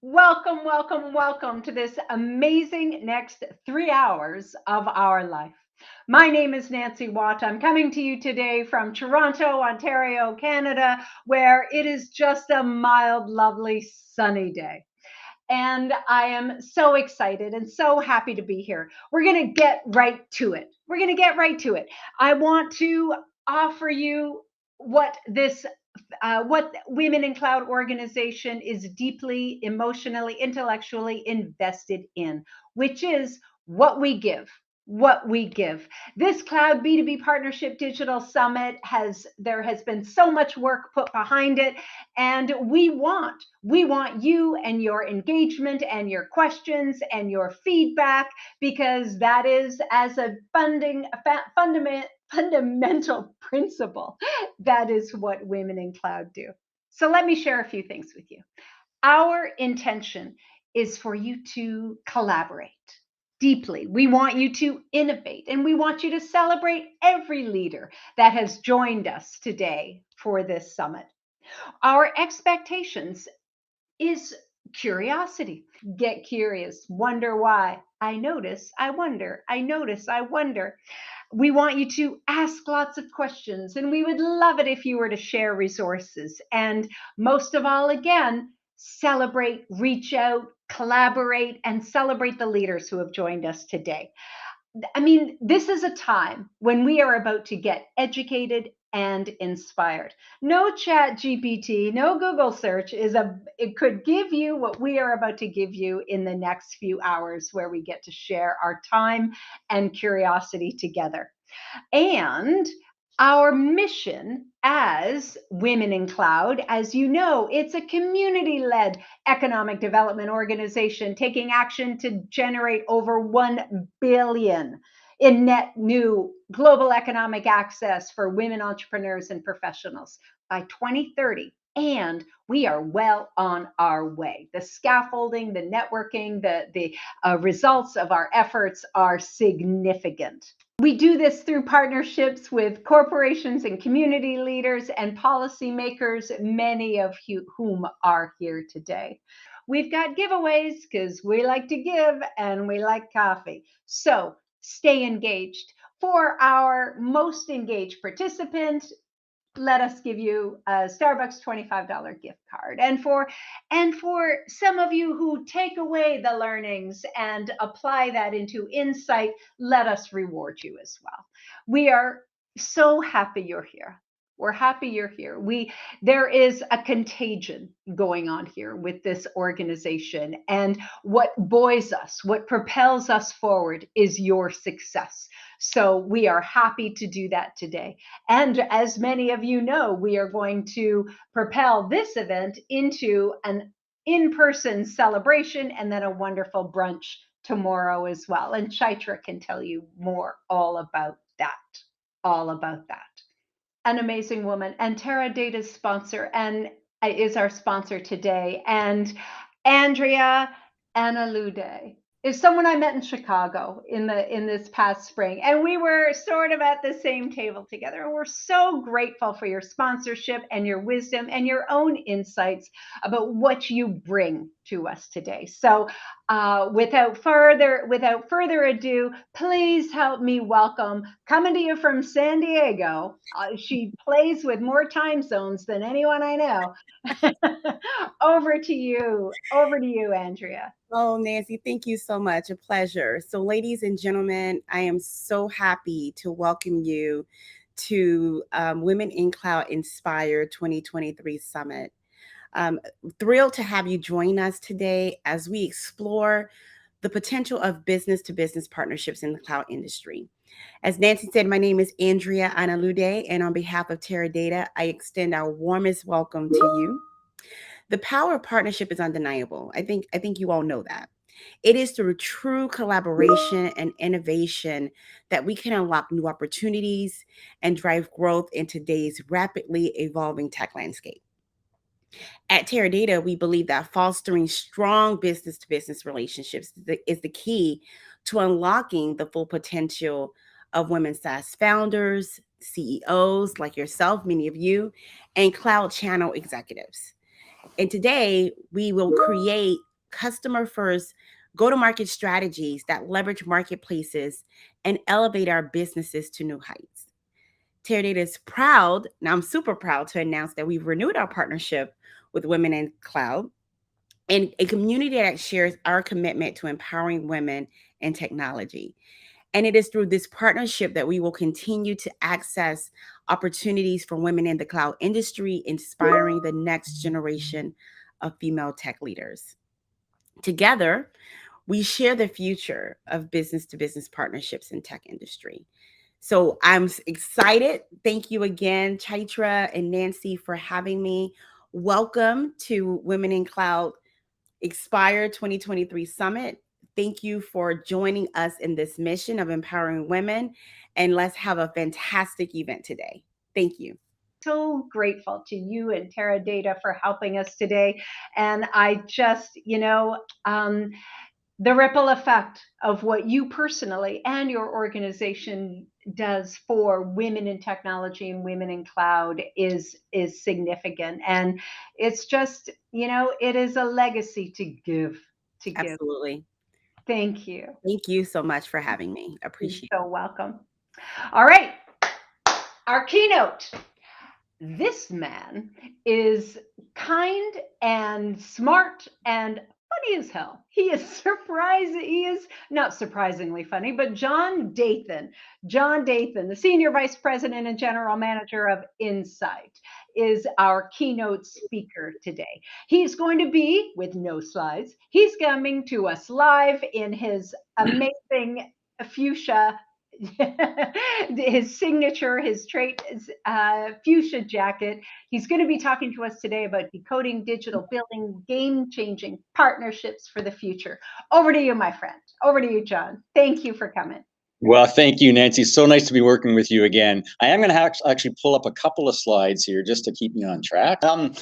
Welcome to this amazing next 3 hours of our life. My name is Nancy Watt. I'm coming to you today from Toronto, Ontario, Canada, where it is just a mild, lovely, sunny day. And I am so excited and so happy to be here. We're going to get right to it. I want to offer you what Women in Cloud organization is deeply emotionally, intellectually invested in, which is what we give. What we give. This Cloud B2B Partnership Digital Summit there has been so much work put behind it, and we want you and your engagement and your questions and your feedback, because that is, as a fundamental principle, that is what Women in Cloud do. So let me share a few things with you. Our intention is for you to collaborate deeply. We want you to innovate, and we want you to celebrate every leader that has joined us today for this summit. Our expectations is curiosity. Get curious, wonder why. I notice, I wonder, I notice, I wonder. We want you to ask lots of questions, and we would love it if you were to share resources. And most of all, again, celebrate, reach out, collaborate, and celebrate the leaders who have joined us today. I mean, this is a time when we are about to get educated and inspired. No chat GPT, no Google search it could give you what we are about to give you in the next few hours, where we get to share our time and curiosity together. And our mission as Women in Cloud, as you know, it's a community-led economic development organization taking action to generate over 1 billion in net new global economic access for women entrepreneurs and professionals by 2030. And we are well on our way. The scaffolding, the networking, the results of our efforts are significant. We do this through partnerships with corporations and community leaders and policymakers, many of whom are here today. We've got giveaways because we like to give and we like coffee. So stay engaged. For our most engaged participant, let us give you a Starbucks $25 gift card. And for some of you who take away the learnings and apply that into insight, let us reward you as well. We are so happy you're here. We're happy you're here. There is a contagion going on here with this organization, and what buoys us, what propels us forward, is your success. So we are happy to do that today. And as many of you know, we are going to propel this event into an in-person celebration and then a wonderful brunch tomorrow as well. And Chaitra can tell you more all about that. An amazing woman, and Teradata's sponsor, and is our sponsor today. And Andrea Analude is someone I met in Chicago in this past spring, and we were sort of at the same table together. And we're so grateful for your sponsorship and your wisdom and your own insights about what you bring to us today. So, without further ado, please help me welcome, coming to you from San Diego. She plays with more time zones than anyone I know. Over to you, Andrea. Oh, Nancy, thank you so much. A pleasure. So, ladies and gentlemen, I am so happy to welcome you to Women in Cloud Inspire 2023 Summit. Thrilled to have you join us today as we explore the potential of business-to-business partnerships in the cloud industry. As Nancy said, my name is Andrea Analude, and on behalf of Teradata, I extend our warmest welcome to you. The power of partnership is undeniable. I think you all know that. It is through true collaboration and innovation that we can unlock new opportunities and drive growth in today's rapidly evolving tech landscape. At Teradata, we believe that fostering strong business-to-business relationships is the key to unlocking the full potential of women SaaS founders, CEOs like yourself, many of you, and cloud channel executives. And today we will create customer first go-to-market strategies that leverage marketplaces and elevate our businesses to new heights. Teradata is proud, now I'm super proud to announce that we've renewed our partnership with Women in Cloud, and a community that shares our commitment to empowering women in technology. And it is through this partnership that we will continue to access opportunities for women in the cloud industry, inspiring the next generation of female tech leaders. Together, we share the future of business to business partnerships in tech industry. So I'm excited. Thank you again, Chaitra and Nancy, for having me. Welcome to Women in Cloud WICxINSPIRE 2023 Summit. Thank you for joining us in this mission of empowering women, and let's have a fantastic event today. Thank you. So grateful to you and Teradata for helping us today. And I just, the ripple effect of what you personally and your organization does for women in technology and women in cloud is significant. And it's just, it is a legacy to give. Absolutely. Thank you. Thank you so much for having me. Appreciate You're so welcome. All right. Our keynote. This man is kind and smart and funny as hell. He is not surprisingly funny, but John Dathan, the Senior Vice President and General Manager of Insight, is our keynote speaker today. He's going to be, with no slides, he's coming to us live in his amazing fuchsia his signature, his trait is fuchsia jacket. He's going to be talking to us today about decoding digital building, game-changing partnerships for the future. Over to you, my friend. Over to you, John. Thank you for coming. Well, thank you, Nancy. So nice to be working with you again. I am going to actually pull up a couple of slides here just to keep me on track.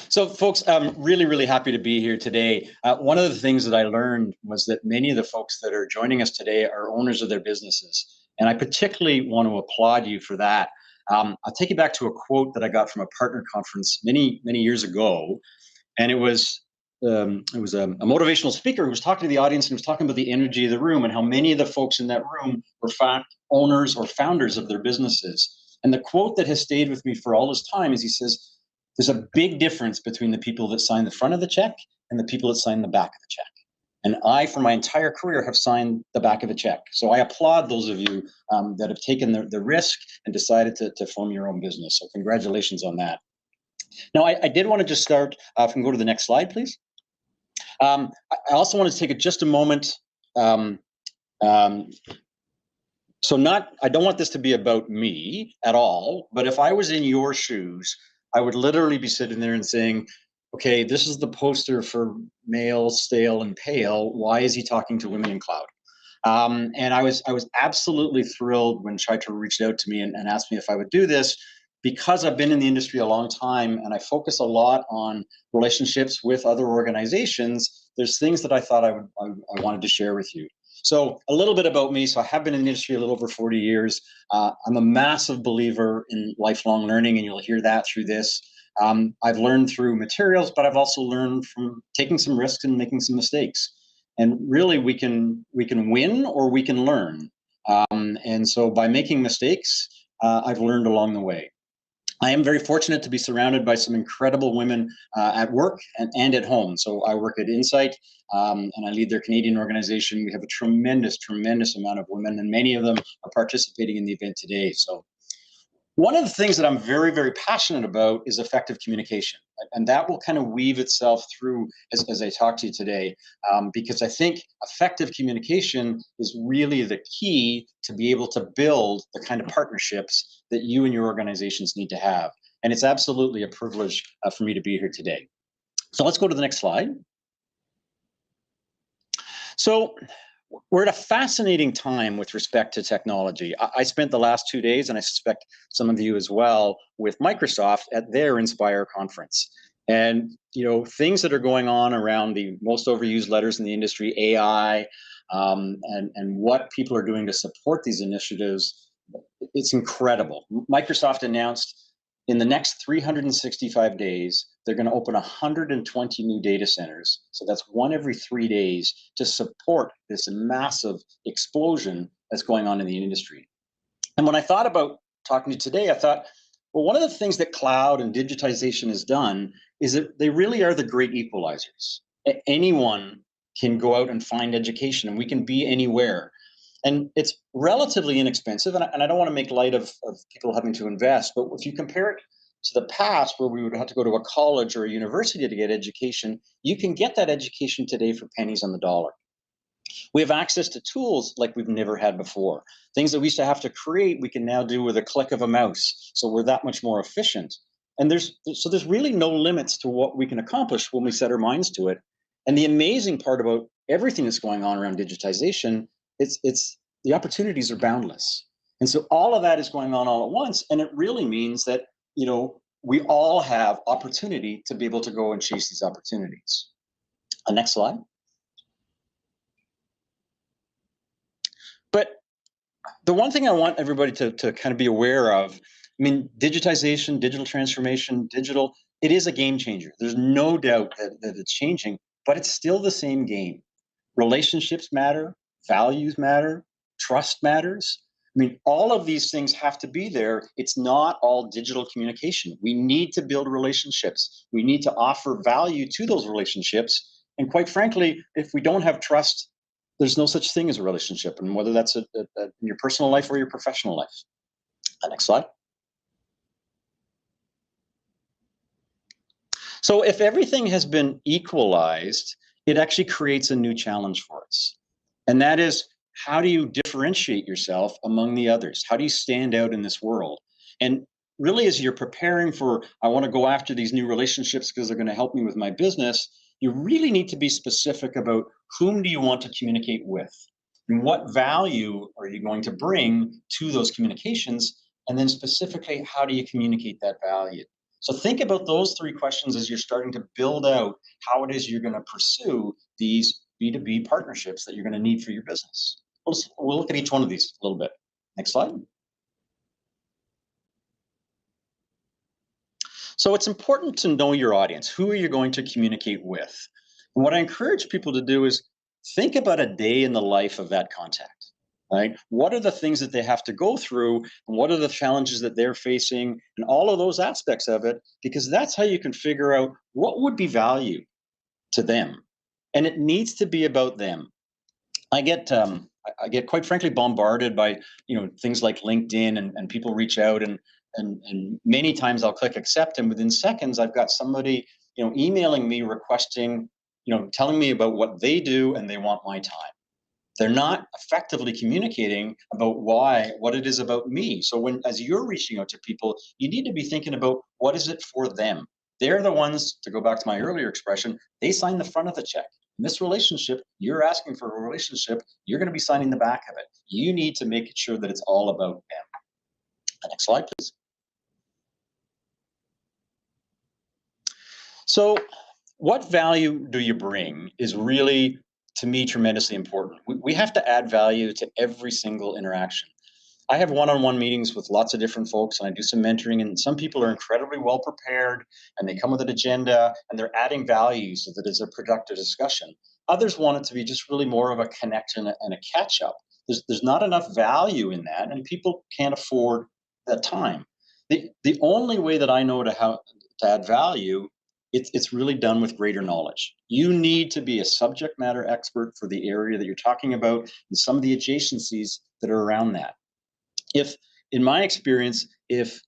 So folks, I'm really, really happy to be here today. One of the things that I learned was that many of the folks that are joining us today are owners of their businesses. And I particularly want to applaud you for that. I'll take you back to a quote that I got from a partner conference many, many years ago. And it was a motivational speaker who was talking to the audience and was talking about the energy of the room and how many of the folks in that room were fact owners or founders of their businesses. And the quote that has stayed with me for all this time is he says, there's a big difference between the people that sign the front of the check and the people that sign the back of the check. And I, for my entire career, have signed the back of a check. So I applaud those of you that have taken the risk and decided to form your own business. So congratulations on that. Now, I did want to just start, if we can go to the next slide, please. I also want to take just a moment. I don't want this to be about me at all, but if I was in your shoes, I would literally be sitting there and saying, okay, this is the poster for male, stale, and pale. Why is he talking to women in cloud? And I was absolutely thrilled when Chaitra reached out to me and asked me if I would do this, because I've been in the industry a long time and I focus a lot on relationships with other organizations. There's things that I thought I wanted to share with you. So a little bit about me. So I have been in the industry a little over 40 years. I'm a massive believer in lifelong learning, and you'll hear that through this. I've learned through materials, but I've also learned from taking some risks and making some mistakes. And really, we can win or we can learn. And so by making mistakes, I've learned along the way. I am very fortunate to be surrounded by some incredible women at work and at home. So I work at Insight, and I lead their Canadian organization. We have a tremendous, tremendous amount of women, and many of them are participating in the event today. So one of the things that I'm very, very passionate about is effective communication. And that will kind of weave itself through as I talk to you today, because I think effective communication is really the key to be able to build the kind of partnerships that you and your organizations need to have. And it's absolutely a privilege for me to be here today. So let's go to the next slide. So we're at a fascinating time with respect to technology. I spent the last 2 days, and I suspect some of you as well, with Microsoft at their Inspire conference. And things that are going on around the most overused letters in the industry, AI, and what people are doing to support these initiatives, it's incredible. Microsoft announced in the next 365 days, they're going to open 120 new data centers. So that's one every 3 days to support this massive explosion that's going on in the industry. And when I thought about talking to you today, I thought, well, one of the things that cloud and digitization has done is that they really are the great equalizers. Anyone can go out and find education, and we can be anywhere. And it's relatively inexpensive, and I don't want to make light of people having to invest, but if you compare it to the past where we would have to go to a college or a university to get education, you can get that education today for pennies on the dollar. We have access to tools like we've never had before. Things that we used to have to create, we can now do with a click of a mouse. So we're that much more efficient. And there's really no limits to what we can accomplish when we set our minds to it. And the amazing part about everything that's going on around digitization, it's the opportunities are boundless. And so all of that is going on all at once. And it really means that, we all have opportunity to be able to go and chase these opportunities. Next slide. But the one thing I want everybody to kind of be aware of, I mean, digitization, digital transformation, it is a game changer. There's no doubt that it's changing, but it's still the same game. Relationships matter, values matter, trust matters. I mean, all of these things have to be there. It's not all digital communication. We need to build relationships. We need to offer value to those relationships. And quite frankly, if we don't have trust, there's no such thing as a relationship, and whether that's in your personal life or your professional life. Next slide. So if everything has been equalized, it actually creates a new challenge for us. And that is, how do you differentiate yourself among the others? How do you stand out in this world? And really, as you're preparing for, I want to go after these new relationships because they're going to help me with my business, you really need to be specific about whom do you want to communicate with, and what value are you going to bring to those communications, and then specifically, how do you communicate that value? So think about those three questions as you're starting to build out how it is you're going to pursue these B2B partnerships that you're going to need for your business. We'll look at each one of these a little bit. Next slide. So it's important to know your audience. Who are you going to communicate with? And what I encourage people to do is think about a day in the life of that contact, right? What are the things that they have to go through, and what are the challenges that they're facing, and all of those aspects of it, because that's how you can figure out what would be value to them. And it needs to be about them. I get quite frankly bombarded by things like LinkedIn, and people reach out, and many times I'll click accept, and within seconds I've got somebody emailing me requesting, telling me about what they do, and they want my time. They're not effectively communicating about what it is about me. So as you're reaching out to people, you need to be thinking about what is it for them. They're the ones, to go back to my earlier expression, they sign the front of the check. In this relationship, you're asking for a relationship, you're going to be signing the back of it. You need to make sure that it's all about them. Next slide, please. So what value do you bring is really, to me, tremendously important. We have to add value to every single interaction. I have one-on-one meetings with lots of different folks, and I do some mentoring, and some people are incredibly well prepared, and they come with an agenda, and they're adding value so that it's a productive discussion. Others want it to be just really more of a connection and a catch-up. There's not enough value in that, and people can't afford that time. The only way that I know to add value, it's really done with greater knowledge. You need to be a subject matter expert for the area that you're talking about and some of the adjacencies that are around that. In my experience, if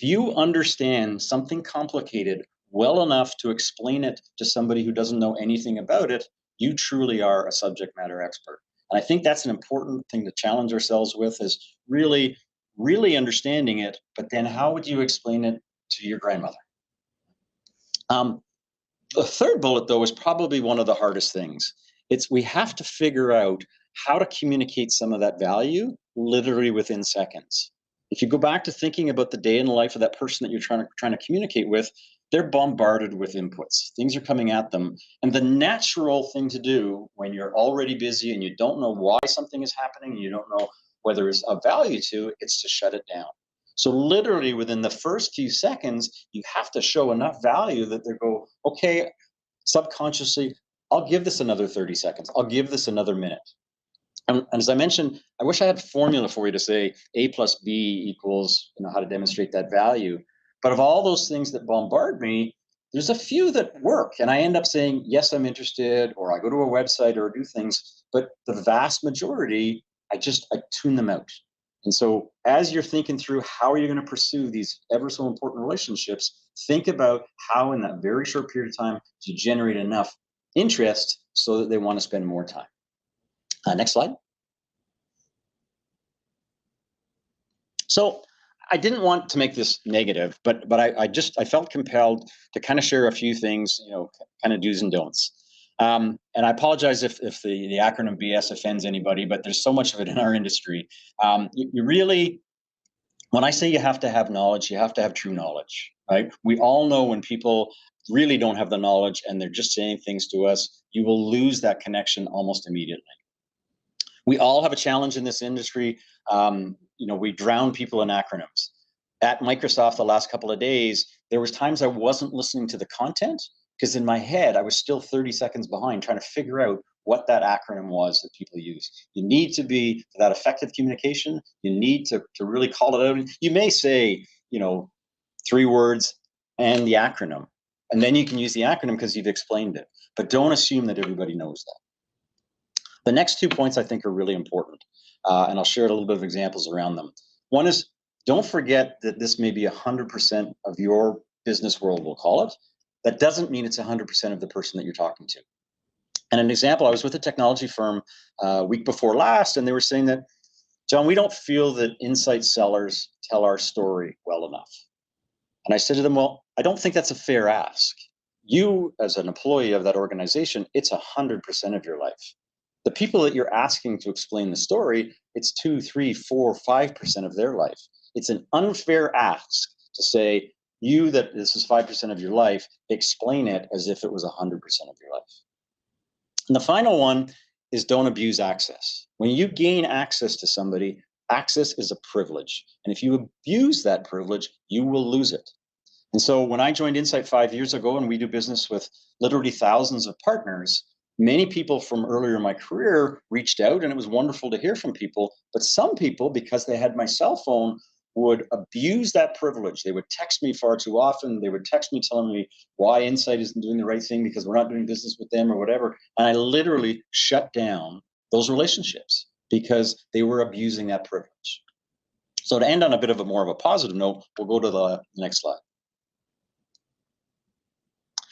you understand something complicated well enough to explain it to somebody who doesn't know anything about it, you truly are a subject matter expert. And I think that's an important thing to challenge ourselves with, is really, really understanding it, but then how would you explain it to your grandmother? The third bullet, though, is probably one of the hardest things. We have to figure out how to communicate some of that value literally within seconds. If you go back to thinking about the day in the life of that person that you're trying to communicate with, they're bombarded with inputs. Things are coming at them. And the natural thing to do when you're already busy and you don't know why something is happening, and you don't know whether it's of value to, it's to shut it down. So literally within the first few seconds, you have to show enough value that they go, okay, subconsciously, I'll give this another 30 seconds. I'll give this another minute. And as I mentioned, I wish I had a formula for you to say A plus B equals, how to demonstrate that value. But of all those things that bombard me, there's a few that work. And I end up saying, yes, I'm interested, or I go to a website or do things. But the vast majority, I tune them out. And so as you're thinking through how are you going to pursue these ever so important relationships, think about how in that very short period of time you generate enough interest so that they want to spend more time. Next slide. So I didn't want to make this negative, but I felt compelled to kind of share a few things, kind of do's and don'ts. And I apologize if the acronym BS offends anybody, but there's so much of it in our industry. You really, when I say you have to have knowledge, you have to have true knowledge, right? We all know when people really don't have the knowledge and they're just saying things to us, you will lose that connection almost immediately. We all have a challenge in this industry. We drown people in acronyms. At Microsoft the last couple of days, there was times I wasn't listening to the content because in my head, I was still 30 seconds behind trying to figure out what that acronym was that people use. You need to be, for that effective communication, you need to really call it out. You may say, 3 words and the acronym, and then you can use the acronym because you've explained it. But don't assume that everybody knows that. The next 2 points I think are really important, and I'll share a little bit of examples around them. One is, don't forget that this may be 100% of your business world, we'll call it. That doesn't mean it's 100% of the person that you're talking to. And an example, I was with a technology firm week before last, and they were saying that, John, we don't feel that insight sellers tell our story well enough. And I said to them, well, I don't think that's a fair ask. You, as an employee of that organization, it's 100% of your life. The people that you're asking to explain the story, it's 2, 3, 4, 5% of their life. It's an unfair ask to say, you that this is 5% of your life, explain it as if it was 100% of your life. And the final one is don't abuse access. When you gain access to somebody, access is a privilege. And if you abuse that privilege, you will lose it. And so when I joined Insight 5 years ago, and we do business with literally thousands of partners, many people from earlier in my career reached out, and it was wonderful to hear from people. But some people, because they had my cell phone, would abuse that privilege. They would text me far too often. They would text me telling me why Insight isn't doing the right thing because we're not doing business with them or whatever. And I literally shut down those relationships because they were abusing that privilege. So to end on a bit of more of a positive note, we'll go to the next slide.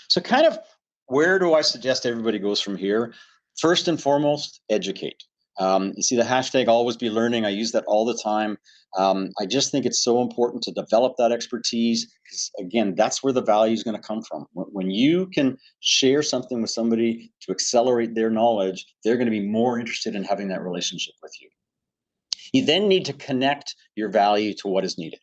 So kind of where do I suggest everybody goes from here? First and foremost, educate. You see the hashtag always be learning. I use that all the time. I just think it's so important to develop that expertise because, again, that's where the value is going to come from. When you can share something with somebody to accelerate their knowledge, they're going to be more interested in having that relationship with you. You then need to connect your value to what is needed.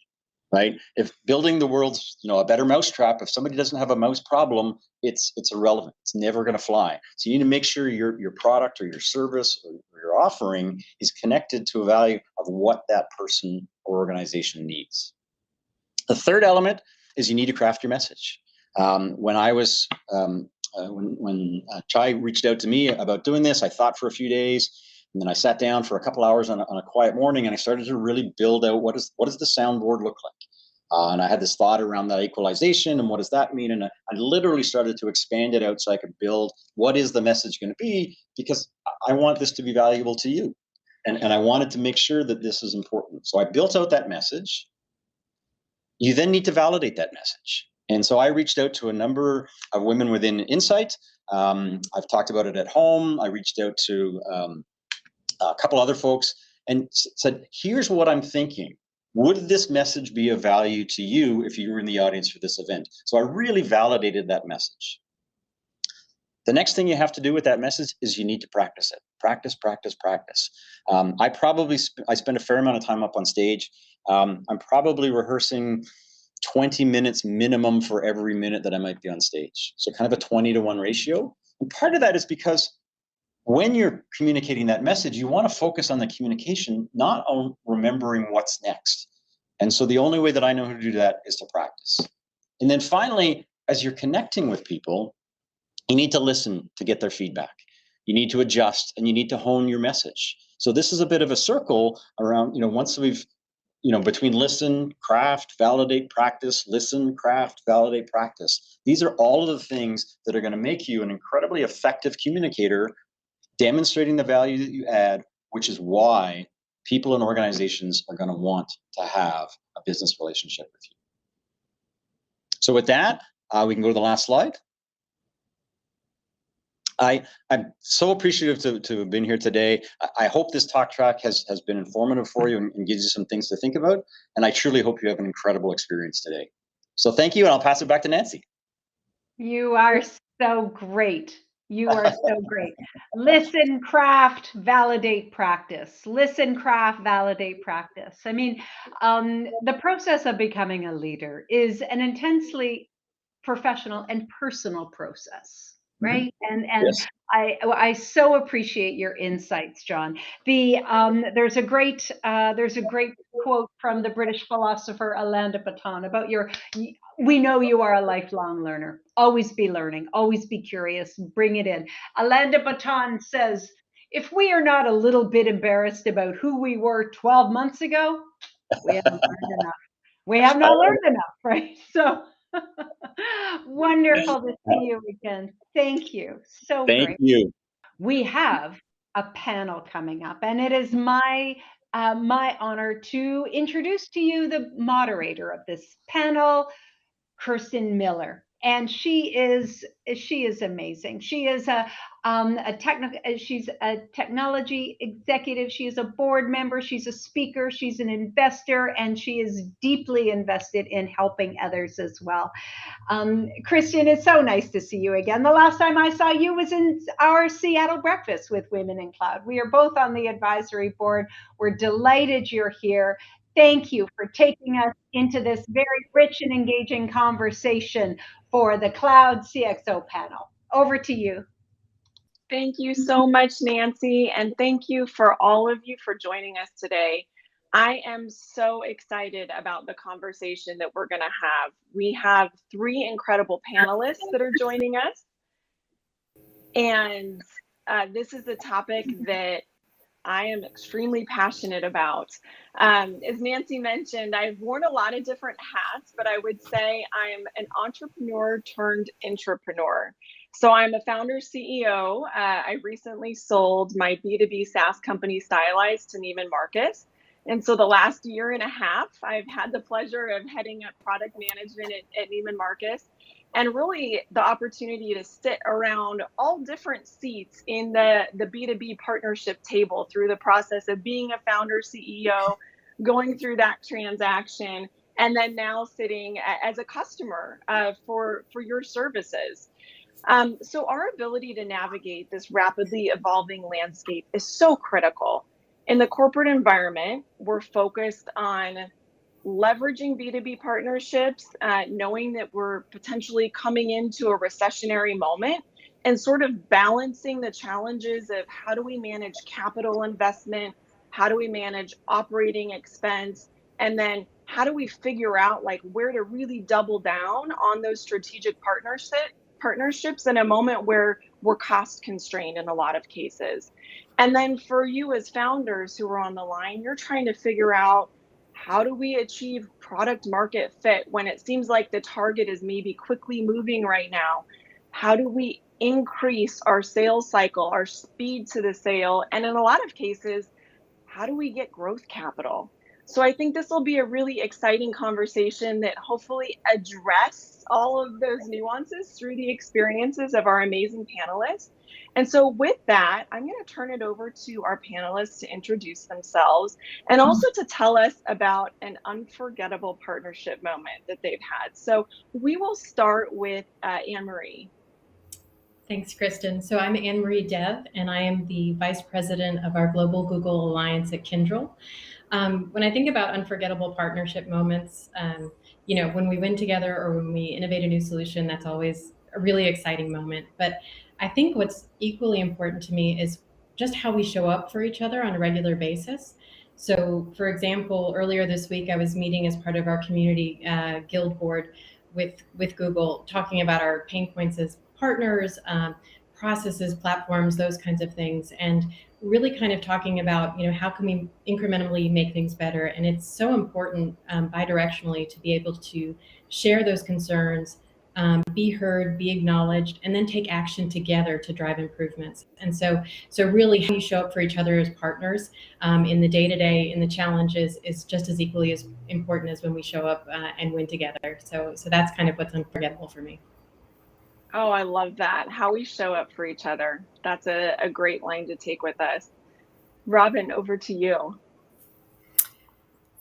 Right? If building the world's, a better mousetrap, if somebody doesn't have a mouse problem, it's irrelevant. It's never going to fly. So you need to make sure your product or your service or your offering is connected to a value of what that person or organization needs. The third element is you need to craft your message. When I was when Chai reached out to me about doing this, I thought for a few days. And then I sat down for a couple hours on a quiet morning, and I started to really build out what does the soundboard look like. And I had this thought around that equalization and what does that mean? And I literally started to expand it out so I could build what is the message going to be, because I want this to be valuable to you. And I wanted to make sure that this is important. So I built out that message. You then need to validate that message. And so I reached out to a number of women within Insight. I've talked about it at home. I reached out to a couple other folks and said, here's what I'm thinking. Would this message be of value to you if you were in the audience for this event? So I really validated that message. The next thing you have to do with that message is you need to practice it. Practice, practice, practice. I spend a fair amount of time up on stage. I'm probably rehearsing 20 minutes minimum for every minute that I might be on stage. So kind of a 20-to-1 ratio. And part of that is because when you're communicating that message, you want to focus on the communication, not on remembering what's next. And so the only way that I know how to do that is to practice. And then finally, as you're connecting with people, you need to listen to get their feedback. You need to adjust and you need to hone your message. So this is a bit of a circle around, once we've, between listen, craft, validate, practice, listen, craft, validate, practice. These are all of the things that are going to make you an incredibly effective communicator, demonstrating the value that you add, which is why people and organizations are going to want to have a business relationship with you. So with that, we can go to the last slide. I'm so appreciative to have been here today. I hope this talk track has been informative for you and gives you some things to think about. And I truly hope you have an incredible experience today. So thank you, and I'll pass it back to Nancy. You are so great. You are so great. Listen, craft, validate, practice. Listen, craft, validate, practice. I mean, the process of becoming a leader is an intensely professional and personal process, right? And Yes. I so appreciate your insights, John. There's a great quote from the British philosopher Alain de Botton about we know you are a lifelong learner. Always be learning, always be curious, bring it in. Alain de Botton says, if we are not a little bit embarrassed about who we were 12 months ago, we haven't learned enough. We have not learned enough, right? So wonderful to see you again. Thank you. So Thank great. you. We have a panel coming up, and it is my honor to introduce to you the moderator of this panel, Kirsten Miller. And she is amazing. She is she's a technology executive. She is a board member. She's a speaker. She's an investor, and she is deeply invested in helping others as well. Christian, it's so nice to see you again. The last time I saw you was in our Seattle breakfast with Women in Cloud. We are both on the advisory board. We're delighted you're here. Thank you for taking us into this very rich and engaging conversation for the Cloud CXO panel. Over to you. Thank you so much, Nancy, and thank you for all of you for joining us today. I am so excited about the conversation that we're going to have. We have 3 incredible panelists that are joining us, and this is a topic that I am extremely passionate about. As Nancy mentioned, I've worn a lot of different hats, but I would say I'm an entrepreneur turned intrapreneur. So I'm a founder CEO. I recently sold my B2B SaaS company Stylized to Neiman Marcus. And so the last year and a half, I've had the pleasure of heading up product management at Neiman Marcus, and really the opportunity to sit around all different seats in the B2B partnership table through the process of being a founder CEO, going through that transaction, and then now sitting as a customer for your services. So our ability to navigate this rapidly evolving landscape is so critical. In the corporate environment, we're focused on leveraging B2B partnerships, knowing that we're potentially coming into a recessionary moment, and sort of balancing the challenges of how do we manage capital investment, how do we manage operating expense, and then how do we figure out like where to really double down on those strategic partnerships in a moment where we're cost constrained in a lot of cases. And then for you as founders who are on the line, you're trying to figure out, how do we achieve product market fit when it seems like the target is maybe quickly moving right now? How do we increase our sales cycle, our speed to the sale? And in a lot of cases, how do we get growth capital? So I think this will be a really exciting conversation that hopefully address all of those nuances through the experiences of our amazing panelists. And so with that, I'm going to turn it over to our panelists to introduce themselves and also to tell us about an unforgettable partnership moment that they've had. So we will start with AnneMarie. Thanks, Kristen. So I'm AnneMarie Dev, and I am the Vice President of our Global Google Alliance at Kyndryl. When I think about unforgettable partnership moments, when we win together or when we innovate a new solution, that's always a really exciting moment. But I think what's equally important to me is just how we show up for each other on a regular basis. So, for example, earlier this week, I was meeting as part of our community guild board with Google, talking about our pain points as partners, processes, platforms, those kinds of things, and really kind of talking about, how can we incrementally make things better. And it's so important bidirectionally to be able to share those concerns, be heard, be acknowledged, and then take action together to drive improvements. And so really how you show up for each other as partners in the day-to-day, in the challenges, is just as equally as important as when we show up and win together. So that's kind of what's unforgettable for me. Oh, I love that. How we show up for each other. That's a great line to take with us. Robin, over to you.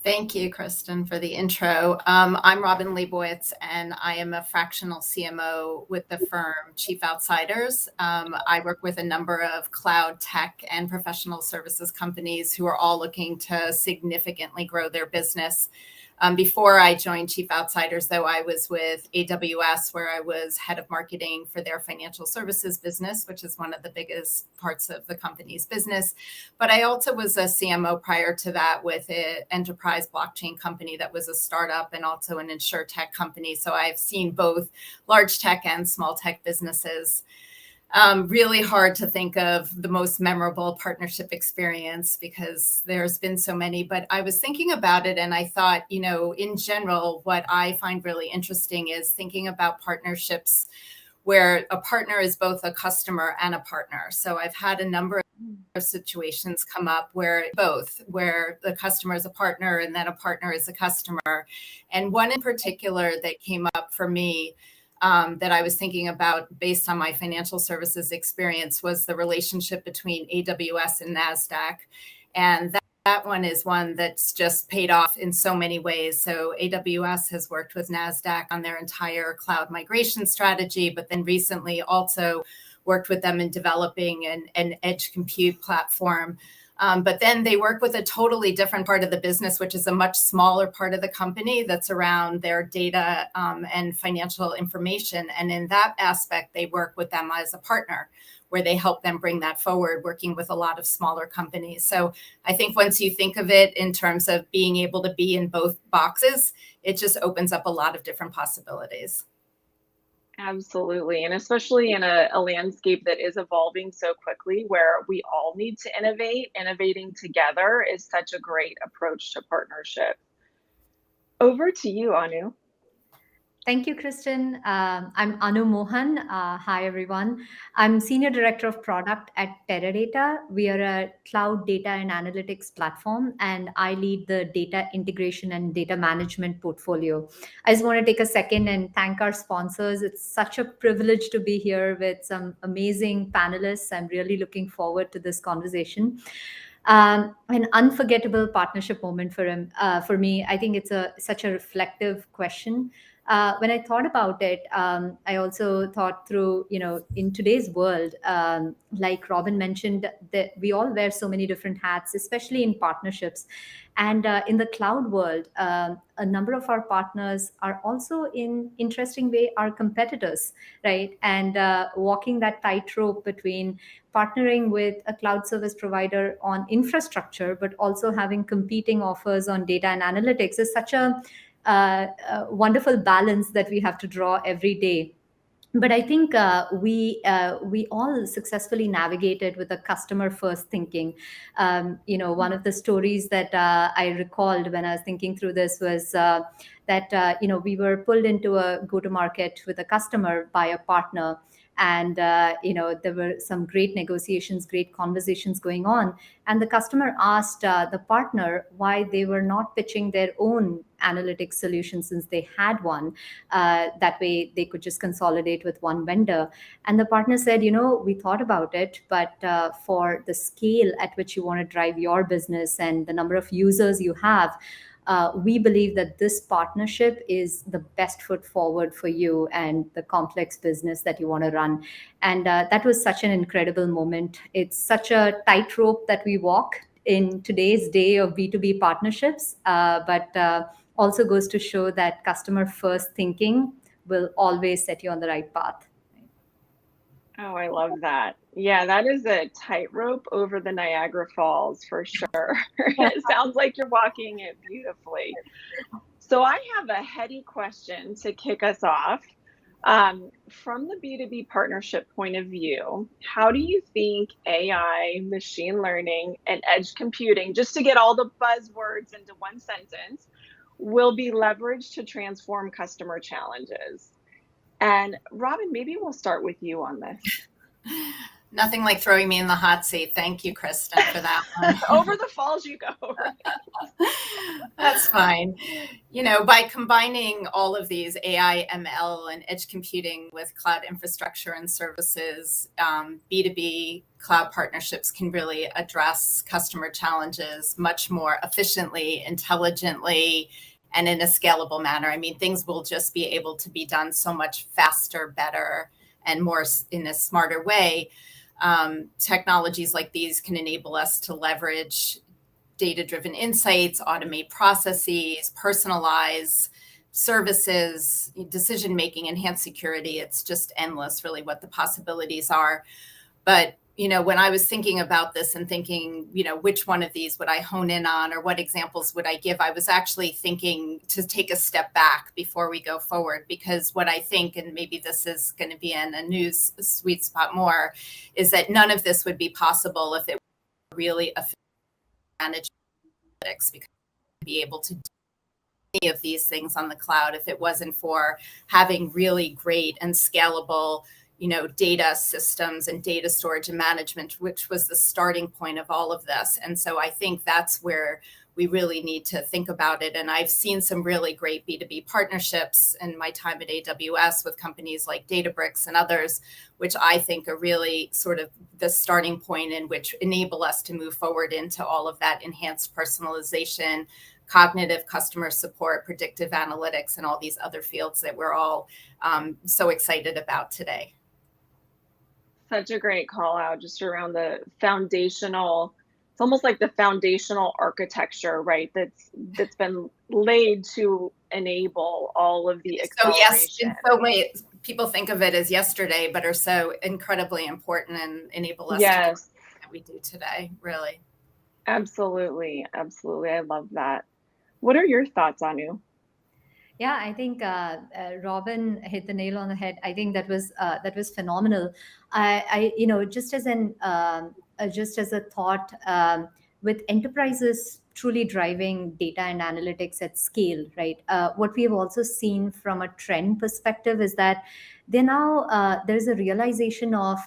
Thank you, Kristen, for the intro. I'm Robin Liebowitz, and I am a fractional CMO with the firm Chief Outsiders. I work with a number of cloud tech and professional services companies who are all looking to significantly grow their business. Before I joined Chief Outsiders, though, I was with AWS, where I was head of marketing for their financial services business, which is one of the biggest parts of the company's business. But I also was a CMO prior to that with an enterprise blockchain company that was a startup and also an insurtech company. So I've seen both large tech and small tech businesses. Really hard to think of the most memorable partnership experience because there's been so many, but I was thinking about it and I thought, in general, what I find really interesting is thinking about partnerships where a partner is both a customer and a partner. So I've had a number of situations come up where the customer is a partner and then a partner is a customer. And one in particular that came up for me that I was thinking about based on my financial services experience was the relationship between AWS and NASDAQ. And that one is one that's just paid off in so many ways. So AWS has worked with NASDAQ on their entire cloud migration strategy, but then recently also worked with them in developing an edge compute platform. But then they work with a totally different part of the business, which is a much smaller part of the company that's around their data and financial information. And in that aspect, they work with them as a partner, where they help them bring that forward, working with a lot of smaller companies. So I think once you think of it in terms of being able to be in both boxes, it just opens up a lot of different possibilities. Absolutely. And especially in a landscape that is evolving so quickly, where we all need to innovate, innovating together is such a great approach to partnership. Over to you, Anu. Thank you, Kristen. I'm Anu Mohan. Hi, everyone. I'm Senior Director of Product at Teradata. We are a cloud data and analytics platform, and I lead the data integration and data management portfolio. I just want to take a second and thank our sponsors. It's such a privilege to be here with some amazing panelists. I'm really looking forward to this conversation. An unforgettable partnership moment for me. I think it's such a reflective question. When I thought about it, I also thought through, in today's world, like Robin mentioned, that we all wear so many different hats, especially in partnerships. And in the cloud world, a number of our partners are also, in interesting way, our competitors, right? And walking that tightrope between partnering with a cloud service provider on infrastructure, but also having competing offers on data and analytics is such a wonderful balance that we have to draw every day. But I think we all successfully navigated with a customer first thinking. One of the stories that I recalled when I was thinking through this was that we were pulled into a go-to-market with a customer by a partner. And, there were some great negotiations, great conversations going on. And the customer asked the partner why they were not pitching their own analytics solution since they had one. That way they could just consolidate with one vendor. And the partner said, we thought about it, but for the scale at which you want to drive your business and the number of users you have, we believe that this partnership is the best foot forward for you and the complex business that you want to run. And that was such an incredible moment. It's such a tightrope that we walk in today's day of B2B partnerships, but also goes to show that customer first thinking will always set you on the right path. Oh, I love that. Yeah, that is a tightrope over the Niagara Falls for sure. It sounds like you're walking it beautifully. So I have a heady question to kick us off. From the B2B partnership point of view, how do you think AI, machine learning, and edge computing, just to get all the buzzwords into one sentence, will be leveraged to transform customer challenges? And Robin, maybe we'll start with you on this. Nothing like throwing me in the hot seat. Thank you, Kristen, for that one. Over the falls you go. Right? That's fine. You know, by combining all of these AI, ML, and edge computing with cloud infrastructure and services, B2B cloud partnerships can really address customer challenges much more efficiently, intelligently, and in a scalable manner. I mean, things will just be able to be done so much faster, better, and more in a smarter way. Technologies like these can enable us to leverage data-driven insights, automate processes, personalize services, decision-making, enhance security. It's just endless, really, what the possibilities are. But, you know, when I was thinking about this and thinking, you know, which one of these would I hone in on or what examples would I give, I was actually thinking to take a step back before we go forward, because what I think, and maybe this is going to be in a news sweet spot more, is that none of this would be possible if it were really managed analytics, because be able to do any of these things on the cloud if it wasn't for having really great and scalable, you know, data systems and data storage and management, which was the starting point of all of this. And so I think that's where we really need to think about it. And I've seen some really great B2B partnerships in my time at AWS with companies like Databricks and others, which I think are really sort of the starting point in which enable us to move forward into all of that enhanced personalization, cognitive customer support, predictive analytics, and all these other fields that we're all so excited about today. Such a great call out just around the foundational, it's almost like the foundational architecture, right? That's been laid to enable all of the acceleration. So yes, in so ways, people think of it as yesterday, but are so incredibly important and enable us to do what we do today, really. Absolutely. Absolutely. I love that. What are your thoughts, Anu? Yeah, I think Robin hit the nail on the head. I think that was phenomenal. I you know, just as a thought, with enterprises truly driving data and analytics at scale, right? What we have also seen from a trend perspective is that there's a realization of,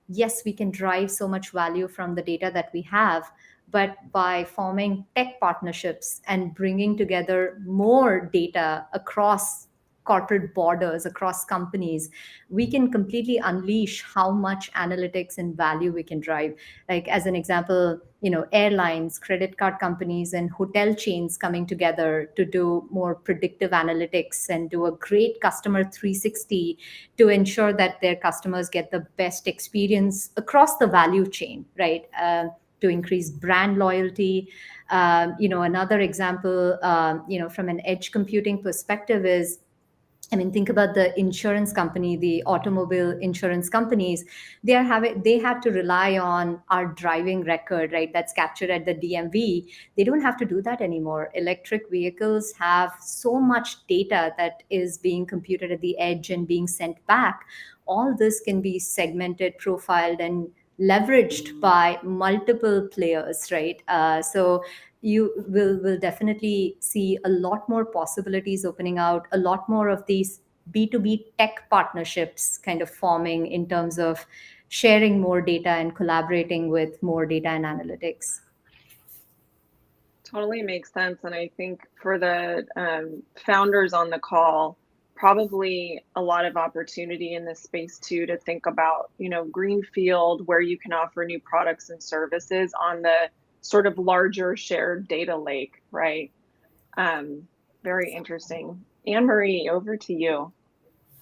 yes, we can drive so much value from the data that we have, but by forming tech partnerships and bringing together more data across corporate borders, across companies, we can completely unleash how much analytics and value we can drive. Like, as an example, you know, airlines, credit card companies, and hotel chains coming together to do more predictive analytics and do a great customer 360 to ensure that their customers get the best experience across the value chain, right? To increase brand loyalty. You know, another example, you know, from an edge computing perspective is, I mean, think about the insurance company, the automobile insurance companies. They have to rely on our driving record, right? That's captured at the DMV. They don't have to do that anymore. Electric vehicles have so much data that is being computed at the edge and being sent back. All this can be segmented, profiled, and leveraged by multiple players, right? So you will definitely see a lot more possibilities opening out, a lot more of these B2B tech partnerships kind of forming in terms of sharing more data and collaborating with more data and analytics. Totally makes sense. And I think for the founders on the call, probably a lot of opportunity in this space too, to think about, you know, greenfield, where you can offer new products and services on the sort of larger shared data lake, right? Very interesting. AnneMarie, over to you.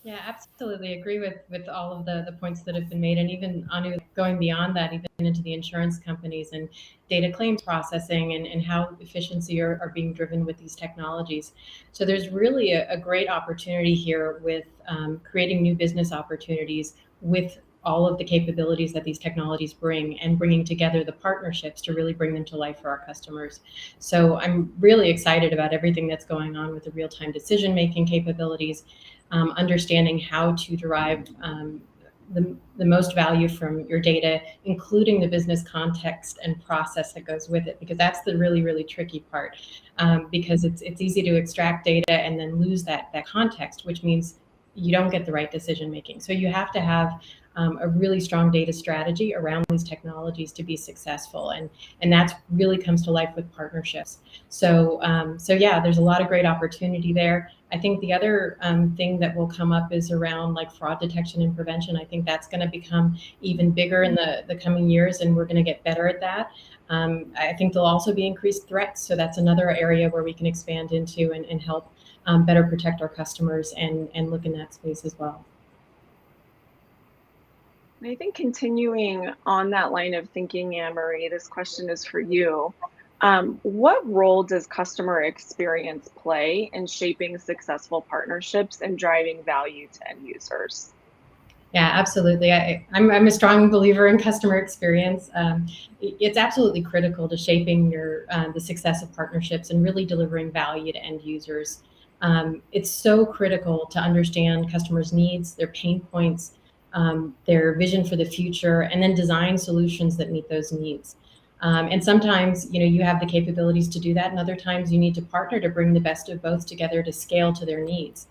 Yeah, absolutely agree with all of the points that have been made, and even Anu, going beyond that, even into the insurance companies and data claims processing and how efficiency are being driven with these technologies. So there's really a great opportunity here with creating new business opportunities with all of the capabilities that these technologies bring and bringing together the partnerships to really bring them to life for our customers. So I'm really excited about everything that's going on with the real-time decision-making capabilities, understanding how to derive the most value from your data, including the business context and process that goes with it, because that's the really, really tricky part, because it's easy to extract data and then lose that context, which means you don't get the right decision making. So you have to have a really strong data strategy around these technologies to be successful, and that really comes to life with partnerships. So yeah, there's a lot of great opportunity there. I think the other thing that will come up is around like fraud detection and prevention. I think that's going to become even bigger in the coming years, and we're going to get better at that. I think there'll also be increased threats, so that's another area where we can expand into and help better protect our customers and look in that space as well. I think continuing on that line of thinking, AnneMarie, this question is for you. What role does customer experience play in shaping successful partnerships and driving value to end users? Yeah, absolutely. I'm a strong believer in customer experience. It's absolutely critical to shaping the success of partnerships and really delivering value to end users. It's so critical to understand customers' needs, their pain points, their vision for the future, and then design solutions that meet those needs. And sometimes, you have the capabilities to do that, and other times you need to partner to bring the best of both together to scale to their needs.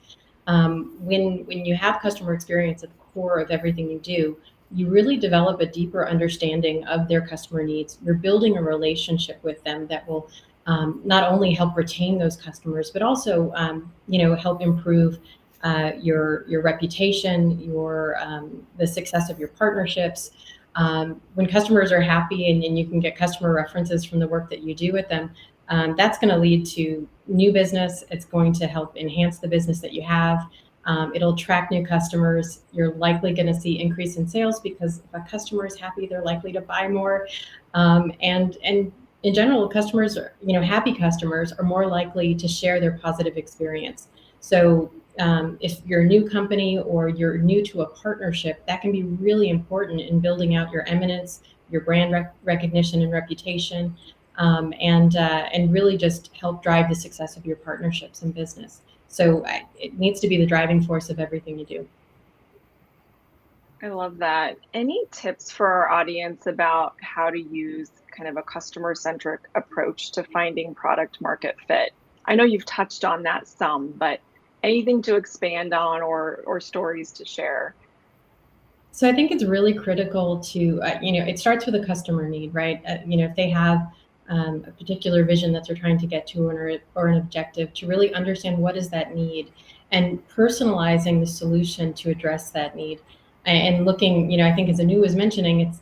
When you have customer experience at the core of everything you do, you really develop a deeper understanding of their customer needs. You're building a relationship with them that will not only help retain those customers, but also help improve your reputation, the success of your partnerships. When customers are happy and you can get customer references from the work that you do with them, that's going to lead to new business. It's going to help enhance the business that you have. It'll attract new customers. You're likely going to see increase in sales because if a customer is happy, they're likely to buy more. And in general, customers, happy customers are more likely to share their positive experience. So if you're a new company or you're new to a partnership, that can be really important in building out your eminence, your brand recognition and reputation, and really just help drive the success of your partnerships and business. So it needs to be the driving force of everything you do. I love that. Any tips for our audience about how to use kind of a customer-centric approach to finding product market fit? I know you've touched on that some, but anything to expand on or stories to share? So I think it's really critical to, it starts with a customer need, right? If they have a particular vision that they're trying to get to or an objective, to really understand what is that need and personalizing the solution to address that need. And looking, I think as Anu was mentioning, it's,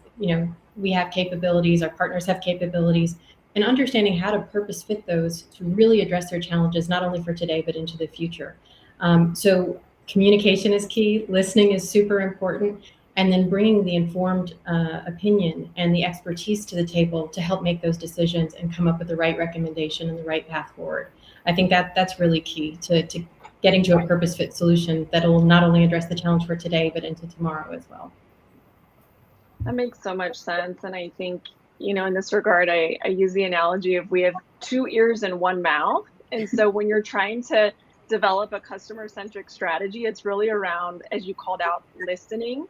we have capabilities, our partners have capabilities, and understanding how to purpose fit those to really address their challenges, not only for today, but into the future. So communication is key, listening is super important, and then bringing the informed opinion and the expertise to the table to help make those decisions and come up with the right recommendation and the right path forward. I think that's really key to getting to a purpose fit solution that will not only address the challenge for today, but into tomorrow as well. That makes so much sense. And I think, in this regard, I use the analogy of we have 2 ears and 1 mouth. And so when you're trying to develop a customer-centric strategy, it's really around, as you called out, listening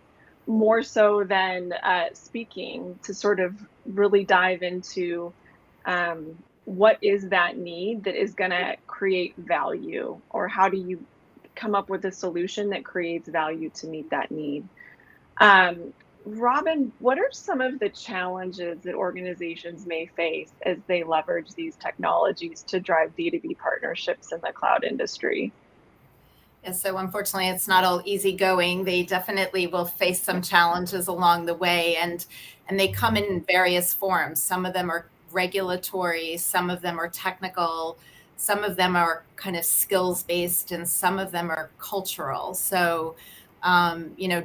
more so than speaking, to sort of really dive into what is that need that is going to create value, or how do you come up with a solution that creates value to meet that need. Robin, what are some of the challenges that organizations may face as they leverage these technologies to drive B2B partnerships in the cloud industry? Yeah, so unfortunately, it's not all easy going. They definitely will face some challenges along the way, and they come in various forms. Some of them are regulatory, some of them are technical, some of them are kind of skills-based, and some of them are cultural. So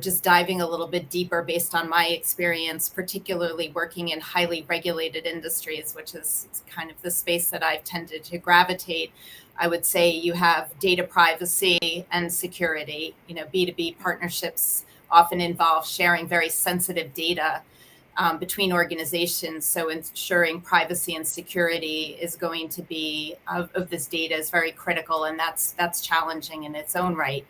just diving a little bit deeper based on my experience, particularly working in highly regulated industries, which is kind of the space that I've tended to gravitate. I would say you have data privacy and security. B2B partnerships often involve sharing very sensitive data between organizations. So ensuring privacy and security is going to be of this data is very critical, and that's challenging in its own right.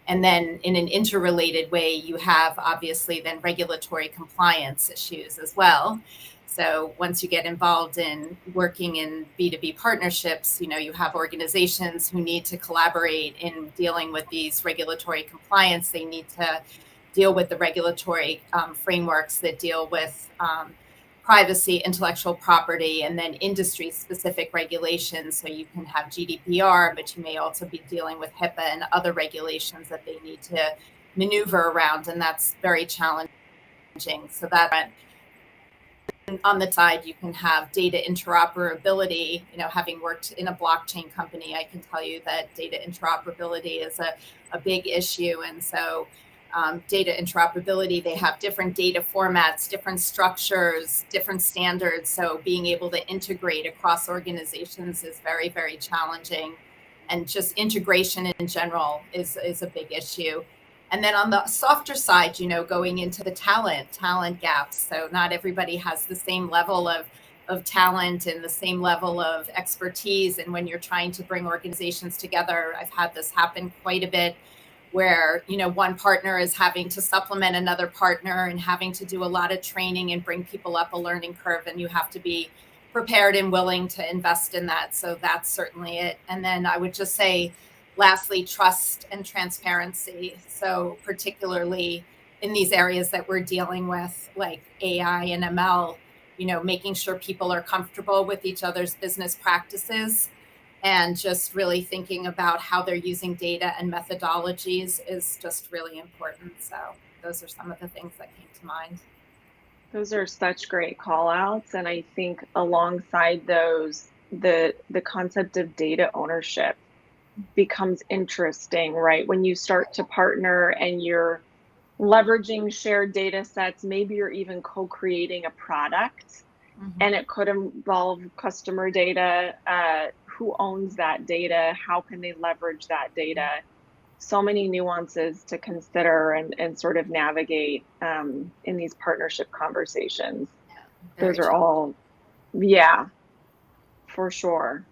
And then in an interrelated way, you have obviously then regulatory compliance issues as well. So once you get involved in working in B2B partnerships, you have organizations who need to collaborate in dealing with these regulatory compliance. They need to deal with the regulatory frameworks that deal with privacy, intellectual property, and then industry-specific regulations. So you can have GDPR, but you may also be dealing with HIPAA and other regulations that they need to maneuver around, and that's very challenging. So that on the side, you can have data interoperability. Having worked in a blockchain company, I can tell you that data interoperability is a big issue. And so data interoperability, they have different data formats, different structures, different standards. So being able to integrate across organizations is very, very challenging. And just integration in general is a big issue. And then on the softer side, going into the talent gaps. So not everybody has the same level of talent and the same level of expertise. And when you're trying to bring organizations together, I've had this happen quite a bit, where one partner is having to supplement another partner and having to do a lot of training and bring people up a learning curve, and you have to be prepared and willing to invest in that. So that's certainly it. And then I would just say, lastly, trust and transparency. So particularly in these areas that we're dealing with, like AI and ML, making sure people are comfortable with each other's business practices, and just really thinking about how they're using data and methodologies is just really important. So those are some of the things that came to mind. Those are such great call outs. And I think alongside those, the concept of data ownership becomes interesting, right? When you start to partner and you're leveraging shared data sets, maybe you're even co-creating a product, and it could involve customer data. Who owns that data? How can they leverage that data? So many nuances to consider and sort of navigate in these partnership conversations. Those are all, for sure.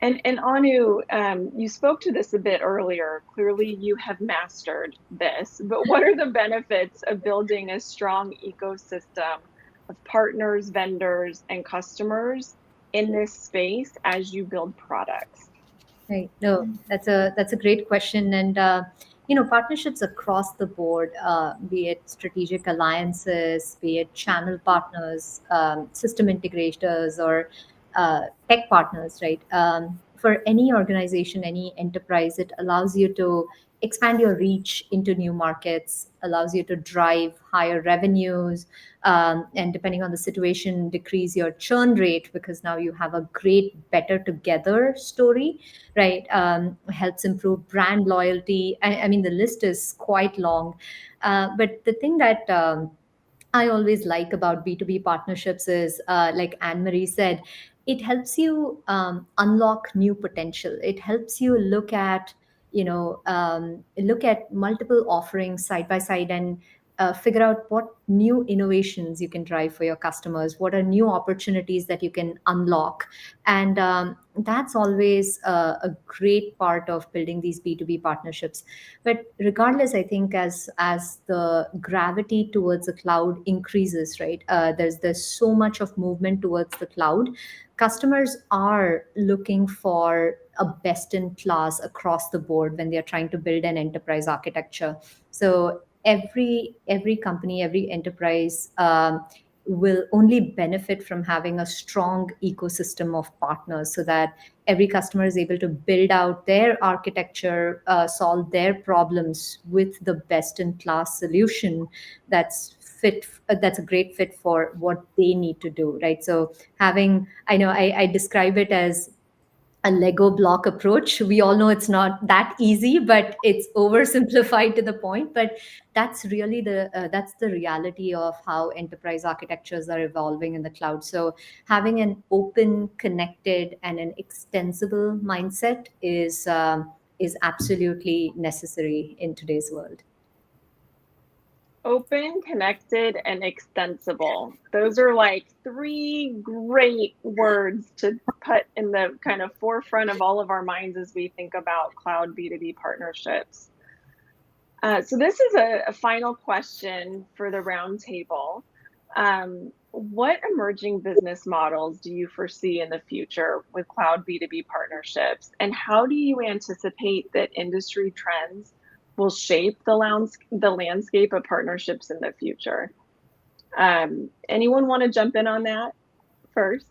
And Anu, you spoke to this a bit earlier. Clearly, you have mastered this, but what are the benefits of building a strong ecosystem of partners, vendors, and customers in this space as you build products? Right. No, that's a great question. And partnerships across the board, be it strategic alliances, be it channel partners, system integrators, or tech partners, right? For any organization, any enterprise, it allows you to expand your reach into new markets, allows you to drive higher revenues, and depending on the situation, decrease your churn rate, because now you have a great better together story, right? Helps improve brand loyalty. I mean, the list is quite long. But the thing that I always like about B2B partnerships is, like AnneMarie said, it helps you unlock new potential. It helps you look at multiple offerings side by side, and figure out what new innovations you can drive for your customers, what are new opportunities that you can unlock. And that's always a great part of building these B2B partnerships. But regardless, I think as the gravity towards the cloud increases, right, there's so much of movement towards the cloud. Customers are looking for a best in class across the board when they're trying to build an enterprise architecture. So every company, every enterprise will only benefit from having a strong ecosystem of partners, so that every customer is able to build out their architecture, solve their problems with the best in class solution that's a great fit for what they need to do, right? So I describe it as a Lego block approach. We all know it's not that easy, but it's oversimplified to the point. But that's really that's the reality of how enterprise architectures are evolving in the cloud. So having an open, connected, and an extensible mindset is absolutely necessary in today's world. Open, connected, and extensible. Those are like 3 great words to put in the kind of forefront of all of our minds as we think about cloud B2B partnerships. So this is a final question for the roundtable. What emerging business models do you foresee in the future with cloud B2B partnerships? And how do you anticipate that industry trends will shape the landscape of partnerships in the future? Anyone want to jump in on that first?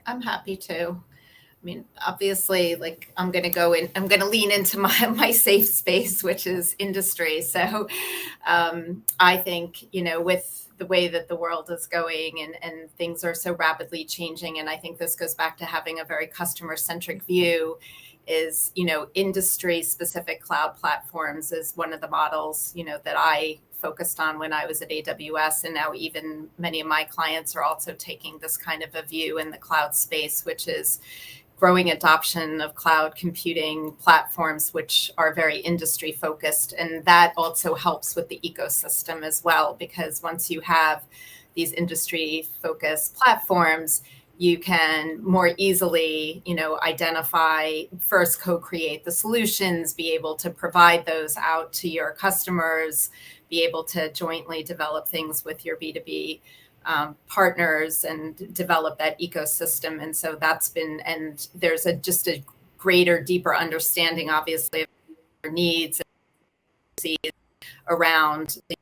I'm happy to. I mean, obviously, like I'm going to lean into my safe space, which is industry. So I think, with the way that the world is going and things are so rapidly changing, and I think this goes back to having a very customer-centric view, is, industry-specific cloud platforms is one of the models, that I focused on when I was at AWS. And now even many of my clients are also taking this kind of a view in the cloud space, which is growing adoption of cloud computing platforms, which are very industry focused. And that also helps with the ecosystem as well, because once you have these industry focused platforms, you can more easily, identify, first co-create the solutions, be able to provide those out to your customers, be able to jointly develop things with your B2B partners and develop that ecosystem. And so that's been, and there's just a greater, deeper understanding, obviously, of their needs around the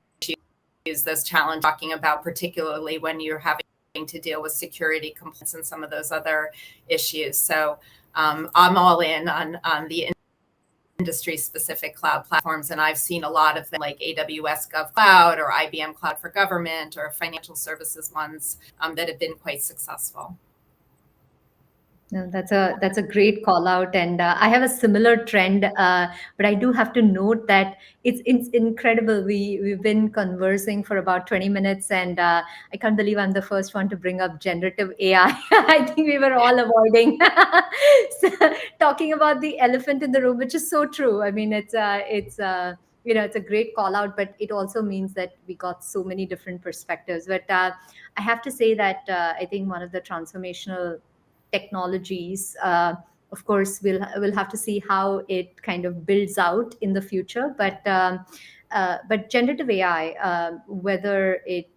issues, those challenges, talking about, particularly when you're having to deal with security compliance and some of those other issues. So I'm all in on the industry-specific cloud platforms, and I've seen a lot of them, like AWS GovCloud or IBM Cloud for Government or financial services ones that have been quite successful. No, that's a great call out, and I have a similar trend, but I do have to note that it's incredible. We've been conversing for about 20 minutes, and I can't believe I'm the first one to bring up generative AI. I think we were all avoiding talking about the elephant in the room, which is so true. I mean, it's a great call out, but it also means that we got so many different perspectives. But I have to say that I think one of the transformational technologies, of course, we'll have to see how it kind of builds out in the future. But generative AI, whether it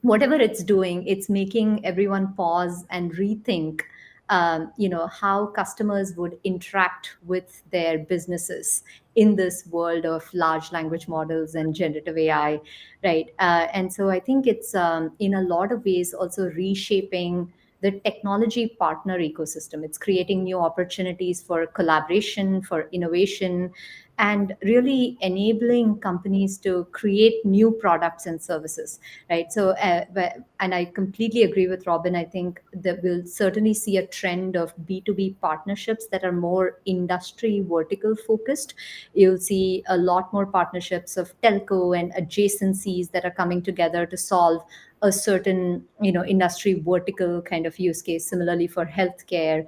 whatever it's doing, it's making everyone pause and rethink how customers would interact with their businesses in this world of large language models and generative AI, right? And so I think it's in a lot of ways also reshaping the technology partner ecosystem. It's creating new opportunities for collaboration, for innovation, and really enabling companies to create new products and services, right? So, and I completely agree with Robin. I think that we'll certainly see a trend of B2B partnerships that are more industry vertical focused. You'll see a lot more partnerships of telco and adjacencies that are coming together to solve a certain industry vertical kind of use case. Similarly for healthcare,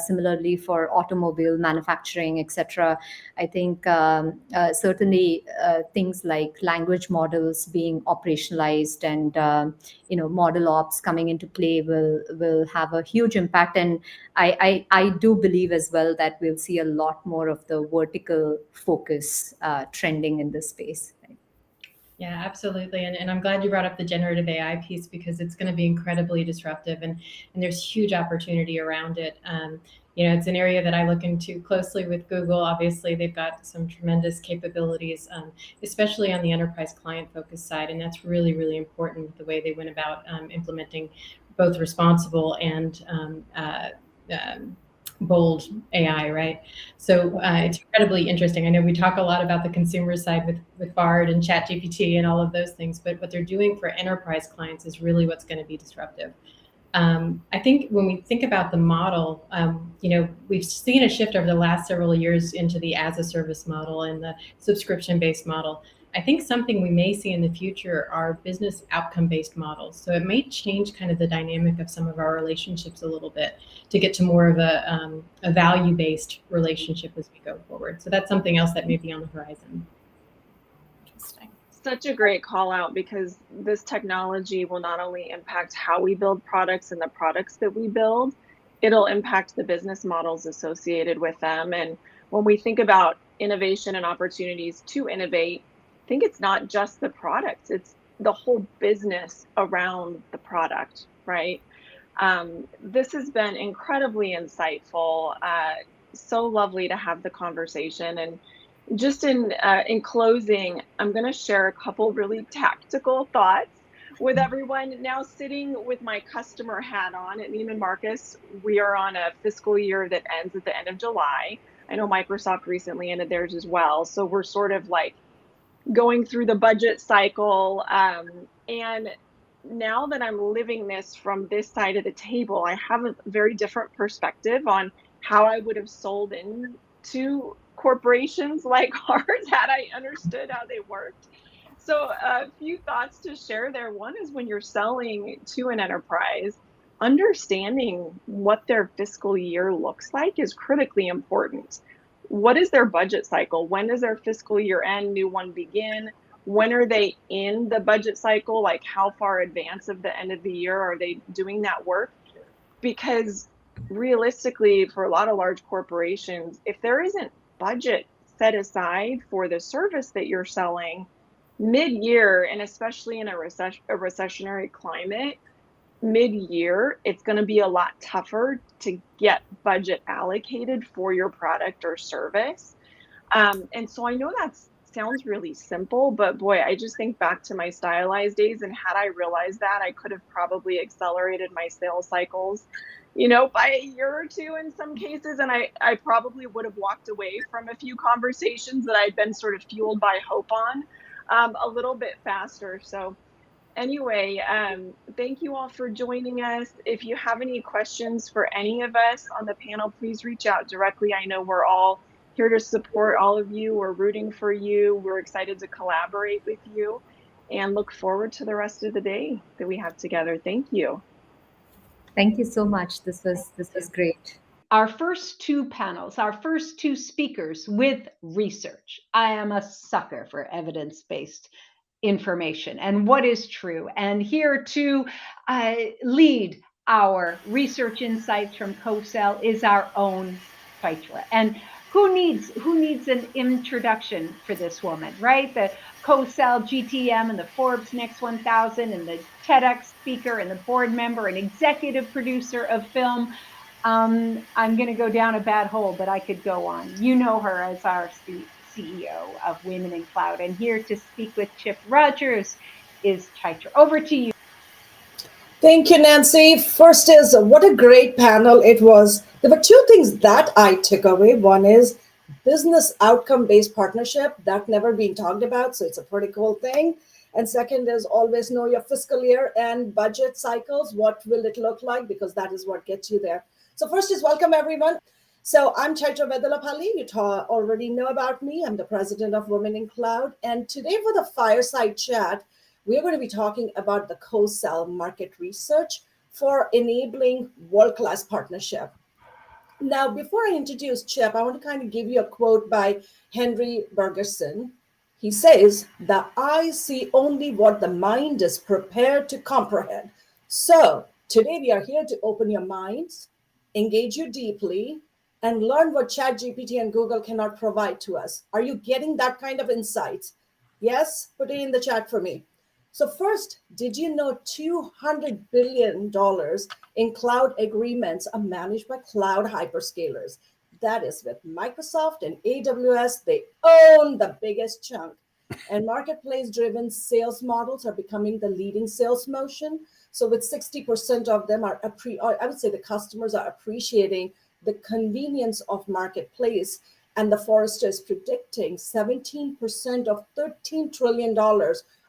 similarly for automobile manufacturing, etc. I think certainly things like language models being operationalized and model ops coming into play will have a huge impact. And I do believe as well that we'll see a lot more of the vertical focus trending in this space. Yeah, absolutely. And I'm glad you brought up the generative AI piece, because it's going to be incredibly disruptive, and there's huge opportunity around it. It's an area that I look into closely with Google. Obviously, they've got some tremendous capabilities, especially on the enterprise client focus side. And that's really, really important, the way they went about implementing both responsible and bold AI, right? So it's incredibly interesting. I know we talk a lot about the consumer side with Bard and ChatGPT and all of those things, but what they're doing for enterprise clients is really what's going to be disruptive. I think when we think about the model, we've seen a shift over the last several years into the as-a-service model and the subscription-based model. I think something we may see in the future are business outcome-based models. So it may change kind of the dynamic of some of our relationships a little bit to get to more of a value-based relationship as we go forward. So that's something else that may be on the horizon. Interesting. Such a great call out, because this technology will not only impact how we build products and the products that we build, it'll impact the business models associated with them. And when we think about innovation and opportunities to innovate, I think it's not just the products, it's the whole business around the product, right? This has been incredibly insightful. So lovely to have the conversation. And just in closing, I'm going to share a couple really tactical thoughts with everyone. Now, sitting with my customer hat on at Neiman Marcus, we are on a fiscal year that ends at the end of July. I know Microsoft recently ended theirs as well. So we're sort of like going through the budget cycle. And now that I'm living this from this side of the table, I have a very different perspective on how I would have sold into corporations like ours had I understood how they worked. So a few thoughts to share there. One is, when you're selling to an enterprise, understanding what their fiscal year looks like is critically important. What is their budget cycle? When does their fiscal year end, new one begin? When are they in the budget cycle? Like, how far advance of the end of the year are they doing that work? Because realistically, for a lot of large corporations, if there isn't budget set aside for the service that you're selling mid-year, and especially in a recessionary climate, mid-year, it's going to be a lot tougher to get budget allocated for your product or service. And so I know that sounds really simple, but boy, I just think back to my stylized days, and had I realized that, I could have probably accelerated my sales cycles, by a year or two in some cases. And I probably would have walked away from a few conversations that I'd been sort of fueled by hope on a little bit faster. So anyway, thank you all for joining us. If you have any questions for any of us on the panel, please reach out directly. I know we're all here to support all of you. We're rooting for you. We're excited to collaborate with you, and look forward to the rest of the day that we have together. Thank you. Thank you so much. This was great. Our first two panels, our first two speakers with research. I am a sucker for evidence-based information and what is true. And here to lead our research insights from CoSell is our own Chaitra. And who needs an introduction for this woman, right? The CoSell GTM and the Forbes Next 1000 and the TEDx speaker and the board member and executive producer of film. I'm going to go down a bad hole, but I could go on. You know her as our CEO of Women in Cloud. And here to speak with Chip Rodgers is Chaitra. Over to you. Thank you, Nancy. First is, what a great panel it was. There were two things that I took away. One is business outcome-based partnership. That never been talked about, so it's a pretty cool thing. And second is, always know your fiscal year and budget cycles. What will it look like? Because that is what gets you there. So first is, welcome everyone. So I'm Chaitra Vedullapalli. You already know about me. I'm the president of Women in Cloud. And today for the fireside chat, we're going to be talking about the CoSell market research for enabling world-class partnership. Now, before I introduce Chip, I want to kind of give you a quote by Henry Bergerson. He says, "The eye see only what the mind is prepared to comprehend." So today we are here to open your minds, engage you deeply, and learn what ChatGPT and Google cannot provide to us. Are you getting that kind of insights? Yes? Put it in the chat for me. So first, did you know $200 billion in cloud agreements are managed by cloud hyperscalers? That is with Microsoft and AWS. They own the biggest chunk. And marketplace-driven sales models are becoming the leading sales motion. So with 60% of them I would say the customers are appreciating the convenience of marketplace. And the Forrester is predicting 17% of $13 trillion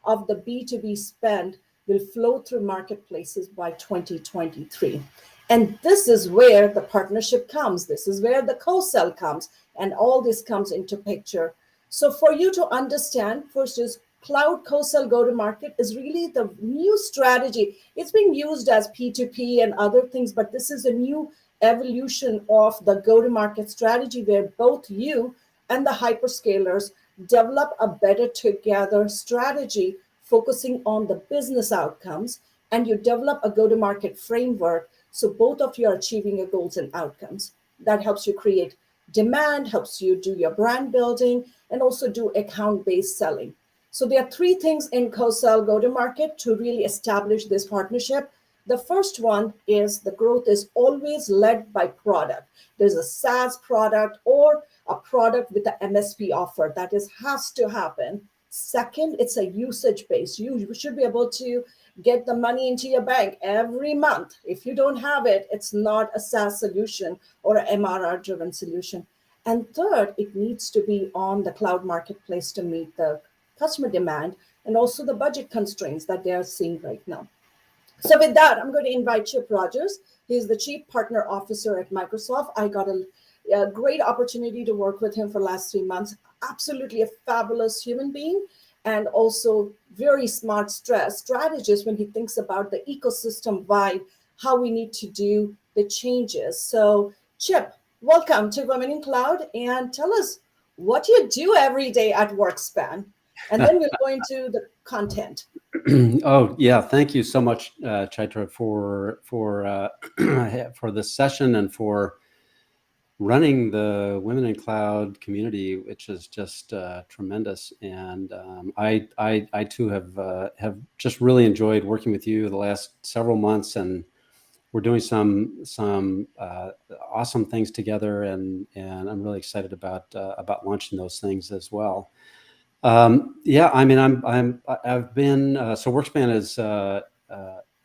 of the B2B spend will flow through marketplaces by 2023. And this is where the partnership comes. This is where the CoSell comes, and all this comes into picture. So for you to understand, first is cloud CoSell go-to-market is really the new strategy. It's being used as P2P and other things, but this is a new evolution of the go-to-market strategy where both you and the hyperscalers develop a better together strategy focusing on the business outcomes, and you develop a go-to-market framework so both of you are achieving your goals and outcomes. That helps you create demand, helps you do your brand building, and also do account-based selling. So there are three things in co-sell go-to-market to really establish this partnership. The first one is the growth is always led by product. There's a SaaS product or a product with the MSP offer. That has to happen. Second, it's a usage base. You should be able to get the money into your bank every month. If you don't have it, it's not a SaaS solution or an MRR driven solution. And third, it needs to be on the cloud marketplace to meet the customer demand and also the budget constraints that they are seeing right now. So with that, I'm going to invite Chip Rodgers. He's the Chief Partner Officer at Microsoft. I got a great opportunity to work with him for the last 3 months. Absolutely a fabulous human being and also very smart strategist when he thinks about the ecosystem vibe, how we need to do the changes. So Chip, welcome to Women in Cloud, and tell us what you do every day at WorkSpan. And then we'll go into the content. Oh yeah, thank you so much, Chaitra, for this session and for running the Women in Cloud community, which is just tremendous. And I too have just really enjoyed working with you the last several months, and we're doing some awesome things together, and I'm really excited about launching those things as well. Yeah, I mean, I've been, so WorkSpan is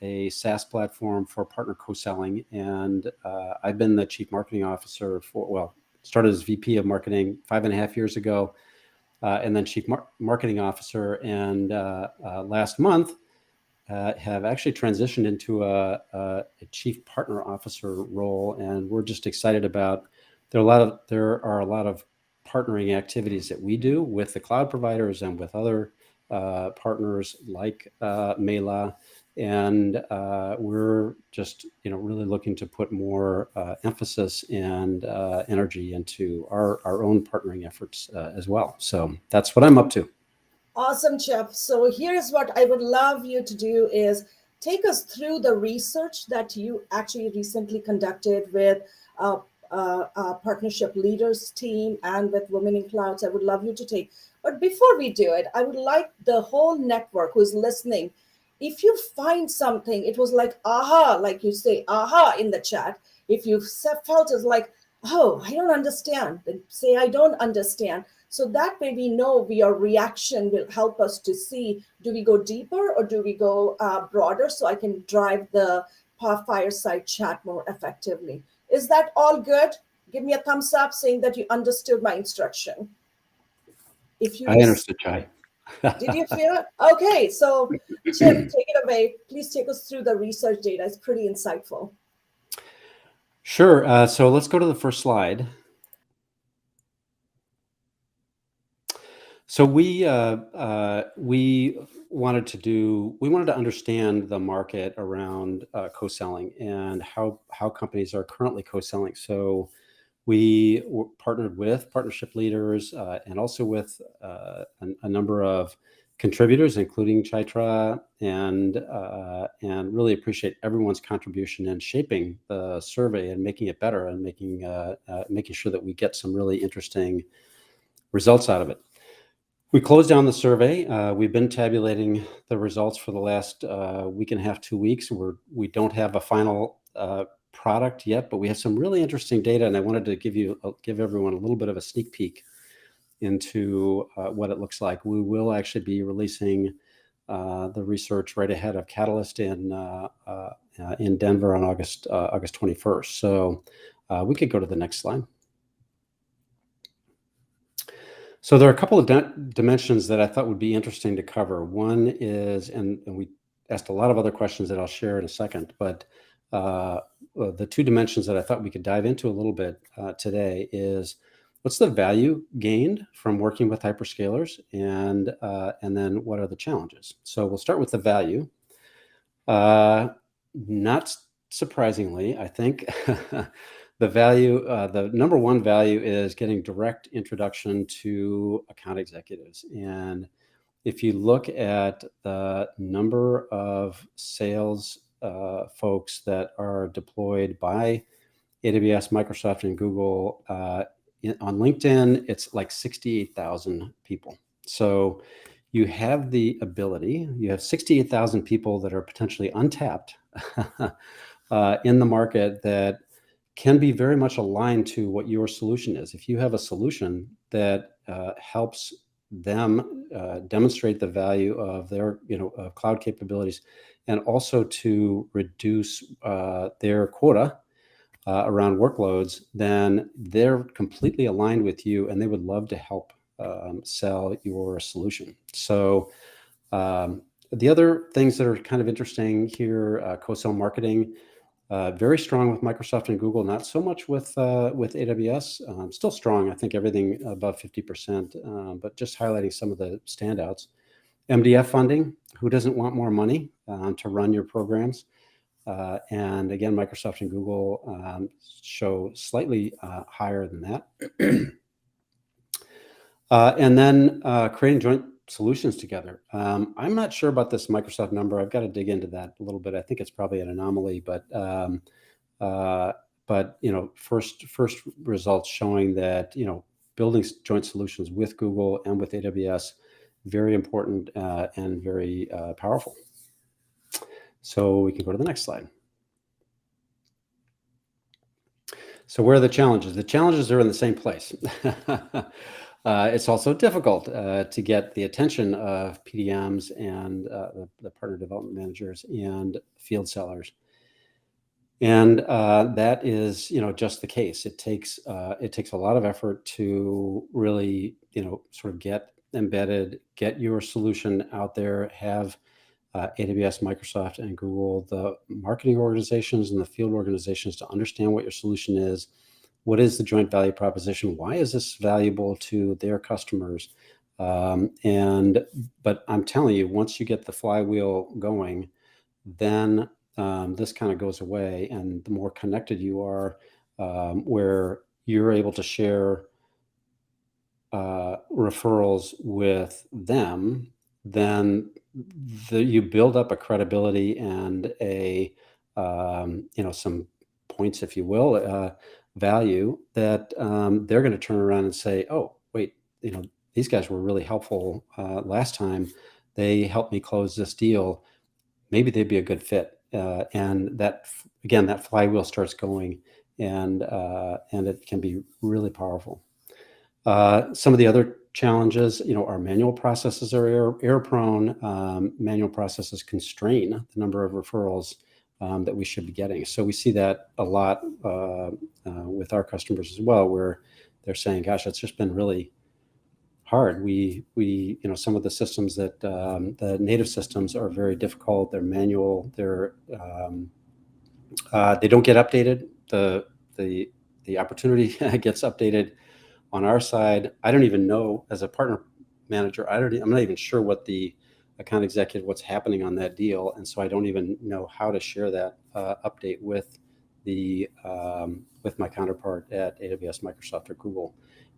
a SaaS platform for partner co-selling, and I've been the Chief Marketing Officer started as VP of Marketing 5.5 years ago, and then Chief Marketing Officer, and last month have actually transitioned into a Chief Partner Officer role, and we're just excited about, there are a lot of partnering activities that we do with the cloud providers and with other partners like Mela, and we're just really looking to put more emphasis and energy into our own partnering efforts as well. So that's what I'm up to. Awesome, Chip. So here's what I would love you to do is take us through the research that you actually recently conducted with partnership leaders team and with Women in Clouds. I would love you to take. But before we do it, I would like the whole network who's listening, if you find something, it was like, aha, like you say, aha in the chat. If you felt it's like, oh, I don't understand, then say, I don't understand. So that way we know your reaction will help us to see, do we go deeper or do we go broader, so I can drive the fireside chat more effectively. Is that all good? Give me a thumbs up saying that you understood my instruction. If you I understood, Chai. Did you feel it? Okay, so Chip, take it away. Please take us through the research data. It's pretty insightful. Sure. So let's go to the first slide. So we wanted to understand the market around co-selling and how companies are currently co-selling. So we partnered with partnership leaders and also with a number of contributors, including Chaitra, and really appreciate everyone's contribution in shaping the survey and making it better and making sure that we get some really interesting results out of it. We closed down the survey. We've been tabulating the results for the last week and a half, 2 weeks. We don't have a final product yet, but we have some really interesting data, and I wanted to give everyone a little bit of a sneak peek into what it looks like. We will actually be releasing the research right ahead of Catalyst in Denver on August 21st. So we could go to the next slide. So there are a couple of dimensions that I thought would be interesting to cover. One is, and we asked a lot of other questions that I'll share in a second, but the two dimensions that I thought we could dive into a little bit today is, what's the value gained from working with hyperscalers, and then what are the challenges? So we'll start with the value. Not surprisingly, I think the value, the number one value is getting direct introduction to account executives. And if you look at the number of sales folks that are deployed by AWS, Microsoft, and Google on LinkedIn, it's like 68,000 people. So you have the ability, you have 68,000 people that are potentially untapped in the market that can be very much aligned to what your solution is. If you have a solution that helps them demonstrate the value of their cloud capabilities, and also to reduce their quota around workloads, then they're completely aligned with you, and they would love to help sell your solution. So the other things that are kind of interesting here, co-sell marketing, very strong with Microsoft and Google, not so much with AWS. Still strong, I think everything above 50%, but just highlighting some of the standouts. MDF funding, who doesn't want more money to run your programs? And again, Microsoft and Google show slightly higher than that. And then creating joint solutions together. I'm not sure about this Microsoft number. I've got to dig into that a little bit. I think it's probably an anomaly, but first results showing that building joint solutions with Google and with AWS, very important and very powerful. So we can go to the next slide. So where are the challenges? The challenges are in the same place. It's also difficult to get the attention of PDMs and the partner development managers and field sellers. And that is, just the case. It takes a lot of effort to really, sort of get embedded, get your solution out there, have AWS, Microsoft, and Google, the marketing organizations and the field organizations to understand what your solution is. What is the joint value proposition? Why is this valuable to their customers? But I'm telling you, once you get the flywheel going, then this kind of goes away. And the more connected you are, where you're able to share referrals with them, then you build up a credibility and a some points, if you will, value that they're going to turn around and say, oh, wait, these guys were really helpful last time. They helped me close this deal. Maybe they'd be a good fit. And that, again, that flywheel starts going, and it can be really powerful. Some of the other challenges, our manual processes are error prone. Manual processes constrain the number of referrals that we should be getting. So we see that a lot with our customers as well, where they're saying, gosh, it's just been really hard. We some of the systems that the native systems are very difficult. They're manual. They don't get updated. The opportunity gets updated on our side. I don't even know, as a partner manager, I'm not even sure what the account executive, what's happening on that deal. And so I don't even know how to share that update with with my counterpart at AWS, Microsoft, or Google.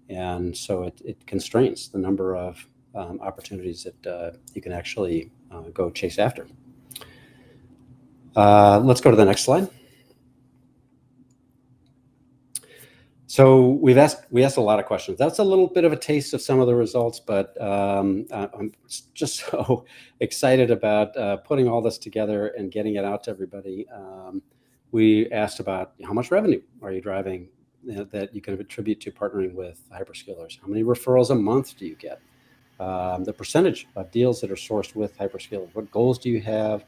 And so it constrains the number of opportunities that you can actually go chase after. Let's go to the next slide. So we asked a lot of questions. That's a little bit of a taste of some of the results, but I'm just so excited about putting all this together and getting it out to everybody. We asked about how much revenue are you driving that you can attribute to partnering with hyperscalers? How many referrals a month do you get? The percentage of deals that are sourced with hyperscalers. What goals do you have?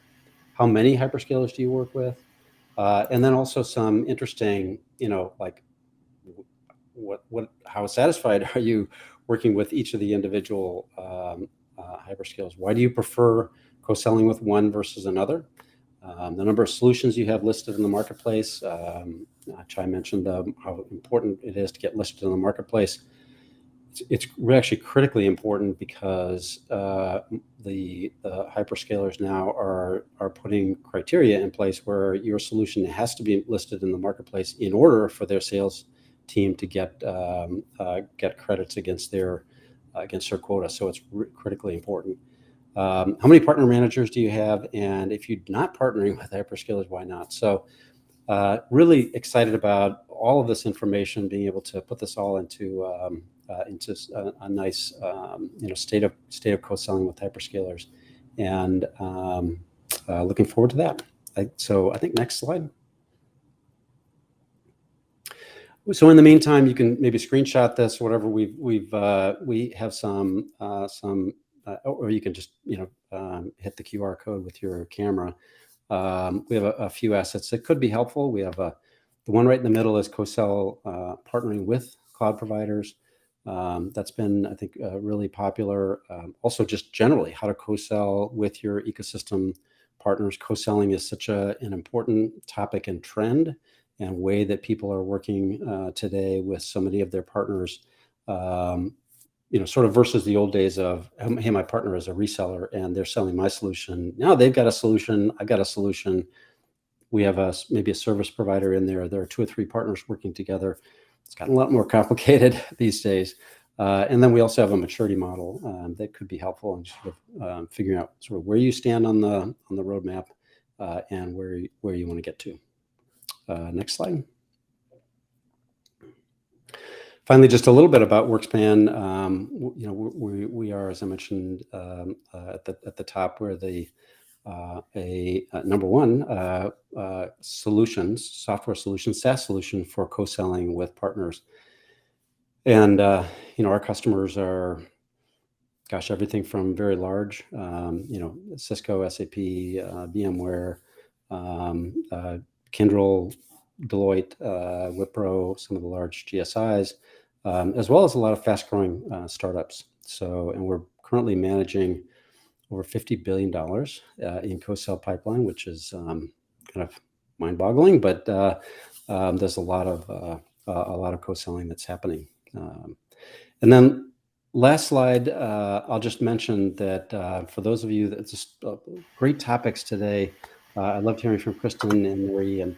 How many hyperscalers do you work with? And then also some interesting, like how satisfied are you working with each of the individual hyperscalers? Why do you prefer co-selling with one versus another? The number of solutions you have listed in the marketplace. Chai mentioned how important it is to get listed in the marketplace. it's actually critically important because the hyperscalers now are putting criteria in place where your solution has to be listed in the marketplace in order for their sales team to get credits against their quota. So it's critically important. How many partner managers do you have? And if you're not partnering with hyperscalers, why not? So really excited about all of this information, being able to put this all into a nice state of co-selling with hyperscalers, and looking forward to that. So I think next slide. So in the meantime, you can maybe screenshot this, whatever we have some or you can just hit the QR code with your camera. We have a few assets that could be helpful. We have the one right in the middle is co-sell partnering with cloud providers. That's been, I think, really popular. Also, just generally, how to co-sell with your ecosystem partners. Co-selling is such an important topic and trend and way that people are working today with so many of their partners. Sort of versus the old days of, hey, my partner is a reseller and they're selling my solution. Now they've got a solution, I've got a solution. We have maybe a service provider in there. There are 2 or 3 partners working together. It's gotten a lot more complicated these days. And then we also have a maturity model that could be helpful in sort of figuring out sort of where you stand on the roadmap and where you want to get to. Next slide. Finally, just a little bit about WorkSpan. We are, as I mentioned at the top, we're the number one software solution, SaaS solution for co-selling with partners. And our customers are, gosh, everything from very large, Cisco, SAP, VMware, Kyndryl, Deloitte, Wipro, some of the large GSIs, as well as a lot of fast-growing startups. And we're currently managing over $50 billion in co-sell pipeline, which is kind of mind-boggling, but there's a lot of co-selling that's happening. And then last slide, I'll just mention that for those of you that just great topics today. I loved hearing from Kristen and Marie and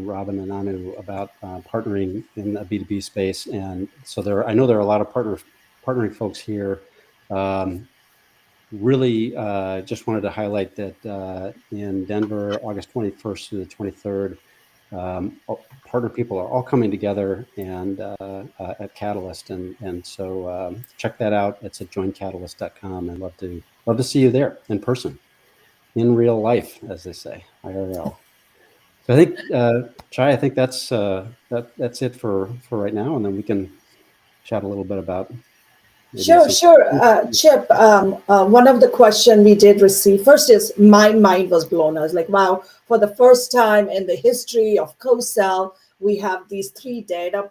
Robin and Anu about partnering in the B2B space. And so I know there are a lot of partnering folks here. Really just wanted to highlight that in Denver, August 21st through the 23rd, partner people are all coming together and at Catalyst. And so check that out. It's at joincatalyst.com. I'd love to see you there in person, in real life, as they say, IRL. So I think, Chai, I think that's it for right now, and then we can chat a little bit about. Sure. Chip, one of the questions we did receive first is my mind was blown. I was like, wow, for the first time in the history of co-sell, we have these 3 data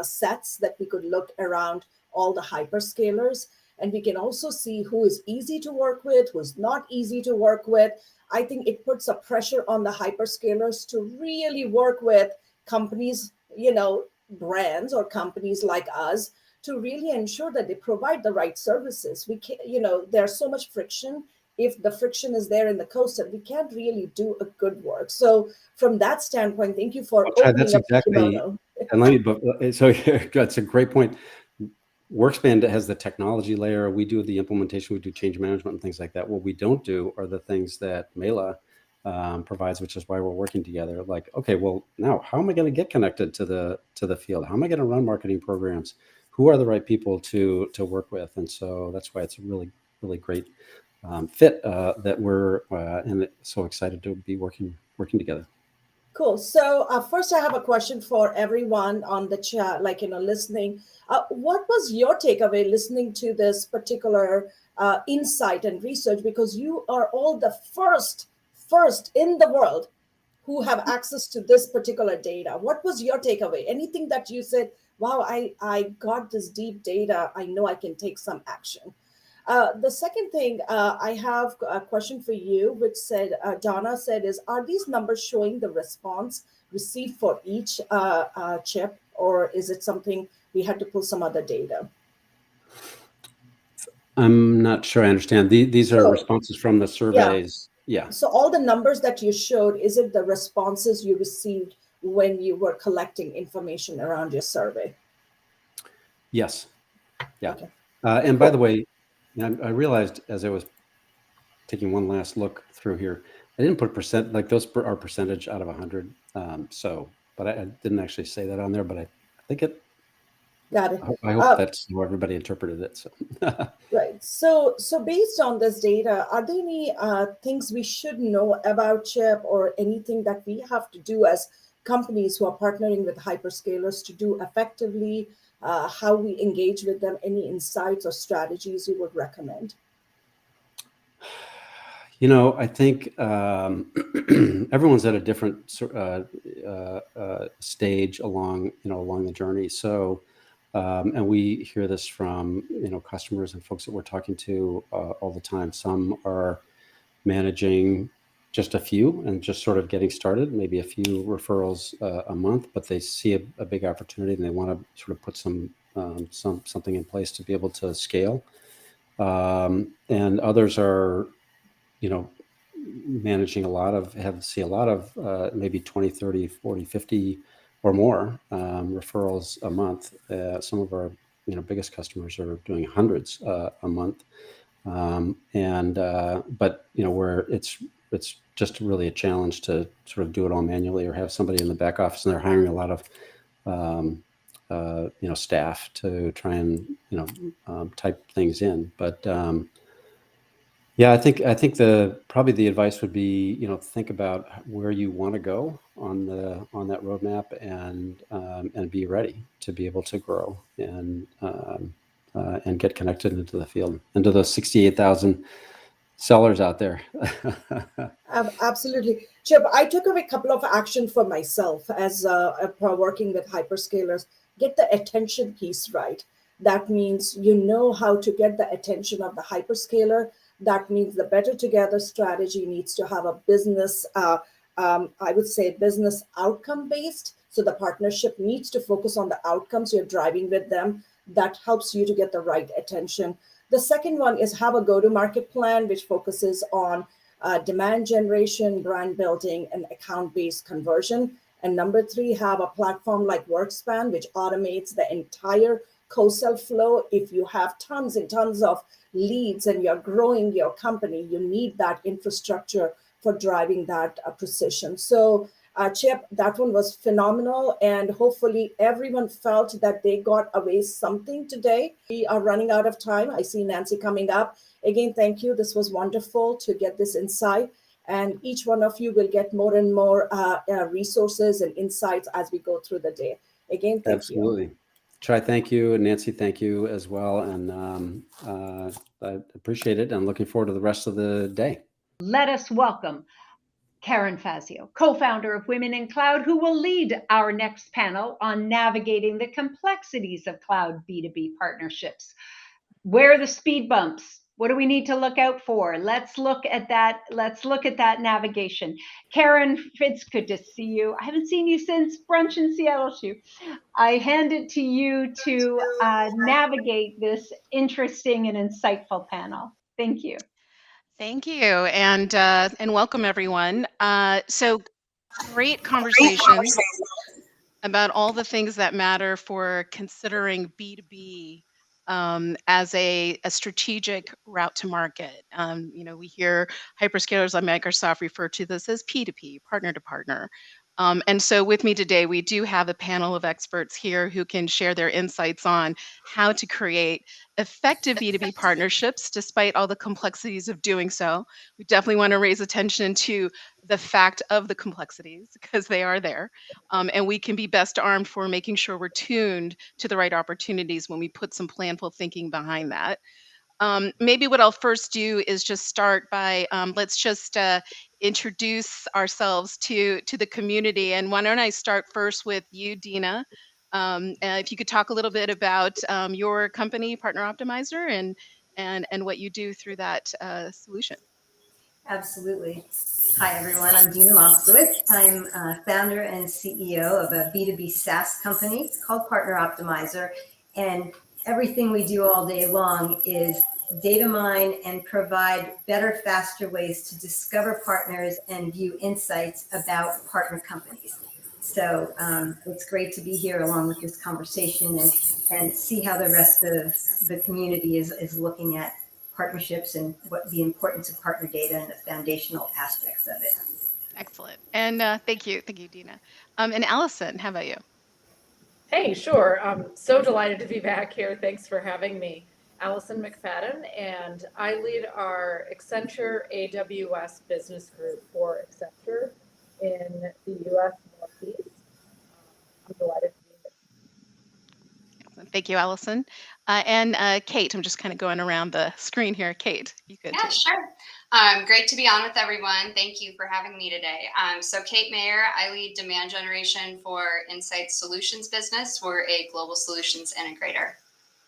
sets that we could look around all the hyperscalers. And we can also see who is easy to work with, who's not easy to work with. I think it puts a pressure on the hyperscalers to really work with companies, brands or companies like us, to really ensure that they provide the right services. We can't, there's so much friction. If the friction is there in the co-sell, we can't really do a good work. So from that standpoint, thank you for opening that's up exactly, and so that's a great point. WorkSpan has the technology layer. We do the implementation, we do change management and things like that. What we don't do are the things that Mela provides, which is why we're working together. Like, okay, well, now how am I going to get connected to the field? How am I going to run marketing programs? Who are the right people to work with? And so that's why it's a really, really great fit that we're and so excited to be working together. Cool. So first, I have a question for everyone on the chat, listening. What was your takeaway listening to this particular insight and research? Because you are all the first in the world who have access to this particular data. What was your takeaway? Anything that you said, wow, I got this deep data. I know I can take some action. The second thing, I have a question for you, which said, Donna said, are these numbers showing the response received for each chip, or is it something we had to pull some other data. I'm not sure I understand. These are So, responses from the surveys. Yeah. So all the numbers that you showed, is it the responses you received when you were collecting information around your survey? Yes. Yeah. Okay. And by the way, I realized as I was taking one last look through here, I didn't put percent, like those are percentage out of 100. But I didn't actually say that on there, but I think it. Got it. I hope that's how everybody interpreted it. So. Right. So based on this data, are there any things we should know about Chip, or anything that we have to do as companies who are partnering with hyperscalers to do effectively? How we engage with them? Any insights or strategies you would recommend? I think everyone's at a different stage along the journey. So. And we hear this from customers and folks that we're talking to all the time. Some are managing just a few and just sort of getting started, maybe a few referrals a month, but they see a big opportunity and they want to sort of put something in place to be able to scale. And others are, managing see a lot of maybe 20, 30, 40, 50 or more referrals a month. Some of our biggest customers are doing hundreds a month, but where it's just really a challenge to sort of do it all manually, or have somebody in the back office and they're hiring a lot of staff to try and type things in. But yeah, I think probably the advice would be, think about where you want to go on that roadmap, and be ready to be able to grow and get connected into the field, into those 68,000 sellers out there. Absolutely. Chip, I took away a couple of actions for myself as working with hyperscalers. Get the attention piece right. That means how to get the attention of the hyperscaler. That means the Better Together strategy needs to have a business, I would say business outcome based. So the partnership needs to focus on the outcomes you're driving with them. That helps you to get the right attention. The second one is have a go-to-market plan, which focuses on demand generation, brand building, and account-based conversion. And number three, have a platform like WorkSpan, which automates the entire co-sell flow. If you have tons and tons of leads and you're growing your company, you need that infrastructure for driving that precision. So Chip, that one was phenomenal, and hopefully everyone felt that they got away something today. We are running out of time. I see Nancy coming up. Again, thank you. This was wonderful to get this insight, and each one of you will get more and more resources and insights as we go through the day. Again, thank you. Absolutely. Chai, thank you. And Nancy, thank you as well. And I appreciate it. I'm looking forward to the rest of the day. Let us welcome Karen Fazio, co-founder of Women in Cloud, who will lead our next panel on navigating the complexities of cloud B2B partnerships. Where are the speed bumps? What do we need to look out for? Let's look at that. Let's look at that navigation. Karen, it's good to see you. I haven't seen you since brunch in Seattle. I hand it to you to navigate this interesting and insightful panel. Thank you. Thank you, and welcome everyone. So great conversations about all the things that matter for considering B2B as a strategic route to market. We hear hyperscalers like Microsoft refer to this as P2P, partner to partner. And so with me today, we do have a panel of experts here who can share their insights on how to create effective B2B partnerships despite all the complexities of doing so. We definitely want to raise attention to the fact of the complexities because they are there. And we can be best armed for making sure we're tuned to the right opportunities when we put some planful thinking behind that. Maybe what I'll first do is just start by let's just introduce ourselves to the community. And why don't I start first with you, Dina? If you could talk a little bit about your company, Partner Optimizer, and what you do through that solution. Absolutely. Hi, everyone. I'm Dina Moskowitz. I'm founder and CEO of a B2B SaaS company called Partner Optimizer. And everything we do all day long is data mine and provide better, faster ways to discover partners and view insights about partner companies. So it's great to be here along with this conversation and see how the rest of the community is looking at partnerships and what the importance of partner data and the foundational aspects of it. Excellent. And thank you, Dina. And Allison, how about you? Hey, sure. I'm so delighted to be back here. Thanks for having me. Allison McFadden, and I lead our Accenture AWS business group for Accenture in the US Northeast. I'm delighted to be here. Excellent. Thank you, Allison. And Kate, I'm just kind of going around the screen here. Kate, you could Yeah, too. sure. Great to be on with everyone. Thank you for having me today. So Kate Mayer, I lead demand generation for Insight Solutions business. We're a global solutions integrator.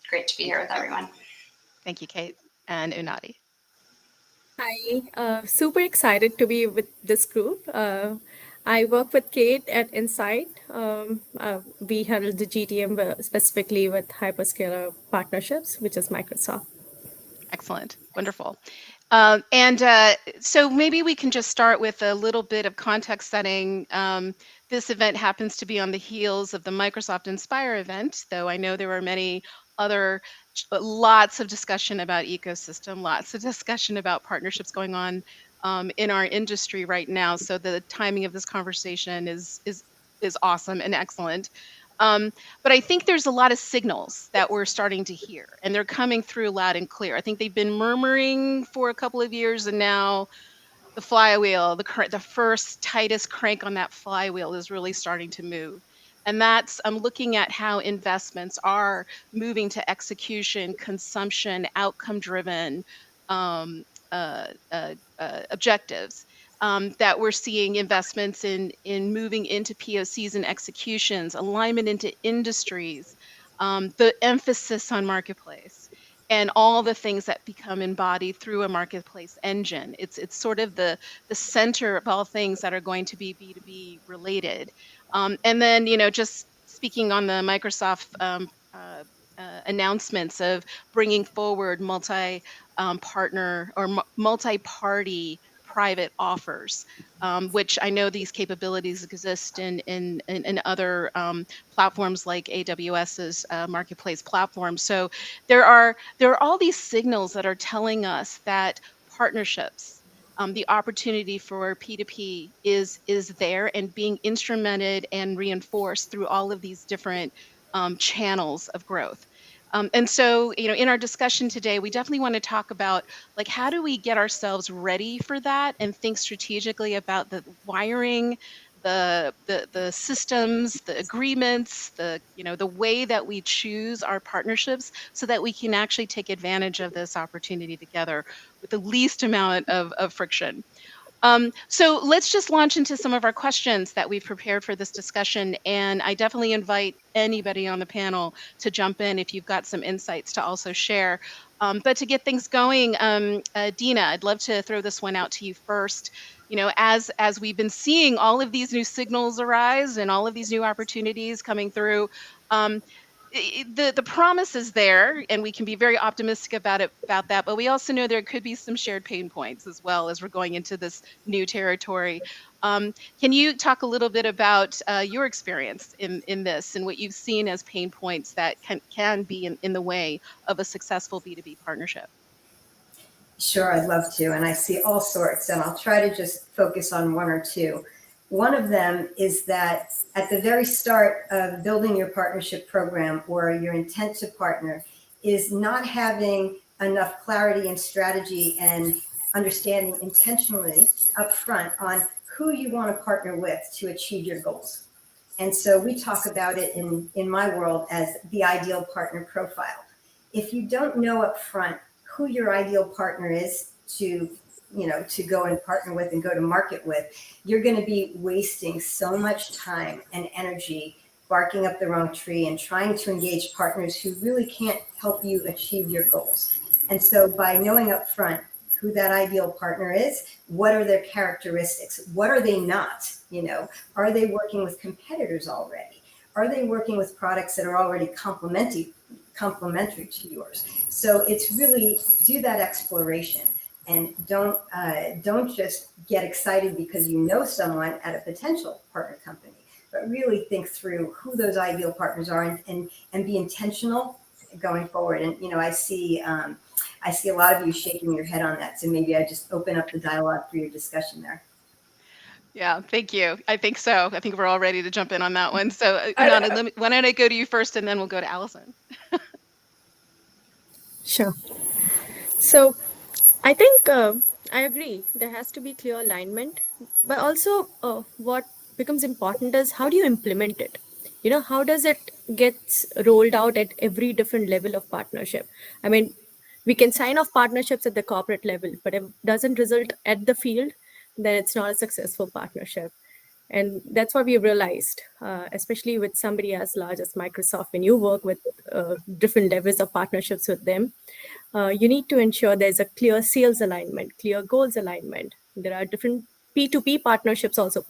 Great to be here with everyone. Thank you, Kate. And Unadi. Hi, super excited to be with this group. I work with Kate at Insight. We handle the GTM specifically with Hyperscaler partnerships, which is Microsoft. Excellent. Wonderful. So maybe we can just start with a little bit of context setting. This event happens to be on the heels of the Microsoft Inspire event, though I know there were many other, lots of discussion about ecosystem, lots of discussion about partnerships going on in our industry right now. So the timing of this conversation is awesome and excellent. But I think there's a lot of signals that we're starting to hear, and they're coming through loud and clear. I think they've been murmuring for a couple of years, and now the flywheel, the first tightest crank on that flywheel is really starting to move. And that's, I'm looking at how investments are moving to execution, consumption, outcome-driven objectives. That we're seeing investments in moving into POCs and executions, alignment into industries, the emphasis on marketplace, and all the things that become embodied through a marketplace engine. It's sort of the center of all things that are going to be B2B related. And then, just speaking on the Microsoft announcements of bringing forward multi-partner or multi-party private offers, which I know these capabilities exist in other platforms like AWS's marketplace platform. So there are all these signals that are telling us that partnerships, the opportunity for P2P is there and being instrumented and reinforced through all of these different channels of growth. And so, in our discussion today, we definitely want to talk about, like, how do we get ourselves ready for that and think strategically about the wiring, the systems, the agreements, the way that we choose our partnerships so that we can actually take advantage of this opportunity together with the least amount of friction. So let's just launch into some of our questions that we've prepared for this discussion. And I definitely invite anybody on the panel to jump in if you've got some insights to also share. But to get things going, Dina, I'd love to throw this one out to you first. As we've been seeing all of these new signals arise and all of these new opportunities coming through, the promise is there, and we can be very optimistic about that. But we also know there could be some shared pain points as well as we're going into this new territory. Can you talk a little bit about your experience in this and what you've seen as pain points that can be in the way of a successful B2B partnership? Sure, I'd love to. And I see all sorts, and I'll try to just focus on one or two. One of them is that at the very start of building your partnership program or your intent to partner is not having enough clarity and strategy and understanding intentionally upfront on who you want to partner with to achieve your goals. And so we talk about it in my world as the ideal partner profile. If you don't know upfront who your ideal partner is to go and partner with and go to market with, you're going to be wasting so much time and energy barking up the wrong tree and trying to engage partners who really can't help you achieve your goals. And so by knowing upfront who that ideal partner is. What are their characteristics? What are they not? You know, are they working with competitors already? Are they working with products that are already complementary to yours? So it's really do that exploration, and don't just get excited because you know someone at a potential partner company, but really think through who those ideal partners are, and be intentional going forward. And, you know, I see a lot of you shaking your head on that. So maybe I just open up the dialogue for your discussion there. Yeah, thank you. I think so. I think we're all ready to jump in on that one. So, Nana, why don't I go to you first, and then we'll go to Allison. Sure. So I think I agree. There has to be clear alignment, but also what becomes important is how do you implement it? You know, how does it get rolled out at every different level of partnership? I mean, we can sign off partnerships at the corporate level, but if it doesn't result at the field, then it's not a successful partnership. And that's what we realized, especially with somebody as large as Microsoft, when you work with different levels of partnerships with them, you need to ensure there's a clear sales alignment, clear goals alignment. There are different P2P partnerships also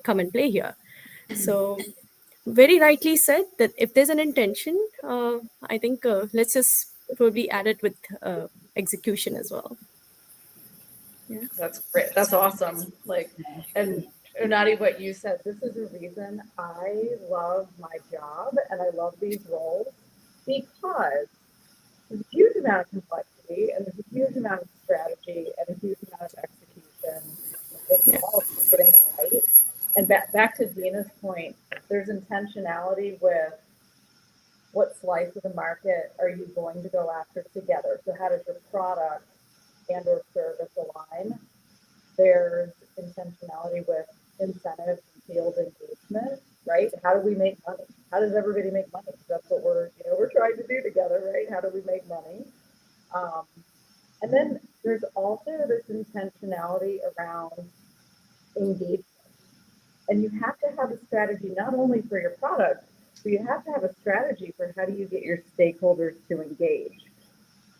come and play here. So very rightly said that if there's an intention, I think let's just probably add it with execution as well. Yeah. That's great. That's awesome. Like, and Unadi, what you said, this is the reason I love my job and I love these roles, because there's a huge amount of complexity and there's a huge amount of strategy and a huge amount of execution. It's all getting right. And back to Dina's point, there's intentionality with what slice of the market are you going to go after together. So how does your product and or service align? There's intentionality with incentives and field engagement, right? How do we make money? How does everybody make money? That's what we're trying to do together, right? How do we make money? And then there's also this intentionality around engagement. And you have to have a strategy not only for your product, but you have to have a strategy for how do you get your stakeholders to engage.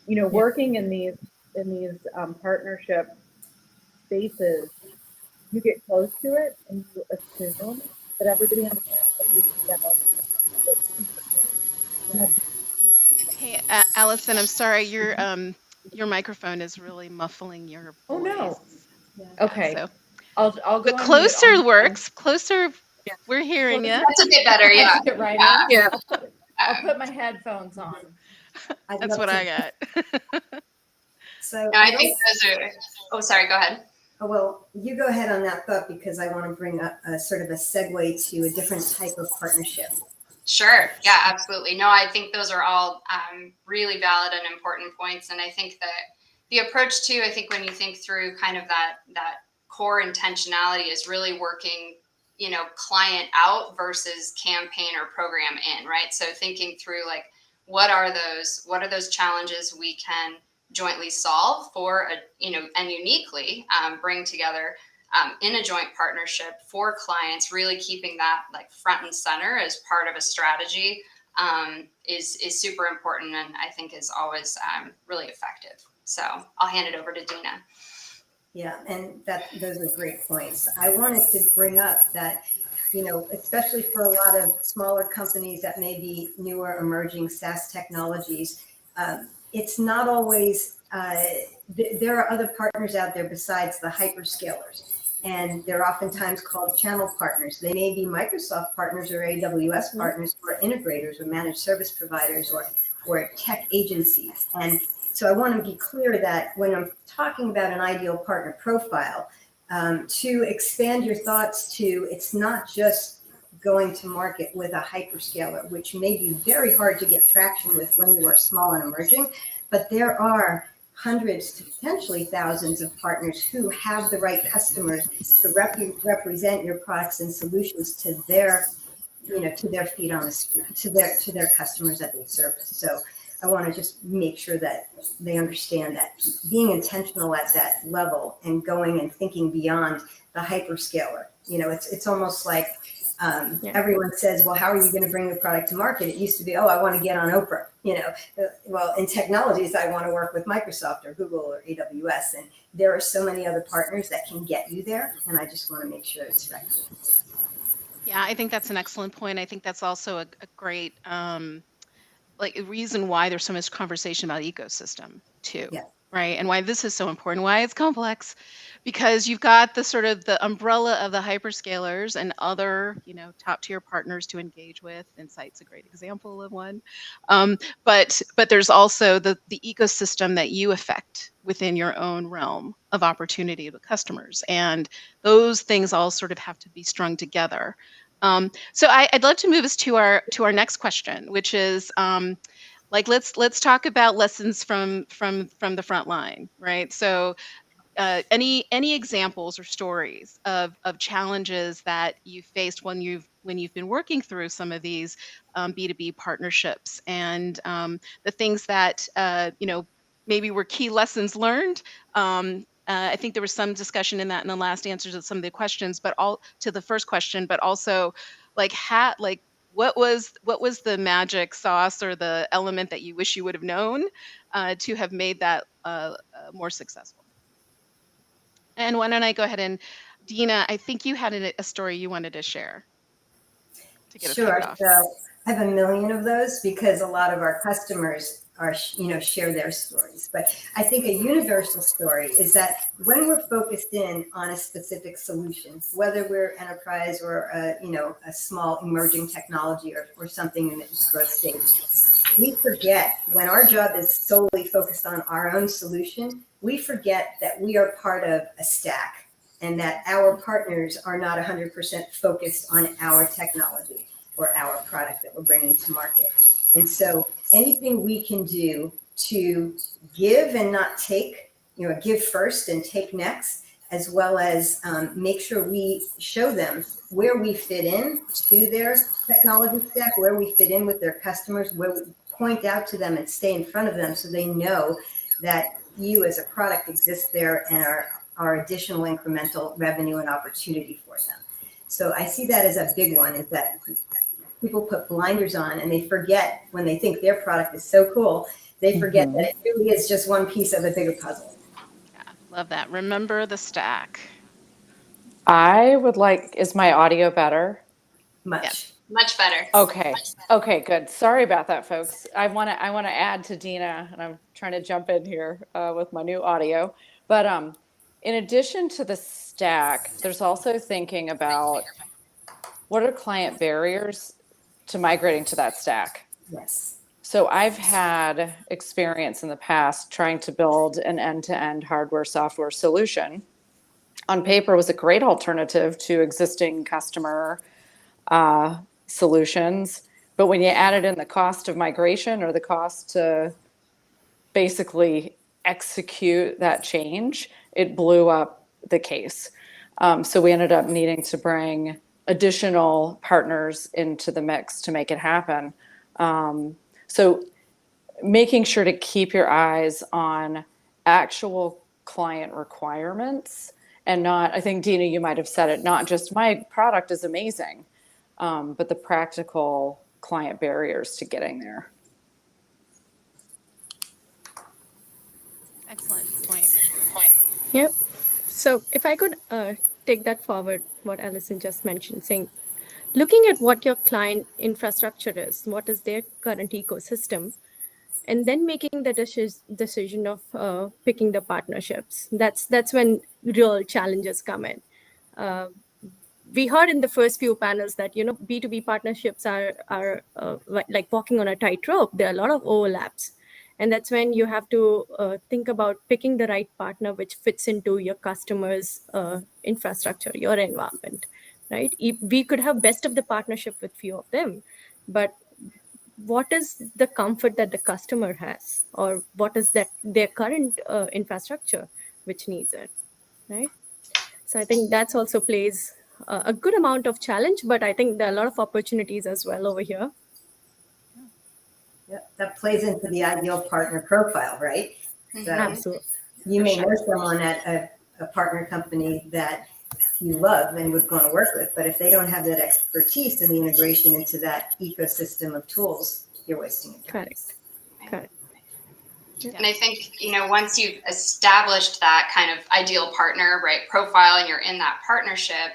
You know, working in these partnership spaces, you get close to it and you assume that everybody understands what you know. Hey, Allison, I'm sorry, your microphone is really muffling your voice. Oh no. Yeah, Okay. so. I'll go. But closer works. Closer, yeah. We're hearing you. That's a bit better, yeah. Get right in. Yeah. I'll put my headphones on. That's what I got. So no, I think those are. Oh, sorry. Go ahead. Oh, well, you go ahead on that thought, because I want to bring up a sort of a segue to a different type of partnership. Sure. Yeah, absolutely. No, I think those are all really valid and important points. And I think that the approach too, I think when you think through kind of that core intentionality is really working, you know, client out versus campaign or program in, right? So thinking through like, what are those challenges we can jointly solve for, and uniquely bring together in a joint partnership for clients, really keeping that like front and center as part of a strategy is super important, and I think is always really effective. So I'll hand it over to Dina. Yeah, and those are great points. I wanted to bring up that, you know, especially for a lot of smaller companies that may be newer emerging SaaS technologies, it's not always, there are other partners out there besides the hyperscalers, and they're oftentimes called channel partners. They may be Microsoft partners or AWS partners, or integrators or managed service providers or tech agencies. And so I want to be clear that when I'm talking about an ideal partner profile, to expand your thoughts to, it's not just going to market with a hyperscaler, which may be very hard to get traction with when you are small and emerging, but there are hundreds to potentially thousands of partners who have the right customers to represent your products and solutions to their, to their feet on the street, to their customers that they service. So I want to just make sure that they understand that being intentional at that level and going and thinking beyond the hyperscaler, it's almost like Everyone says, well, how are you going to bring the product to market? It used to be, oh, I want to get on Oprah. Well, in technologies, I want to work with Microsoft or Google or AWS. And there are so many other partners that can get you there. And I just want to make sure it's right. Yeah, I think that's an excellent point. I think that's also a great like a reason why there's so much conversation about ecosystem too, Yeah. right? And why this is so important, why it's complex, because you've got the sort of the umbrella of the hyperscalers and other, top tier partners to engage with. Insight's a great example of one. But there's also the ecosystem that you affect within your own realm of opportunity with customers, and those things all sort of have to be strung together. So I'd love to move us to our next question, which is let's talk about lessons from the front line, right? So any examples or stories of challenges that you faced when you've been working through some of these B2B partnerships, and the things that maybe were key lessons learned. I think there was some discussion in the last answers of some of the questions, but all to the first question, but also what was the magic sauce or the element that you wish you would have known to have made that more successful? And why don't I go ahead and, Dina, I think you had a story you wanted to share to get us Sure. kicked off. So I have a million of those because a lot of our customers are, share their stories. But I think a universal story is that when we're focused in on a specific solution, whether we're enterprise or a small emerging technology or something in its growth stage, we forget when our job is solely focused on our own solution, we forget that we are part of a stack and that our partners are not 100% focused on our technology or our product that we're bringing to market. And so anything we can do to give and not take, give first and take next, as well as make sure we show them where we fit in to their technology stack, where we fit in with their customers, where we point out to them and stay in front of them so they know that you as a product exists there and are additional incremental revenue and opportunity for them. So I see that as a big one, is that people put blinders on and they forget when they think their product is so cool, they forget that it really is just one piece of a bigger puzzle. Yeah, love that. Remember the stack. I would like, is my audio better? Much. Yes. Much better. Okay. Okay, good. Sorry about that, folks. I want to add to Dina, and I'm trying to jump in here with my new audio. But in addition to the stack, there's also thinking about what are client barriers to migrating to that stack. Yes. So I've had experience in the past trying to build an end-to-end hardware software solution. On paper, was a great alternative to existing customer solutions, but when you added in the cost of migration or the cost to basically execute that change, it blew up the case. So we ended up needing to bring additional partners into the mix to make it happen. So making sure to keep your eyes on actual client requirements and not, I think, Dina, you might have said it, not just my product is amazing, but the practical client barriers to getting there. Excellent point. Yep. So if I could take that forward, what Allison just mentioned, saying, looking at what your client infrastructure is, what is their current ecosystem, and then making the decision of picking the partnerships. That's when real challenges come in. We heard in the first few panels that B2B partnerships are like walking on a tightrope. There are a lot of overlaps, and that's when you have to think about picking the right partner which fits into your customer's infrastructure, your environment, right? We could have best of the partnership with few of them, but what is the comfort that the customer has, or what is that their current infrastructure which needs it, right? So I think that's also plays a good amount of challenge, but I think there are a lot of opportunities as well over here. Yeah, that plays into the ideal partner profile, right? So Absolutely. you may know someone at a partner company that you love and would want to work with. But if they don't have that expertise and the integration into that ecosystem of tools, you're wasting your time. Correct. And I think, once you've established that kind of ideal partner, right, profile, and you're in that partnership,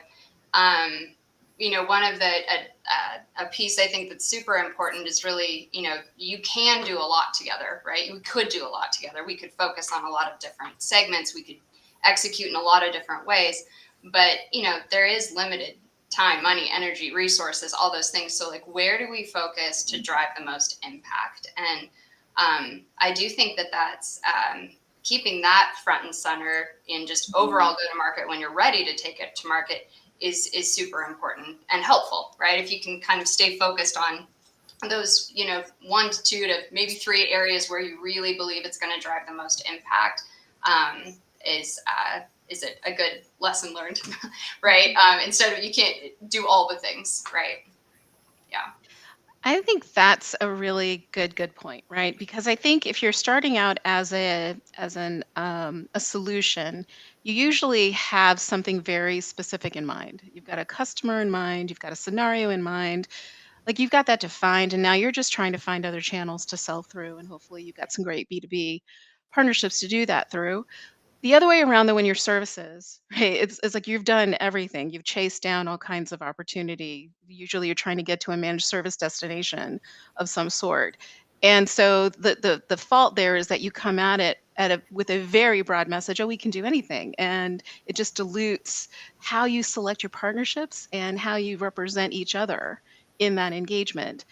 one of a piece I think that's super important is really, you can do a lot together, right? We could do a lot together. We could focus on a lot of different segments. We could execute in a lot of different ways, but, there is limited time, money, energy, resources, all those things. So like, where do we focus to drive the most impact? And I do think that that's keeping that front and center in just overall go-to-market when you're ready to take it to market is super important and helpful, right? If you can kind of stay focused on those, 1 to 2 to maybe 3 areas where you really believe it's going to drive the most impact, is it a good lesson learned, right? Instead of, you can't do all the things, right? Yeah. I think that's a really good point, right? Because I think if you're starting out as a solution, you usually have something very specific in mind. You've got a customer in mind, you've got a scenario in mind, like you've got that defined, and now you're just trying to find other channels to sell through, and hopefully you've got some great B2B partnerships to do that through. The other way around, though, when your services, right, it's like you've done everything. You've chased down all kinds of opportunity. Usually you're trying to get to a managed service destination of some sort. And so the fault there is that you come at it with a very broad message, oh, we can do anything. And it just dilutes how you select your partnerships and how you represent each other in that engagement.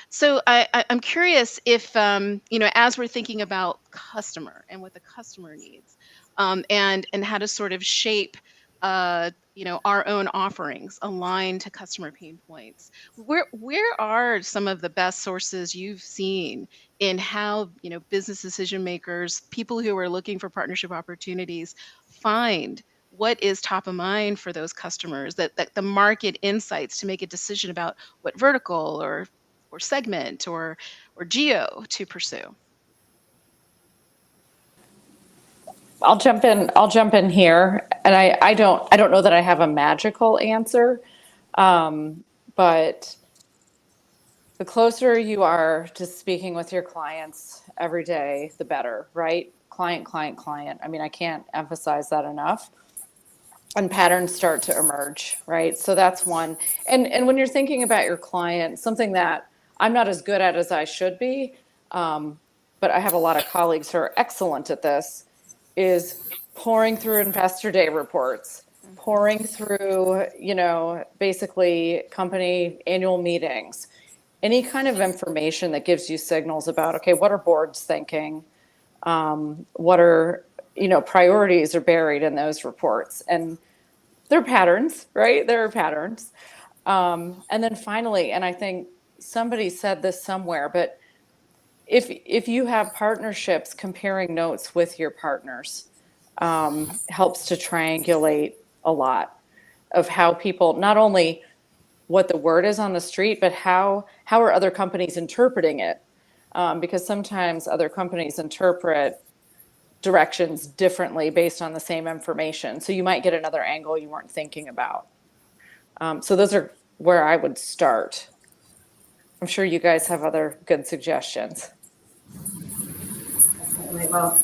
So I'm curious if, as we're thinking about customer and what the customer needs, and how to sort of shape, our own offerings aligned to customer pain points. Where are some of the best sources you've seen in how, business decision makers, people who are looking for partnership opportunities, find what is top of mind for those customers, that the market insights to make a decision about what vertical or segment or geo to pursue? I'll jump in here, and I don't know that I have a magical answer, but the closer you are to speaking with your clients every day, the better, right? Client. I mean, I can't emphasize that enough. And patterns start to emerge, right? So that's one. And when you're thinking about your client, something that I'm not as good at as I should be, but I have a lot of colleagues who are excellent at this, is pouring through investor day reports, pouring through, basically company annual meetings, any kind of information that gives you signals about, okay, what are boards thinking? What are, priorities are buried in those reports, and they're patterns, right? There are patterns. And then finally, and I think somebody said this somewhere, but if you have partnerships, comparing notes with your partners helps to triangulate a lot of how people, not only what the word is on the street, but how are other companies interpreting it? Because sometimes other companies interpret directions differently based on the same information. So you might get another angle you weren't thinking about. So those are where I would start. I'm sure you guys have other good suggestions. Well,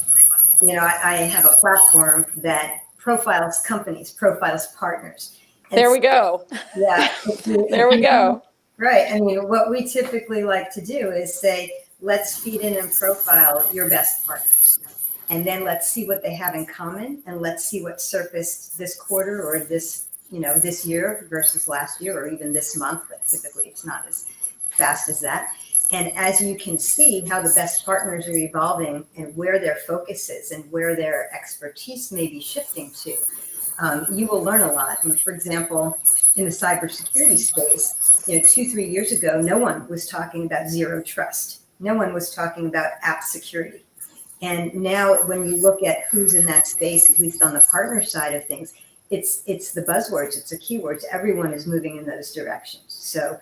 I have a platform that profiles companies, profiles partners. And there we go. Yeah. There we go. Right. I mean, what we typically like to do is say, let's feed in and profile your best partners. And then let's see what they have in common, and let's see what surfaced this quarter or this year versus last year, or even this month, but typically it's not as fast as that. And as you can see how the best partners are evolving and where their focus is and where their expertise may be shifting to, you will learn a lot. And for example, in the cybersecurity space, 2-3 years ago, no one was talking about zero trust. No one was talking about app security. And now when you look at who's in that space, at least on the partner side of things, it's the buzzwords, it's the keywords. Everyone is moving in those directions. So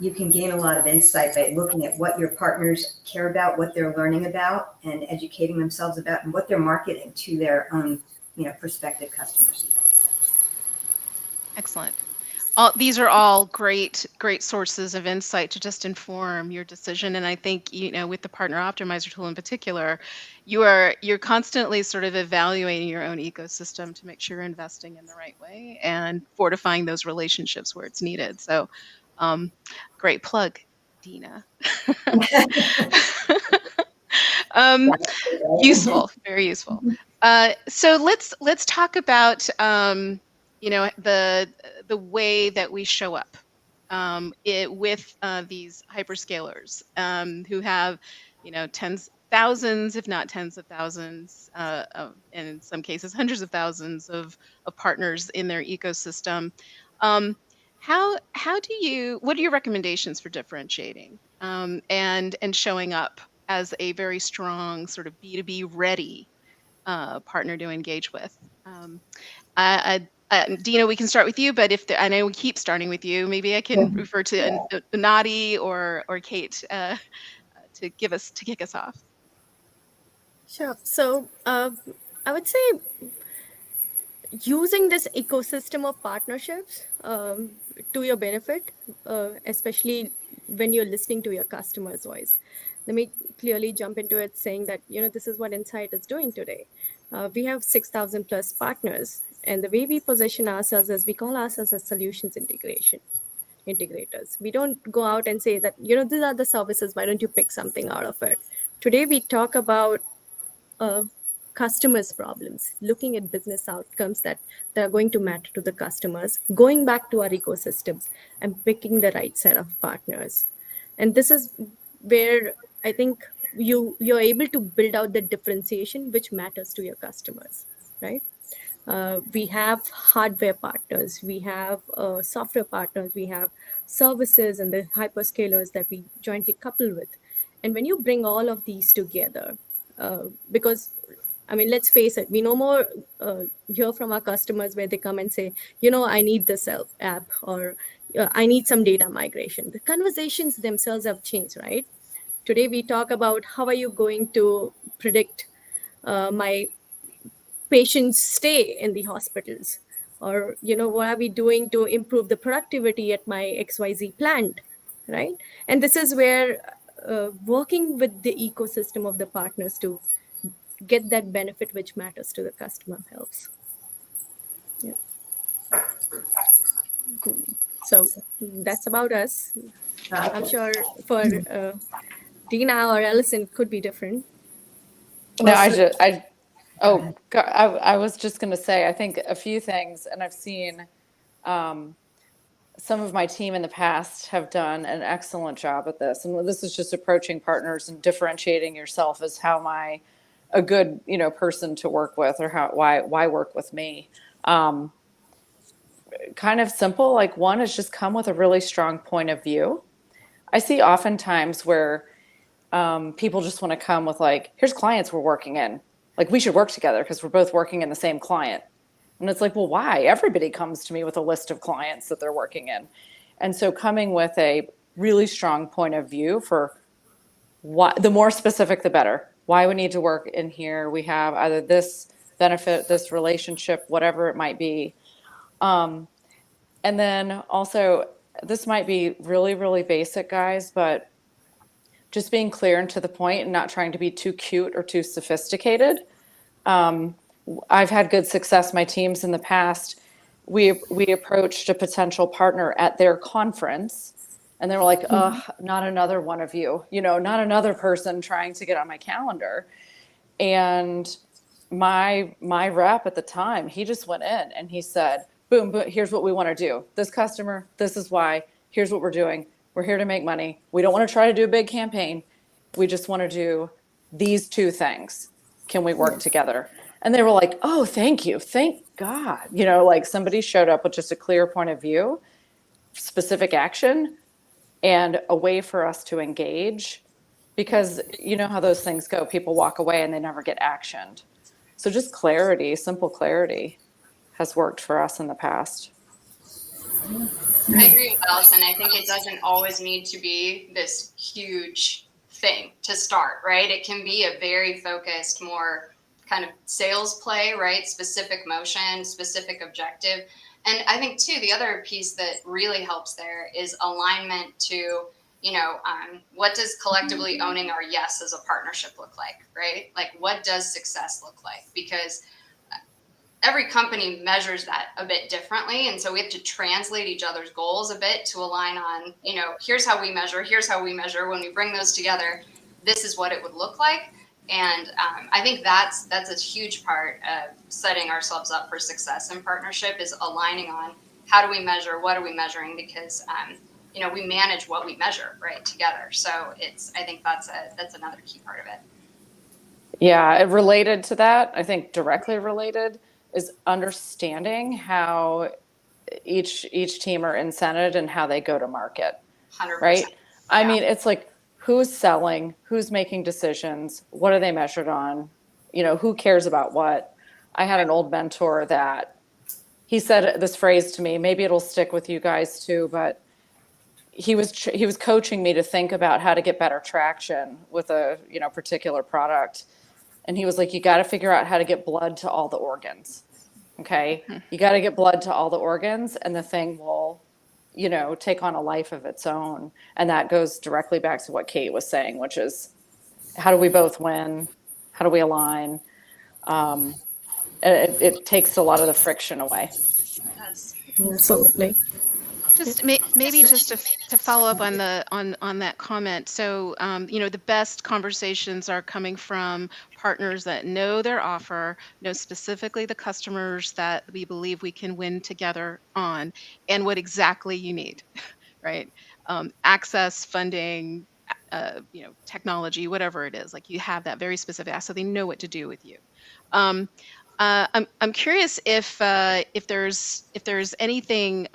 you can gain a lot of insight by looking at what your partners care about, what they're learning about, and educating themselves about, and what they're marketing to their own, prospective customers. Excellent. These are all great sources of insight to just inform your decision. And I think, with the Partner Optimizer tool in particular, you're constantly sort of evaluating your own ecosystem to make sure you're investing in the right way and fortifying those relationships where it's needed. So, great plug, Dina. Useful, very useful. So let's talk about the way that we show up with these hyperscalers who have thousands, if not tens of thousands, and in some cases hundreds of thousands of partners in their ecosystem. What are your recommendations for differentiating and showing up as a very strong sort of B2B ready partner to engage with? Dina, we can start with you, but I know we keep starting with you, maybe I can refer to Nadi or Kate to kick us off. Sure. So I would say using this ecosystem of partnerships to your benefit, especially when you're listening to your customer's voice. Let me clearly jump into it saying that, this is what Insight is doing today. We have 6,000 plus partners, and the way we position ourselves is we call ourselves as solutions integrators. We don't go out and say that, these are the services, why don't you pick something out of it? Today, we talk about customers' problems, looking at business outcomes that are going to matter to the customers, going back to our ecosystems and picking the right set of partners. And this is where I think you're able to build out the differentiation which matters to your customers, right? We have hardware partners, we have software partners, we have services and the hyperscalers that we jointly couple with. And when you bring all of these together, because let's face it, we no more hear from our customers where they come and say, I need this app, or I need some data migration. The conversations themselves have changed, right? Today we talk about how are you going to predict my patients' stay in the hospitals, or what are we doing to improve the productivity at my XYZ plant, right? And this is where working with the ecosystem of the partners to get that benefit which matters to the customer helps. Yeah. So that's about us. I'm sure for Dina or Allison it could be different. No, I was just going to say, I think a few things, and I've seen some of my team in the past have done an excellent job at this. And this is just approaching partners and differentiating yourself as how am I a good, person to work with, or why work with me? Kind of simple. Like, one is just come with a really strong point of view. I see oftentimes where people just want to come with like, here's clients we're working in. Like, we should work together because we're both working in the same client. And it's like, well, why? Everybody comes to me with a list of clients that they're working in. And so coming with a really strong point of view for the more specific, the better. Why we need to work in here. We have either this benefit, this relationship, whatever it might be. And then also, this might be really, really basic, guys, but just being clear and to the point and not trying to be too cute or too sophisticated. I've had good success. My teams in the past, we approached a potential partner at their conference, and they were like, "Oh, not another one of you, not another person trying to get on my calendar." And my rep at the time, he just went in and he said, "Boom, here's what we want to do. This customer, this is why. Here's what we're doing. We're here to make money. We don't want to try to do a big campaign. We just want to do these two things. Can we work together?" And they were like, "Oh, thank you. Thank God." Like somebody showed up with just a clear point of view, specific action, and a way for us to engage, because you know how those things go. People walk away and they never get actioned. So just clarity, simple clarity has worked for us in the past. I agree with Allison. I think it doesn't always need to be this huge thing to start, right? It can be a very focused, more kind of sales play, right? Specific motion, specific objective. And I think too, the other piece that really helps there is alignment to, what does collectively owning our yes as a partnership look like, right? Like, what does success look like? Because every company measures that a bit differently. And so we have to translate each other's goals a bit to align on, here's how we measure. When we bring those together, this is what it would look like. And I think that's a huge part of setting ourselves up for success in partnership, is aligning on how do we measure, what are we measuring, because we manage what we measure, right, together. So I think that's another key part of it. Yeah, related to that, I think directly related is understanding how each team are incented and how they go to market. 100%. Right? Yeah. I mean, it's like, who's selling, who's making decisions, what are they measured on, who cares about what. I had an old mentor that he said this phrase to me, maybe it'll stick with you guys too, but he was coaching me to think about how to get better traction with a particular product. And he was like, you got to figure out how to get blood to all the organs. Okay. You got to get blood to all the organs, and the thing will, take on a life of its own. And that goes directly back to what Kate was saying, which is, how do we both win? How do we align? It takes a lot of the friction away. Absolutely. Just maybe just to follow up on that comment. So the best conversations are coming from partners that know their offer, know specifically the customers that we believe we can win together on, and what exactly you need, right? Access, funding, technology, whatever it is. Like, you have that very specific, so they know what to do with you. I'm curious if there's anything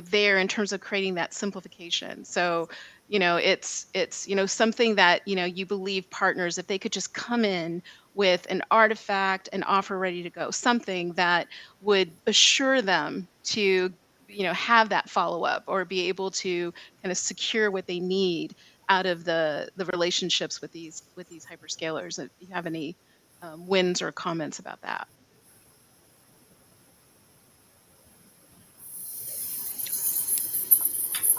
there in terms of creating that simplification. So, it's something that, you believe partners, if they could just come in with an artifact, an offer ready to go, something that would assure them to, have that follow-up, or be able to kind of secure what they need out of the relationships with these hyperscalers. If you have any wins or comments about that.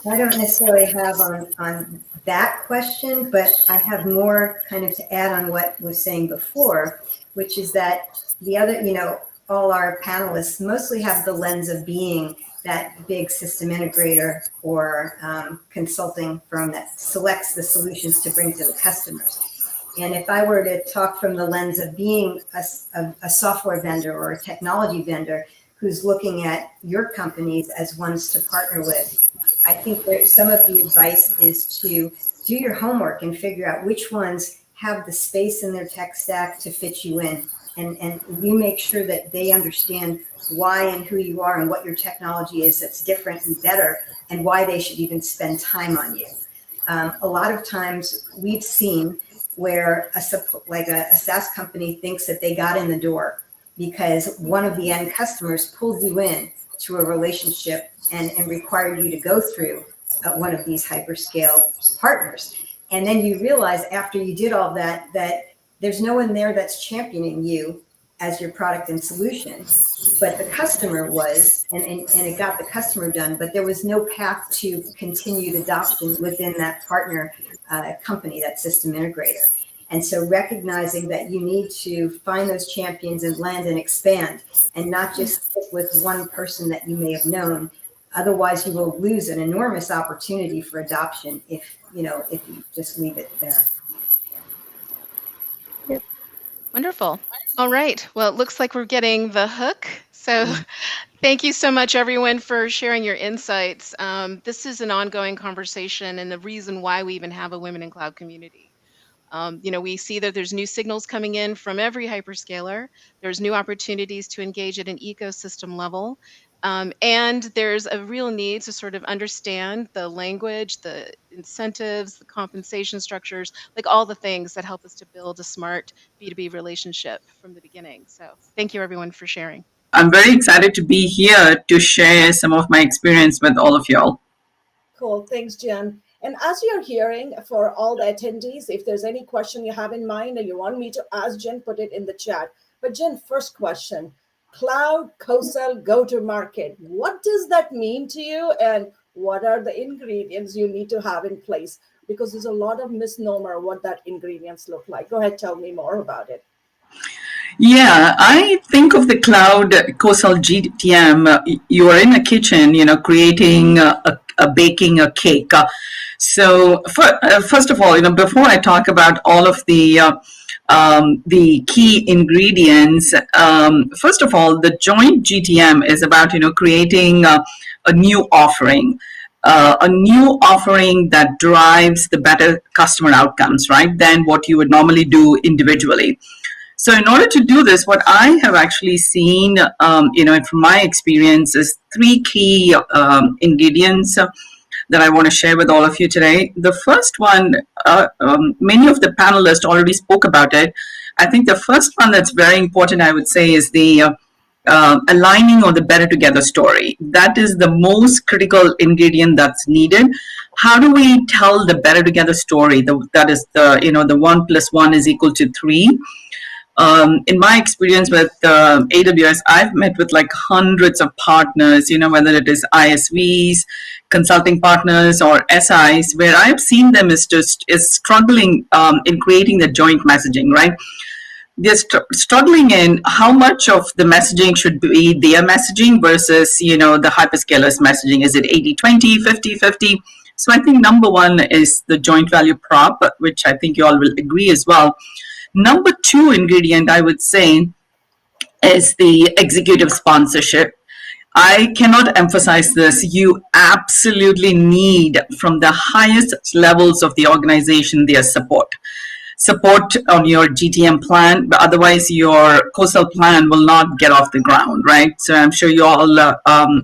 I don't necessarily have on that question, but I have more kind of to add on what was saying before, which is that the other, all our panelists mostly have the lens of being that big system integrator or consulting firm that selects the solutions to bring to the customers. And if I were to talk from the lens of being a software vendor or a technology vendor who's looking at your companies as ones to partner with, I think that some of the advice is to do your homework and figure out which ones have the space in their tech stack to fit you in. And you make sure that they understand why and who you are and what your technology is that's different and better, and why they should even spend time on you. A lot of times we've seen where a SaaS company thinks that they got in the door because one of the end customers pulled you in to a relationship and required you to go through one of these hyperscale partners. And then you realize after you did all that there's no one there that's championing you as your product and solution, but the customer was, and it got the customer done, but there was no path to continued adoption within that partner company, that system integrator. And so recognizing that you need to find those champions and land and expand, and not just stick with one person that you may have known. Otherwise, you will lose an enormous opportunity for adoption if you just leave it there. Wonderful. All right. Well, it looks like we're getting the hook. So thank you so much, everyone, for sharing your insights. This is an ongoing conversation, and the reason why we even have a Women in Cloud community. We see that there's new signals coming in from every hyperscaler. There's new opportunities to engage at an ecosystem level. And there's a real need to sort of understand the language, the incentives, the compensation structures, like all the things that help us to build a smart B2B relationship from the beginning. So thank you, everyone, for sharing. I'm very excited to be here to share some of my experience with all of y'all. Cool. Thanks, Jen. And as you're hearing, for all the attendees, if there's any question you have in mind or you want me to ask Jen, put it in the chat. But Jen, first question, Cloud, co-sell, go-to-market. What does that mean to you, and what are the ingredients you need to have in place? Because there's a lot of misnomer what that ingredients look like. Go ahead, tell me more about it. Yeah, I think of the cloud co-sell GTM. You are in a kitchen, creating baking a cake. So first of all, before I talk about all of the key ingredients, first of all, the joint GTM is about creating a new offering. A new offering that drives the better customer outcomes, right, than what you would normally do individually. So in order to do this, what I have actually seen, from my experience, is three key ingredients that I want to share with all of you today. The first one, many of the panelists already spoke about it. I think the first one that's very important, I would say, is the aligning on the better together story. That is the most critical ingredient that's needed. How do we tell the better together story? That is the 1 + 1 = 3. In my experience with AWS, I've met with like hundreds of partners, whether it is ISVs, consulting partners, or SIs, where I've seen them is struggling in creating the joint messaging, right? They're struggling in how much of the messaging should be their messaging versus, the hyperscalers messaging. Is it 80-20, 50-50? So I think number one is the joint value prop, which I think you all will agree as well. Number two ingredient, I would say, is the executive sponsorship. I cannot emphasize this. You absolutely need, from the highest levels of the organization, their support on your GTM plan, but otherwise your co-sell plan will not get off the ground, right? So I'm sure you all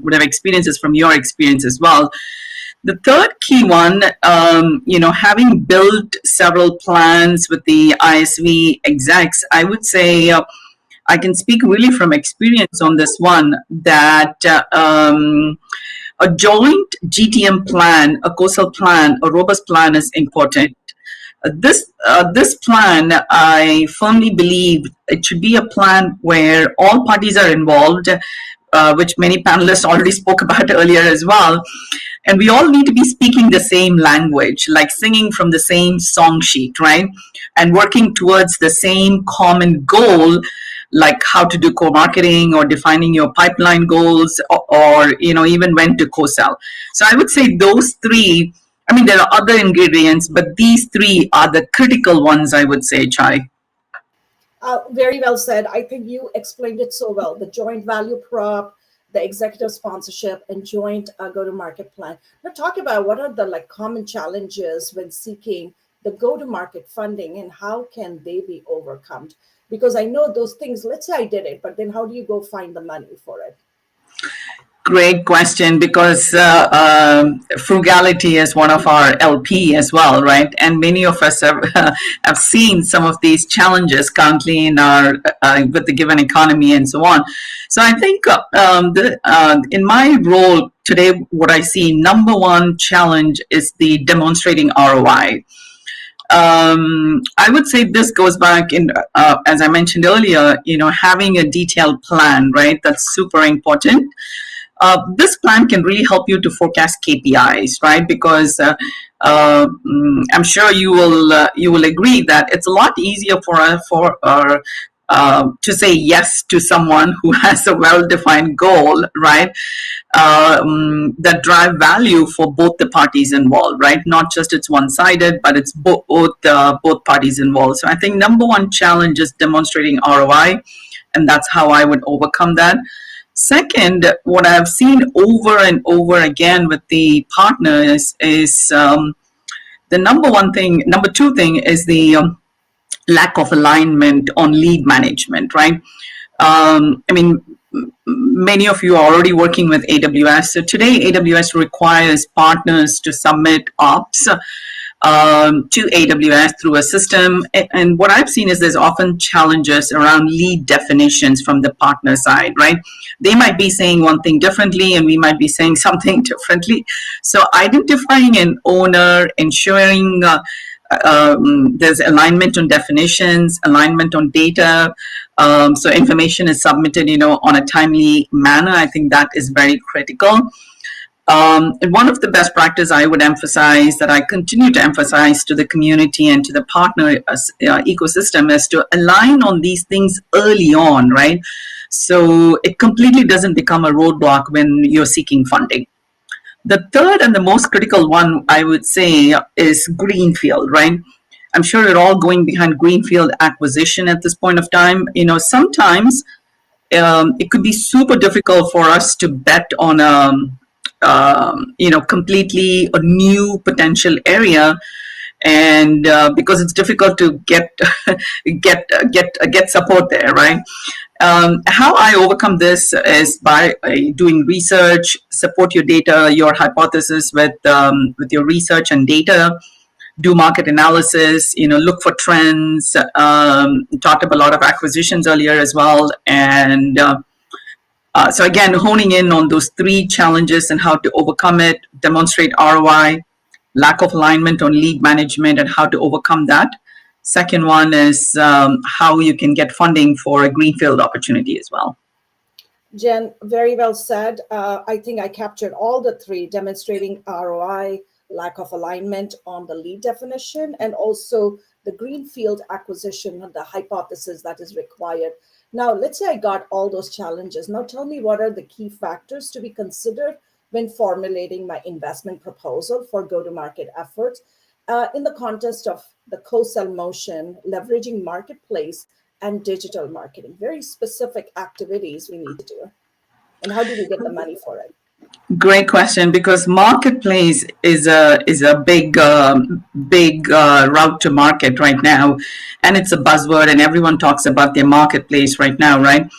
would have experiences from your experience as well. The third key one, having built several plans with the ISV execs, I would say I can speak really from experience on this one, that a joint GTM plan, a co-sell plan, a robust plan is important. This plan, I firmly believe it should be a plan where all parties are involved, which many panelists already spoke about earlier as well. And we all need to be speaking the same language, like singing from the same song sheet, right? And working towards the same common goal, like how to do co-marketing or defining your pipeline goals, or even when to co-sell. So I would say those three. I mean, there are other ingredients, but these three are the critical ones, I would say, Chai. Very well said. I think you explained it so well. The joint value prop, the executive sponsorship, and joint go-to-market plan. Now talk about what are the common challenges when seeking the go-to-market funding, and how can they be overcome? Because I know those things, let's say I did it, but then how do you go find the money for it? Great question, because frugality is one of our LP as well, right? And many of us have seen some of these challenges currently in our with the given economy and so on. So I think in my role today, what I see, number one challenge is the demonstrating ROI. I would say this goes back in, as I mentioned earlier, having a detailed plan, right? That's super important. This plan can really help you to forecast KPIs, right? Because I'm sure you will agree that it's a lot easier to say yes to someone who has a well-defined goal, right? That drive value for both the parties involved, right? Not just it's one-sided, but it's both parties involved. So I think number one challenge is demonstrating ROI, and that's how I would overcome that. Second, what I've seen over and over again with the partners is the number two thing is the lack of alignment on lead management, right? Many of you are already working with AWS. So today, AWS requires partners to submit ops to AWS through a system. And what I've seen is there's often challenges around lead definitions from the partner side, right? They might be saying one thing differently, and we might be saying something differently. So identifying an owner, ensuring there's alignment on definitions, alignment on data, So information is submitted, on a timely manner. I think that is very critical. And one of the best practice I would emphasize, that I continue to emphasize to the community and to the partner ecosystem, is to align on these things early on, right? So it completely doesn't become a roadblock when you're seeking funding. The third and the most critical one, I would say, is greenfield, right? I'm sure you're all going behind greenfield acquisition at this point of time. Sometimes it could be super difficult for us to bet on completely a new potential area, and because it's difficult to get support there, right? How I overcome this is by doing research, support your data, your hypothesis with your research and data, do market analysis, look for trends, talked about a lot of acquisitions earlier as well. And so again, honing in on those three challenges and how to overcome it, demonstrate ROI, lack of alignment on lead management and how to overcome that. Second one is how you can get funding for a greenfield opportunity as well. Jen, very well said. I think I captured all the three: demonstrating ROI, lack of alignment on the lead definition, and also the greenfield acquisition and the hypothesis that is required. Now, let's say I got all those challenges. Now tell me, what are the key factors to be considered when formulating my investment proposal for go-to-market efforts in the context of the co-sell motion, leveraging marketplace and digital marketing? Very specific activities we need to do. And how do we get the money for it? Great question, because marketplace is a big route to market right now, and it's a buzzword, and everyone talks about their marketplace right now, right?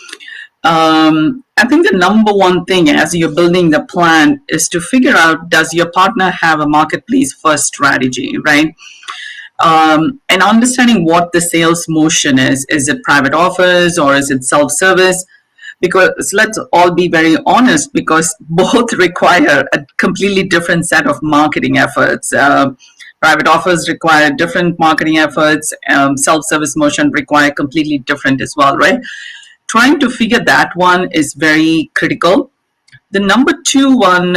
I think the number one thing as you're building the plan is to figure out, does your partner have a marketplace first strategy, right? And understanding what the sales motion is. Is it private offers or is it self-service? Because let's all be very honest, because both require a completely different set of marketing efforts. Private offers require different marketing efforts. Self-service motion require completely different as well, right? Trying to figure that one is very critical. The number one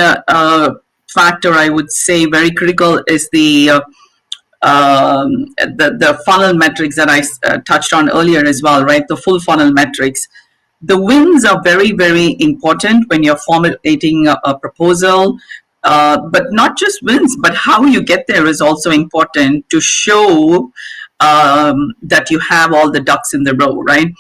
factor I would say very critical is the funnel metrics that I touched on earlier as well, right? The full funnel metrics. The wins are very, very important when you're formulating a proposal, but not just wins, but how you get there is also important to show that you have all the ducks in the row, right?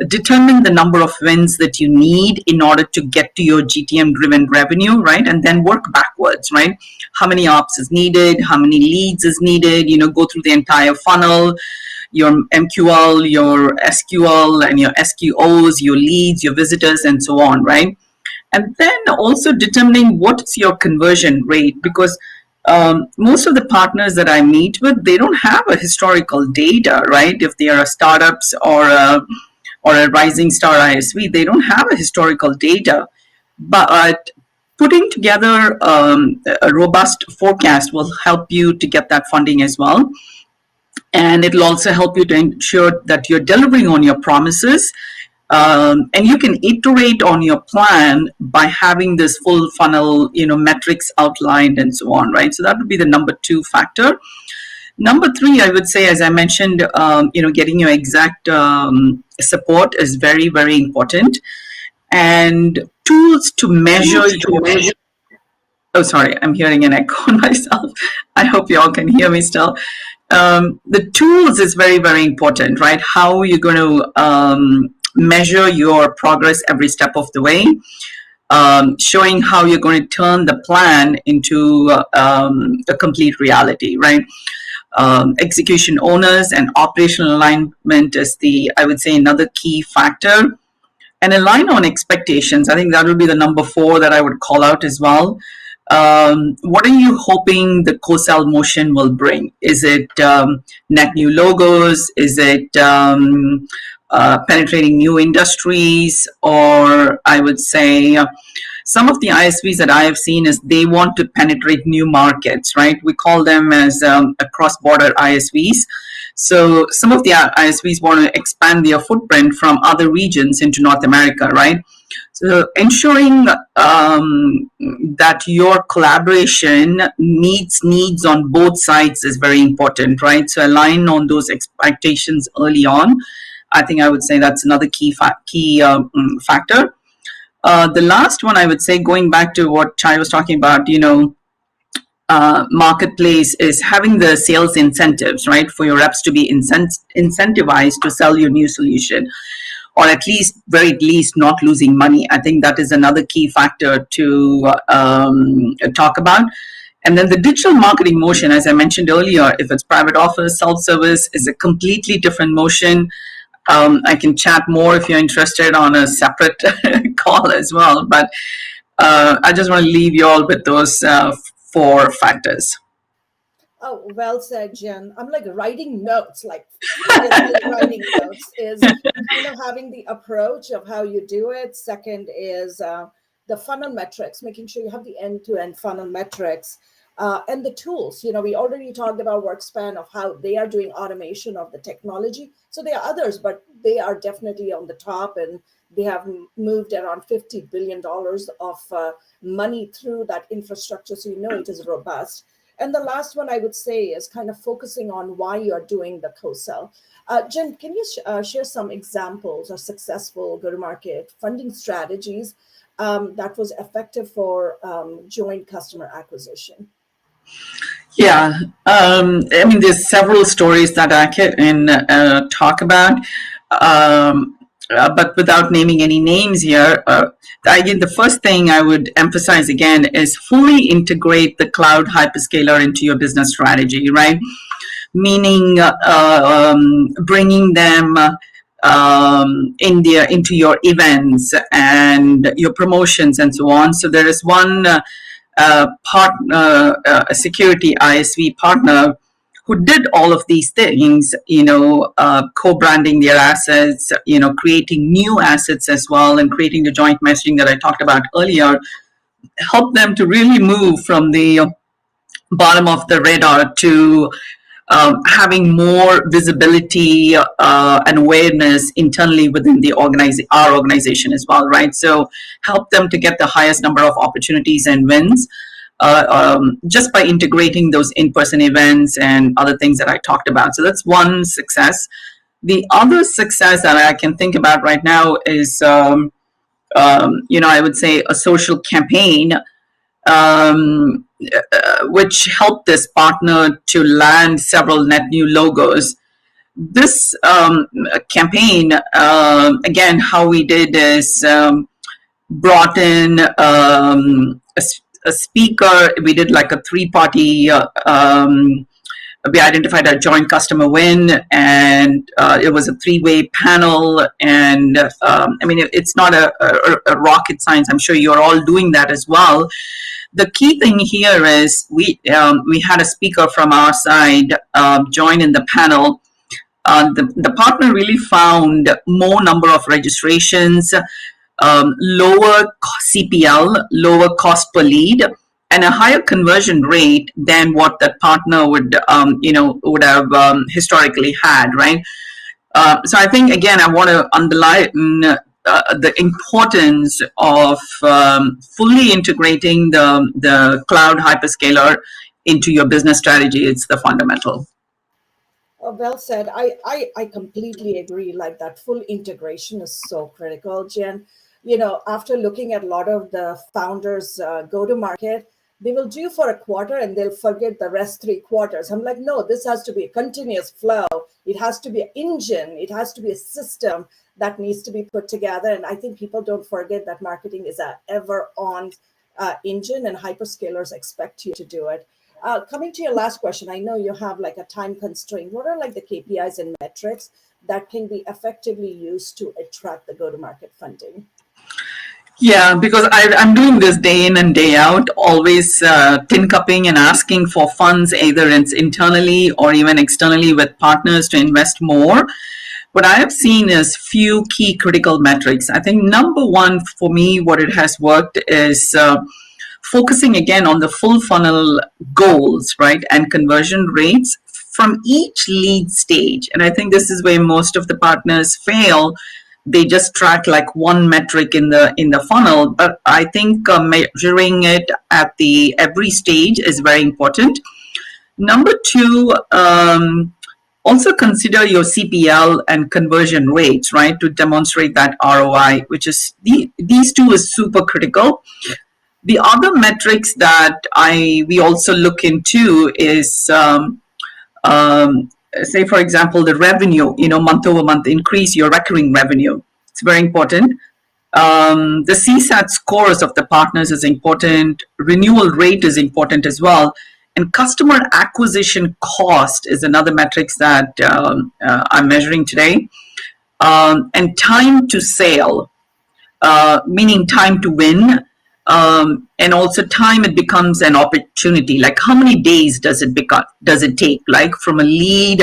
Determine the number of wins that you need in order to get to your GTM driven revenue, right? And then work backwards, right? How many ops is needed? How many leads is needed? Go through the entire funnel, your MQL, your SQL, and your SQOs, your leads, your visitors, and so on, right? And then also determining what's your conversion rate, because most of the partners that I meet with, they don't have a historical data, right? If they are startups or a rising star ISV, they don't have a historical data. But putting together a robust forecast will help you to get that funding as well. And it'll also help you to ensure that you're delivering on your promises. And you can iterate on your plan by having this full funnel, metrics outlined and so on, right? So that would be the number two factor. Number three, I would say, as I mentioned, getting your exact support is very, very important. And tools to measure Oh, sorry, I'm hearing an echo on myself. I hope you all can hear me still. The tools is very, very important, right? How you're going to measure your progress every step of the way, showing how you're going to turn the plan into a complete reality, right? Execution owners and operational alignment is I would say, another key factor. And align on expectations. I think that would be the number 4 that I would call out as well. What are you hoping the co-sell motion will bring? Is it net new logos? Is it penetrating new industries? Or I would say some of the ISVs that I have seen is they want to penetrate new markets, right? We call them as cross-border ISVs. So some of the ISVs want to expand their footprint from other regions into North America, right? So ensuring that your collaboration meets needs on both sides is very important, right? So align on those expectations early on. I think I would say that's another key factor. The last one I would say, going back to what Chai was talking about, marketplace, is having the sales incentives, right, for your reps to be incentivized to sell your new solution, or at least, very least, not losing money. I think that is another key factor to talk about. And then the digital marketing motion, as I mentioned earlier, if it's private office, self-service, is a completely different motion. I can chat more if you're interested on a separate call as well. But I just want to leave you all with those 4 factors. Oh, well said, Jen. I'm like writing notes, like writing notes is kind of having the approach of how you do it. Second is the funnel metrics, making sure you have the end-to-end funnel metrics and the tools. We already talked about WorkSpan of how they are doing automation of the technology. So there are others, but they are definitely on the top, and they have moved around $50 billion of money through that infrastructure. So it is robust. And the last one I would say is kind of focusing on why you're doing the co-sell. Jen, can you share some examples of successful go-to-market funding strategies that was effective for joint customer acquisition? Yeah, I mean, there's several stories that I can talk about, but without naming any names here. Again, the first thing I would emphasize again is fully integrate the cloud hyperscaler into your business strategy, right? Meaning bringing them into your events and your promotions and so on. So there is one partner, a security ISV partner, who did all of these things, co-branding their assets, creating new assets as well, and creating the joint messaging that I talked about earlier, help them to really move from the bottom of the radar to having more visibility and awareness internally within the our organization as well, right? So help them to get the highest number of opportunities and wins just by integrating those in-person events and other things that I talked about. So that's one success. The other success that I can think about right now is, I would say a social campaign which helped this partner to land several net new logos. This campaign, again, how we did is brought in a speaker. We did like a 3-party, we identified a joint customer win, and it was a 3-way panel. And I mean, it's not a rocket science. I'm sure you're all doing that as well. The key thing here is we had a speaker from our side join in the panel. The partner really found more number of registrations, lower CPL, lower cost per lead, and a higher conversion rate than what that partner would have historically had, right? So I think, again, I want to underline the importance of fully integrating the cloud hyperscaler into your business strategy. It's the fundamental. Oh, well said. I completely agree. Like that full integration is so critical, Jen. After looking at a lot of the founders go to market, they will do for a quarter and they'll forget the rest 3 quarters. I'm like, no, this has to be a continuous flow. It has to be an engine. It has to be a system that needs to be put together. And I think people don't forget that marketing is an ever-on engine, and hyperscalers expect you to do it. Coming to your last question, I know you have like a time constraint. What are like the KPIs and metrics that can be effectively used to attract the go-to-market funding? Yeah, because I'm doing this day in and day out, always tin cupping and asking for funds, either it's internally or even externally with partners to invest more. What I have seen is few key critical metrics. I think number one for me, what it has worked is focusing again on the full funnel goals, right, and conversion rates from each lead stage, and I think this is where most of the partners fail. They just track like one metric in the funnel, but I think measuring it at the every stage is very important. Number two, also consider your CPL and conversion rates, right, to demonstrate that ROI, which is these two is super critical. The other metrics that we also look into is say, for example, the revenue, month over month increase your recurring revenue. It's very important. The CSAT scores of the partners is important. Renewal rate is important as well. And customer acquisition cost is another metrics that I'm measuring today. And time to sale, meaning time to win. And also time it becomes an opportunity. Like how many days does it take? Like from a lead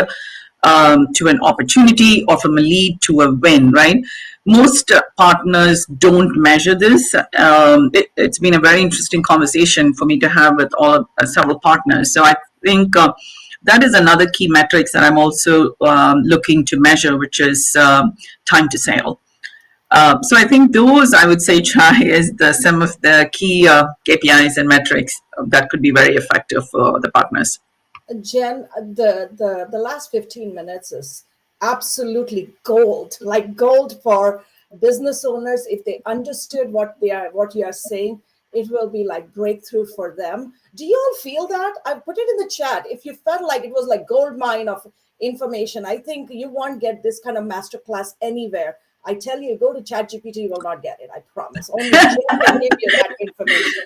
to an opportunity, or from a lead to a win, right? Most partners don't measure this. It's been a very interesting conversation for me to have with several partners. So I think that is another key metrics that I'm also looking to measure, which is time to sale. So I think those, I would say, Chai, is some of the key KPIs and metrics that could be very effective for the partners. Jen, the last 15 minutes is absolutely gold, like gold for business owners. If they understood what you are saying, it will be like breakthrough for them. Do you all feel that? I put it in the chat. If you felt like it was like gold mine of information, I think you won't get this kind of masterclass anywhere. I tell you, go to ChatGPT, you will not get it. I promise. Only Jen can give you that information.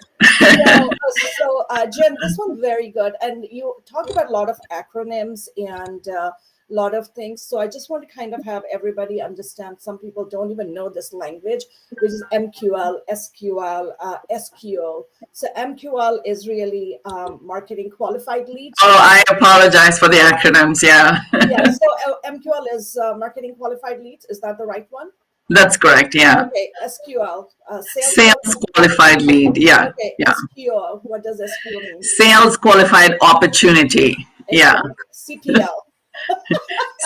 So Jen, this one's very good. And you talk about a lot of acronyms and a lot of things. So I just want to kind of have everybody understand. Some people don't even know this language, which is MQL, SQL, SQL. So MQL is really marketing qualified leads. Oh, I apologize for the acronyms. Yeah. Yeah. So MQL is marketing qualified leads. Is that the right one? That's correct. Yeah. Okay. SQL, sales qualified lead. Yeah. Okay. Yeah. SQL. What does SQL mean? Sales qualified opportunity. Yeah. CPL.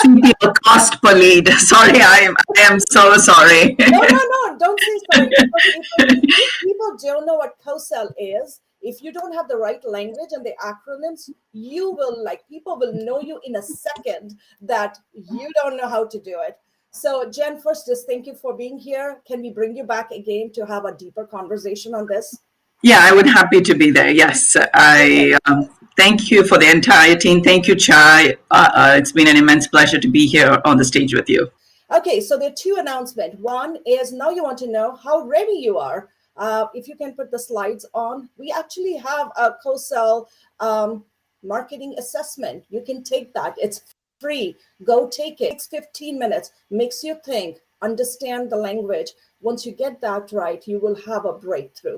CPL, cost per lead. Sorry, I am so sorry. No, don't say sorry. If people don't know what co-sell is, if you don't have the right language and the acronyms, people will know you in a second that you don't know how to do it. So Jen, first, just thank you for being here. Can we bring you back again to have a deeper conversation on this? Yeah, I would happy to be there. Yes, I thank you for the entire team. Thank you, Chai. It's been an immense pleasure to be here on the stage with you. Okay, so there are two announcements. One is now you want to know how ready you are. If you can put the slides on, we actually have a co-sell marketing assessment. You can take that. It's free. Go take it. It's 15 minutes. Makes you think, understand the language. Once you get that right, you will have a breakthrough.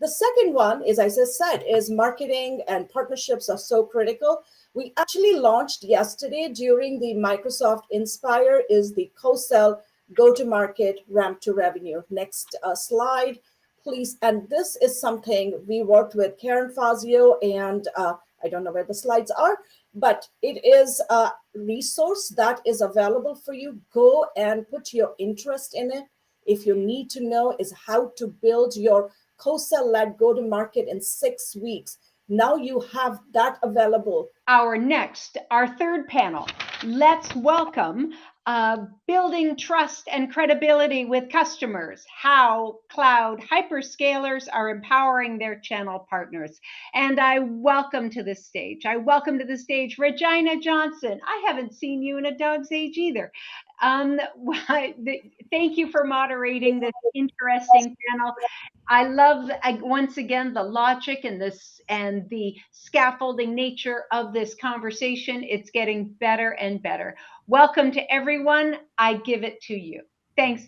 The second one is, as I said, is marketing and partnerships are so critical. We actually launched yesterday during the Microsoft Inspire is the co-sell go-to-market ramp to revenue. Next slide, please. And this is something we worked with Karen Fazio and I don't know where the slides are, but it is a resource that is available for you. Go and put your interest in it. If you need to know is how to build your co-sell-led go-to-market in 6 weeks. Now you have that available. Our third panel, let's welcome building trust and credibility with customers, how cloud hyperscalers are empowering their channel partners. And I welcome to the stage Regina Johnson. I haven't seen you in a dog's age either. Thank you for moderating this interesting panel. I love, once again, the logic and the scaffolding nature of this conversation. It's getting better and better. Welcome to everyone. I give it to you. Thanks.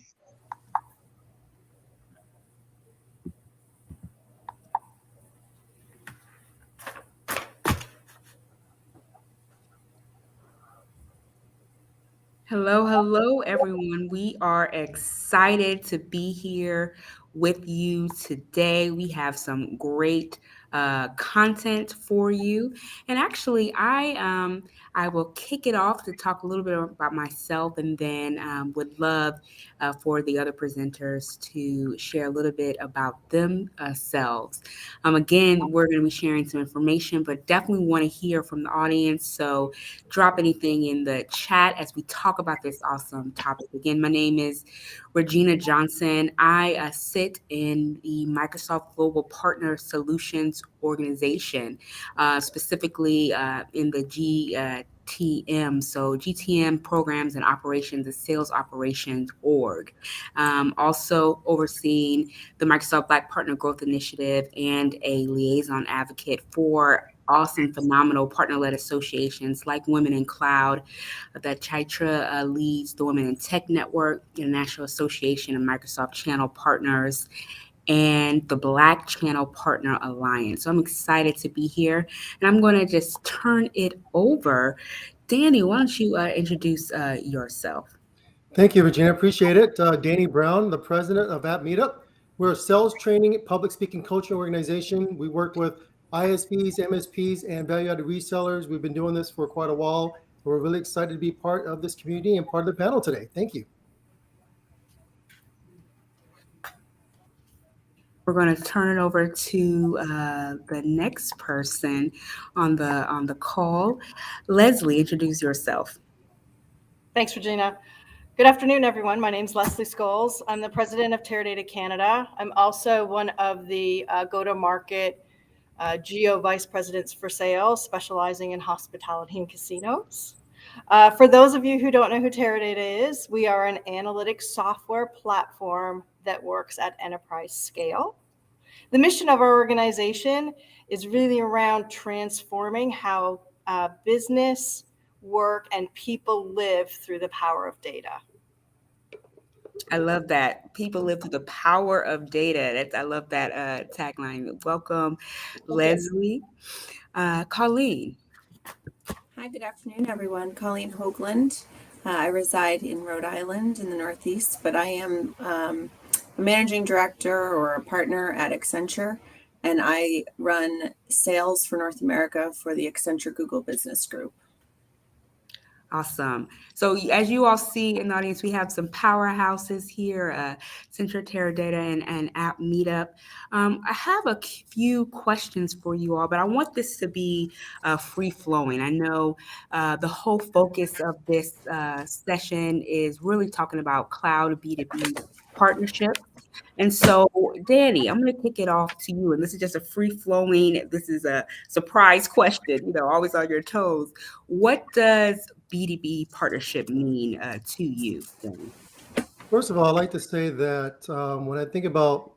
Hello, everyone. We are excited to be here with you today. We have some great content for you. And actually, I will kick it off to talk a little bit about myself, and then would love for the other presenters to share a little bit about themselves. Again, we're going to be sharing some information, but definitely want to hear from the audience. So drop anything in the chat as we talk about this awesome topic. Again, my name is Regina Johnson. I sit in the Microsoft Global Partner Solutions Organization, specifically in the GTM, so GTM Programs and Operations and Sales Operations Org. Also overseeing the Microsoft Black Partner Growth Initiative and a liaison advocate for awesome, phenomenal partner-led associations like Women in Cloud, that Chaitra leads the Women in Tech Network, International Association of Microsoft Channel Partners, and the Black Channel Partner Alliance. So I'm excited to be here, and I'm going to just turn it over. Danny, why don't you introduce yourself? Thank you, Regina. Appreciate it. Danny Brown, the president of App Meetup. We're a sales training, public speaking coaching organization. We work with ISPs, MSPs, and value-added resellers. We've been doing this for quite a while. We're really excited to be part of this community and part of the panel today. Thank you. We're going to turn it over to the next person on the call. Leslie, introduce yourself. Thanks, Regina. Good afternoon, everyone. My name is Leslie Scholes. I'm the president of Teradata Canada. I'm also one of the go-to-market Geo vice presidents for sales, specializing in hospitality and casinos. For those of you who don't know who Teradata is, we are an analytics software platform that works at enterprise scale. The mission of our organization is really around transforming how business, work, and people live through the power of data. I love that. People live through the power of data. I love that tagline. Welcome, Leslie. Colleen. Hi, good afternoon, everyone. Colleen Hoagland. I reside in Rhode Island in the Northeast, but I am a managing director or a partner at Accenture, and I run sales for North America for the Accenture Google Business Group. Awesome. So as you all see in the audience, we have some powerhouses here, Accenture, Teradata, and App Meetup. I have a few questions for you all, but I want this to be free-flowing. I know the whole focus of this session is really talking about cloud B2B partnership. And so, Danny, I'm going to kick it off to you. And this is just a free-flowing, this is a surprise question, always on your toes. What does B2B partnership mean to you, Danny? First of all, I'd like to say that when I think about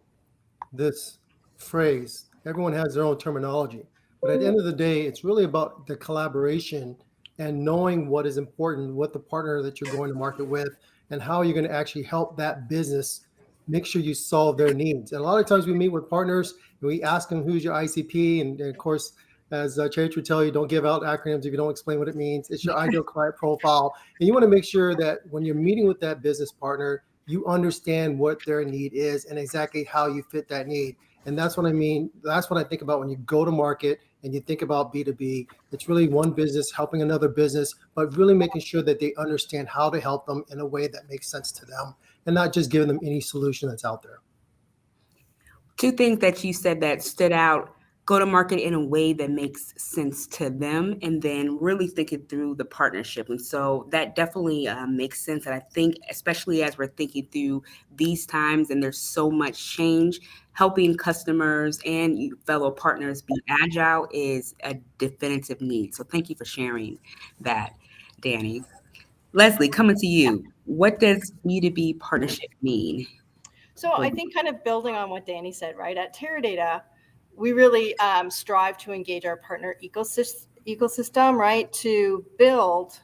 this phrase, everyone has their own terminology. But at the end of the day, it's really about the collaboration and knowing what is important, what the partner that you're going to market with, and how you're going to actually help that business make sure you solve their needs. And a lot of times we meet with partners and we ask them, who's your ICP? And of course, as Chaitra would tell you, don't give out acronyms if you don't explain what it means. It's your ideal client profile. And you want to make sure that when you're meeting with that business partner, you understand what their need is and exactly how you fit that need. And that's what I mean. That's what I think about when you go to market and you think about B2B. It's really one business helping another business, but really making sure that they understand how to help them in a way that makes sense to them and not just giving them any solution that's out there. Two things that you said that stood out: go to market in a way that makes sense to them, and then really thinking through the partnership. And so that definitely makes sense. And I think, especially as we're thinking through these times and there's so much change, helping customers and fellow partners be agile is a definitive need. So thank you for sharing that, Danny. Leslie, coming to you. What does B2B partnership mean? So I think kind of building on what Danny said, right? At Teradata, we really strive to engage our partner ecosystem, right? To build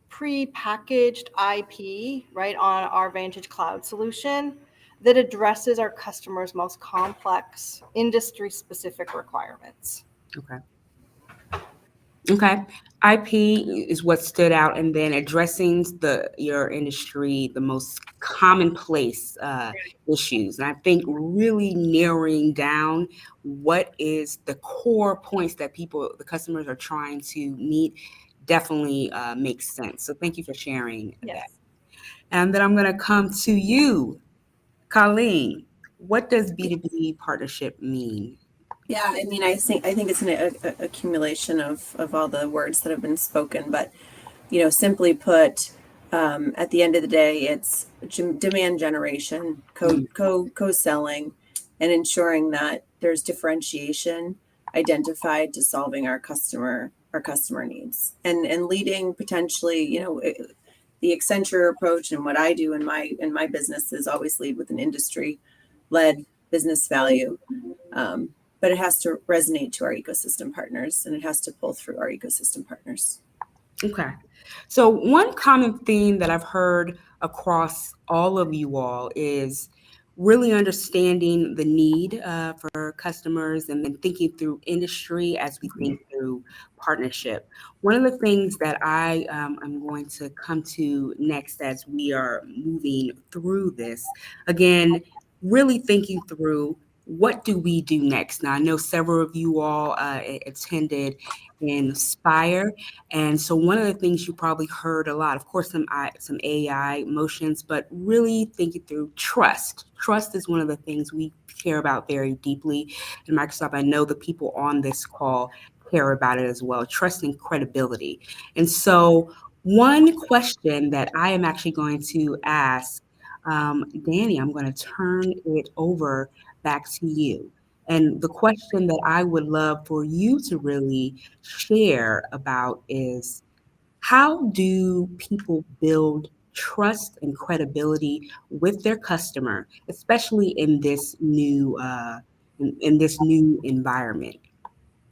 pre-packaged IP, right, on our Vantage Cloud solution that addresses our customers' most complex industry-specific requirements. Okay. Okay. IP is what stood out, and then addressing your industry, the most commonplace issues. And I think really narrowing down what is the core points that the customers are trying to meet definitely makes sense. So thank you for sharing that. And then I'm going to come to you, Colleen. What does B2B partnership mean? Yeah, I mean, I think it's an accumulation of all the words that have been spoken, but simply put, at the end of the day, it's demand generation, co-selling, and ensuring that there's differentiation identified to solving our customer needs, and leading potentially, the Accenture approach, and what I do in my business is always lead with an industry-led business value. But it has to resonate to our ecosystem partners, and it has to pull through our ecosystem partners. Okay. So one common theme that I've heard across all of you all is really understanding the need for customers, and then thinking through industry as we think through partnership. One of the things that I am going to come to next as we are moving through this, again, really thinking through what do we do next? Now, I know several of you all attended Inspire. And so one of the things you probably heard a lot, of course, some AI motions, but really thinking through trust. Trust is one of the things we care about very deeply in Microsoft. I know the people on this call care about it as well, trust and credibility. And so one question that I am actually going to ask, Danny, I'm going to turn it over back to you. And the question that I would love for you to really share about is, how do people build trust and credibility with their customer, especially in this new environment?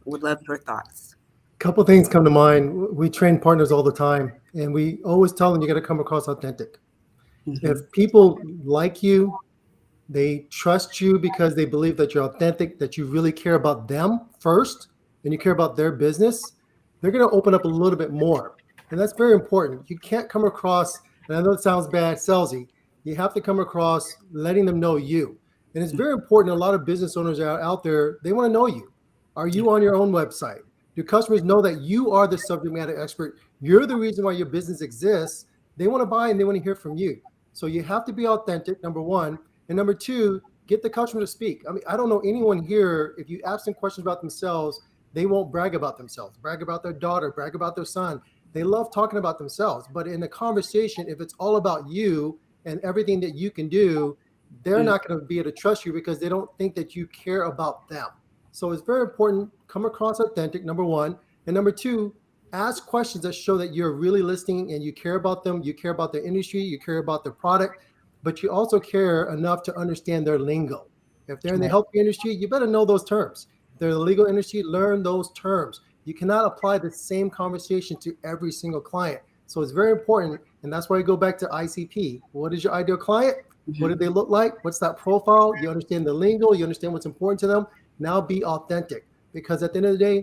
Would love your thoughts. Couple things come to mind. We train partners all the time, and we always tell them you got to come across authentic. If people like you, they trust you because they believe that you're authentic, that you really care about them first, and you care about their business, they're going to open up a little bit more. And that's very important. You can't come across, and I know it sounds bad, salesy, you have to come across letting them know you. And it's very important. A lot of business owners are out there, they want to know you. Are you on your own website? Do customers know that you are the subject matter expert? You're the reason why your business exists. They want to buy and they want to hear from you. So you have to be authentic, number one. And number two, get the customer to speak. I mean, I don't know anyone here, if you ask them questions about themselves, they won't brag about themselves, brag about their daughter, brag about their son. They love talking about themselves. But in a conversation, if it's all about you and everything that you can do, they're not going to be able to trust you because they don't think that you care about them. So it's very important, come across authentic, number one. And number two, ask questions that show that you're really listening and you care about them, you care about their industry, you care about their product, but you also care enough to understand their lingo. If they're in the healthcare industry, you better know those terms. If they're in the legal industry, learn those terms. You cannot apply the same conversation to every single client. So it's very important, and that's why you go back to ICP. What is your ideal client? What do they look like? What's that profile? You understand the lingo, you understand what's important to them. Now be authentic, because at the end of the day,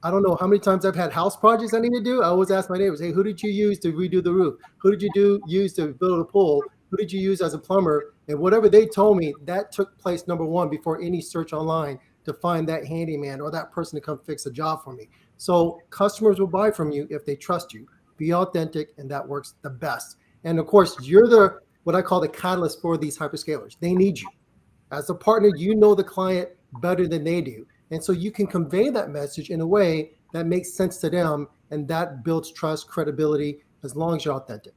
I don't know how many times I've had house projects I need to do. I always ask my neighbors, hey, who did you use to redo the roof? Who did you use to build a pool? Who did you use as a plumber? And whatever they told me, that took place, number one, before any search online to find that handyman or that person to come fix a job for me. So customers will buy from you if they trust you. Be authentic, and that works the best. And of course, you're what I call the catalyst for these hyperscalers. They need you. As a partner, you know the client better than they do. And so you can convey that message in a way that makes sense to them, and that builds trust, credibility, as long as you're authentic.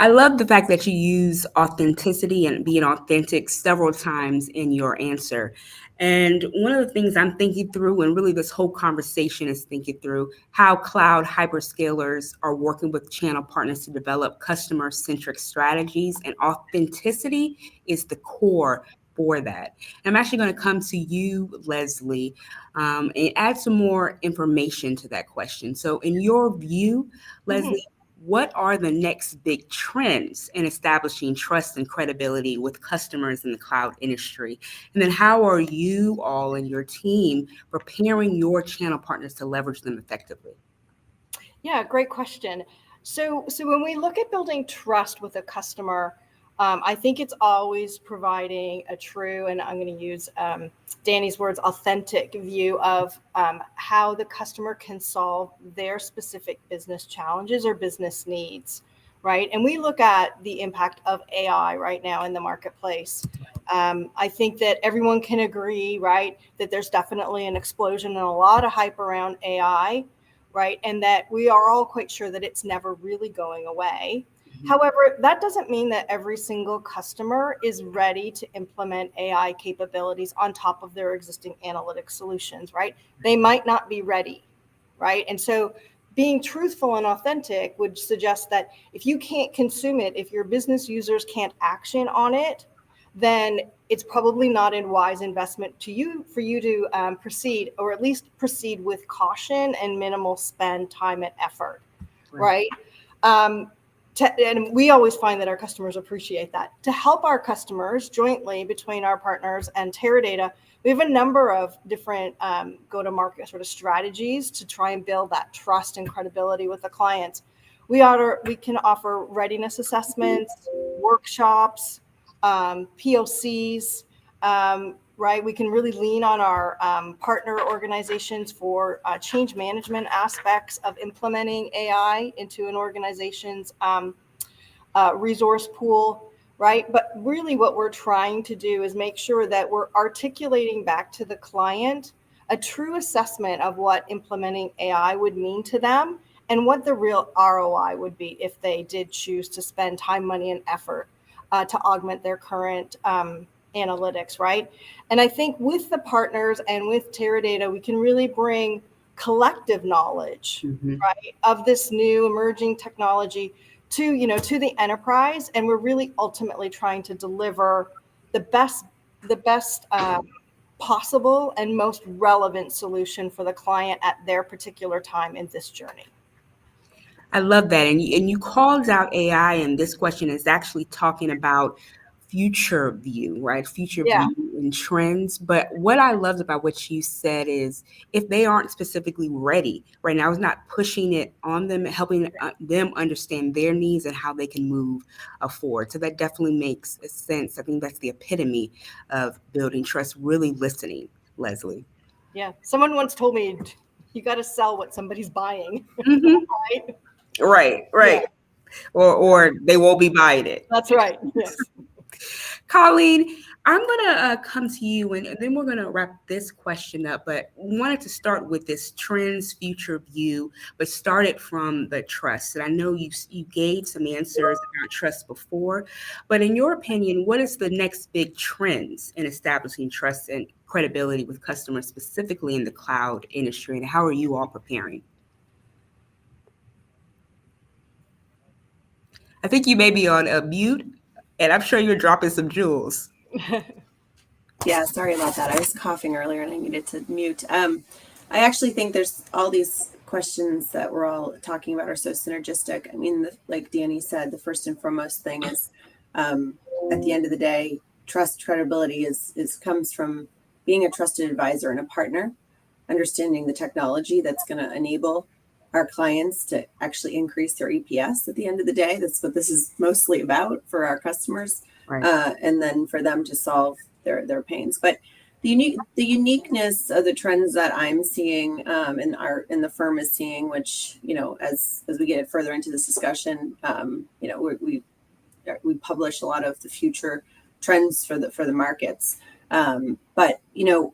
I love the fact that you use authenticity and being authentic several times in your answer. And one of the things I'm thinking through, and really this whole conversation is thinking through, how cloud hyperscalers are working with channel partners to develop customer-centric strategies, and authenticity is the core for that. And I'm actually going to come to you, Leslie, and add some more information to that question. So in your view, Leslie, what are the next big trends in establishing trust and credibility with customers in the cloud industry? And then how are you all and your team preparing your channel partners to leverage them effectively? Yeah, great question. So when we look at building trust with a customer, I think it's always providing a true, and I'm going to use Danny's words, authentic view of how the customer can solve their specific business challenges or business needs, right? And we look at the impact of AI right now in the marketplace. I think that everyone can agree, right, that there's definitely an explosion and a lot of hype around AI, right? And that we are all quite sure that it's never really going away. However, that doesn't mean that every single customer is ready to implement AI capabilities on top of their existing analytic solutions, right? They might not be ready, right? And so being truthful and authentic would suggest that if you can't consume it, if your business users can't action on it, then it's probably not a wise investment for you to proceed, or at least proceed with caution and minimal spend, time, and effort, right? And we always find that our customers appreciate that. To help our customers jointly between our partners and Teradata, we have a number of different go-to-market sort of strategies to try and build that trust and credibility with the clients. We can offer readiness assessments, workshops, POCs, right? We can really lean on our partner organizations for change management aspects of implementing AI into an organization's resource pool, right? But really what we're trying to do is make sure that we're articulating back to the client a true assessment of what implementing AI would mean to them and what the real ROI would be if they did choose to spend time, money, and effort to augment their current analytics, right? And I think with the partners and with Teradata, we can really bring collective knowledge, right, of this new emerging technology to the enterprise, and we're really ultimately trying to deliver the best possible and most relevant solution for the client at their particular time in this journey. I love that. And you called out AI, and this question is actually talking about future view, right? Future view and trends. But what I loved about what you said is if they aren't specifically ready right now, it's not pushing it on them, helping them understand their needs and how they can move forward. So that definitely makes sense. I think that's the epitome of building trust, really listening, Leslie. Yeah. Someone once told me, you got to sell what somebody's buying, right? Right. Yeah. Or they won't be buying it. That's right. Yes. Colleen, I'm going to come to you, and then we're going to wrap this question up. But wanted to start with this trends future view, but started from the trust. And I know you gave some answers about trust before, but in your opinion, what is the next big trends in establishing trust and credibility with customers, specifically in the cloud industry, and how are you all preparing? I think you may be on a mute, and I'm sure you're dropping some jewels. Yeah, sorry about that. I was coughing earlier and I needed to mute. I actually think there's all these questions that we're all talking about are so synergistic. I mean, like Danny said, the first and foremost thing is at the end of the day, trust, credibility comes from being a trusted advisor and a partner, understanding the technology that's going to enable our clients to actually increase their EPS at the end of the day. That's what this is mostly about for our customers, right. And then for them to solve their pains. But the uniqueness of the trends that I'm seeing and the firm is seeing, which as we get further into this discussion, we publish a lot of the future trends for the markets. But I'm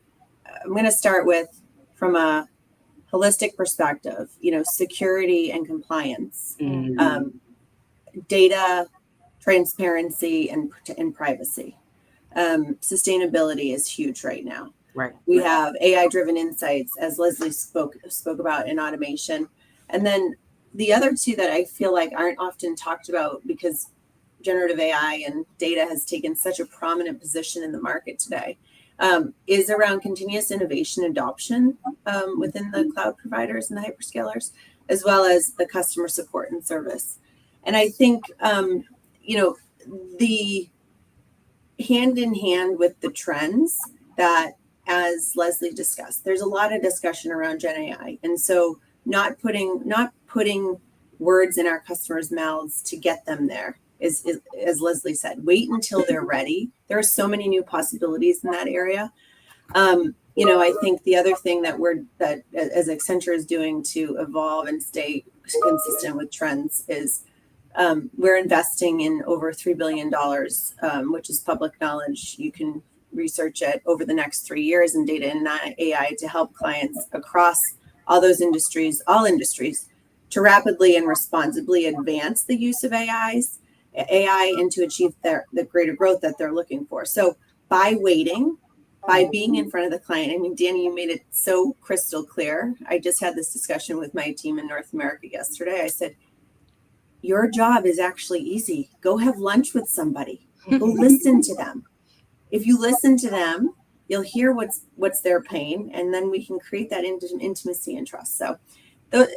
going to start with from a holistic perspective, security and compliance, data transparency and privacy. Sustainability is huge right now. Right. We have AI-driven insights, as Leslie spoke about, in automation. And then the other two that I feel like aren't often talked about because generative AI and data has taken such a prominent position in the market today, is around continuous innovation adoption within the cloud providers and the hyperscalers. as well as the customer support and service. And I think, the hand in hand with the trends that, as Leslie discussed, there's a lot of discussion around Gen AI. And so not putting words in our customers' mouths to get them there is, as Leslie said, wait until they're ready. There are so many new possibilities in that area. I think the other thing that as Accenture is doing to evolve and stay consistent with trends is we're investing in over $3 billion, which is public knowledge. You can research it over the next 3 years in data and AI to help clients across all those industries, to rapidly and responsibly advance the use of AI and to achieve the greater growth that they're looking for. So by waiting, by being in front of the client, I mean, Danny, you made it so crystal clear. I just had this discussion with my team in North America yesterday. I said, your job is actually easy. Go have lunch with somebody. Go listen to them. If you listen to them, you'll hear what's their pain, and then we can create that intimacy and trust. So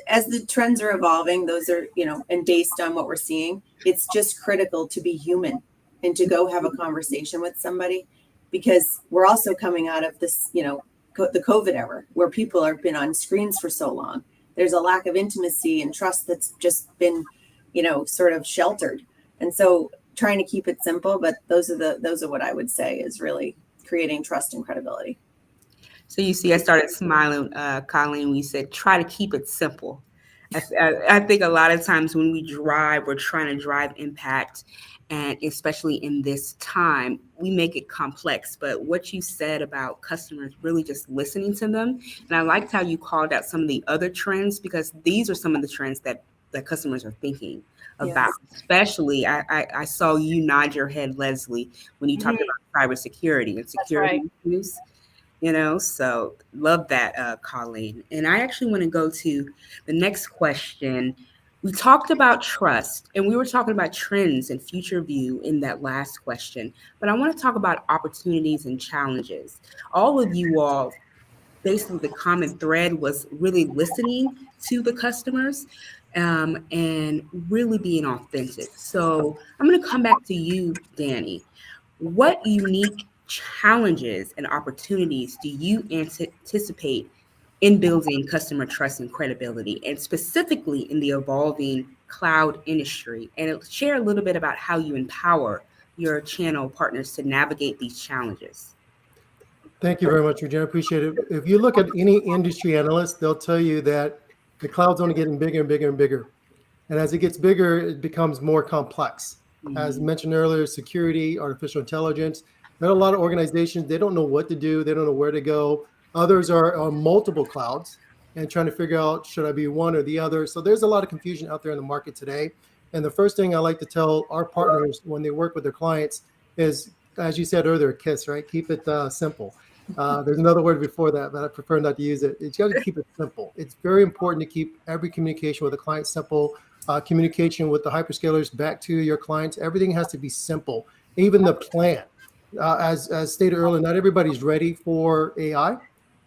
as the trends are evolving, those are, and based on what we're seeing, it's just critical to be human and to go have a conversation with somebody, because we're also coming out of this, the COVID era where people have been on screens for so long. There's a lack of intimacy and trust that's just been sort of sheltered. And so trying to keep it simple, but those are what I would say is really creating trust and credibility. So you see, I started smiling, Colleen, when you said, try to keep it simple. I think a lot of times when we drive, we're trying to drive impact. And especially in this time, we make it complex. But what you said about customers, really just listening to them. And I liked how you called out some of the other trends, because these are some of the trends that customers are thinking about. Yes. Especially, I saw you nod your head, Leslie, when you talked about cybersecurity and security issues. So love that, Colleen. And I actually want to go to the next question. We talked about trust, and we were talking about trends and future view in that last question. But I want to talk about opportunities and challenges. All of you all, basically the common thread was really listening to the customers and really being authentic. So I'm going to come back to you, Danny. What unique challenges and opportunities do you anticipate in building customer trust and credibility, and specifically in the evolving cloud industry? And share a little bit about how you empower your channel partners to navigate these challenges. Thank you very much, Regina. I appreciate it. If you look at any industry analyst, they'll tell you that the cloud's only getting bigger and bigger and bigger. And as it gets bigger, it becomes more complex. As mentioned earlier, security, artificial intelligence. There are a lot of organizations, they don't know what to do. They don't know where to go. Others are on multiple clouds and trying to figure out, should I be one or the other? So there's a lot of confusion out there in the market today. And the first thing I like to tell our partners when they work with their clients is, as you said earlier, KISS, right? Keep it simple. There's another word before that, but I prefer not to use it. It's got to keep it simple. It's very important to keep every communication with the client simple. Communication with the hyperscalers back to your clients. Everything has to be simple. Even the plan. As stated earlier, not everybody's ready for AI.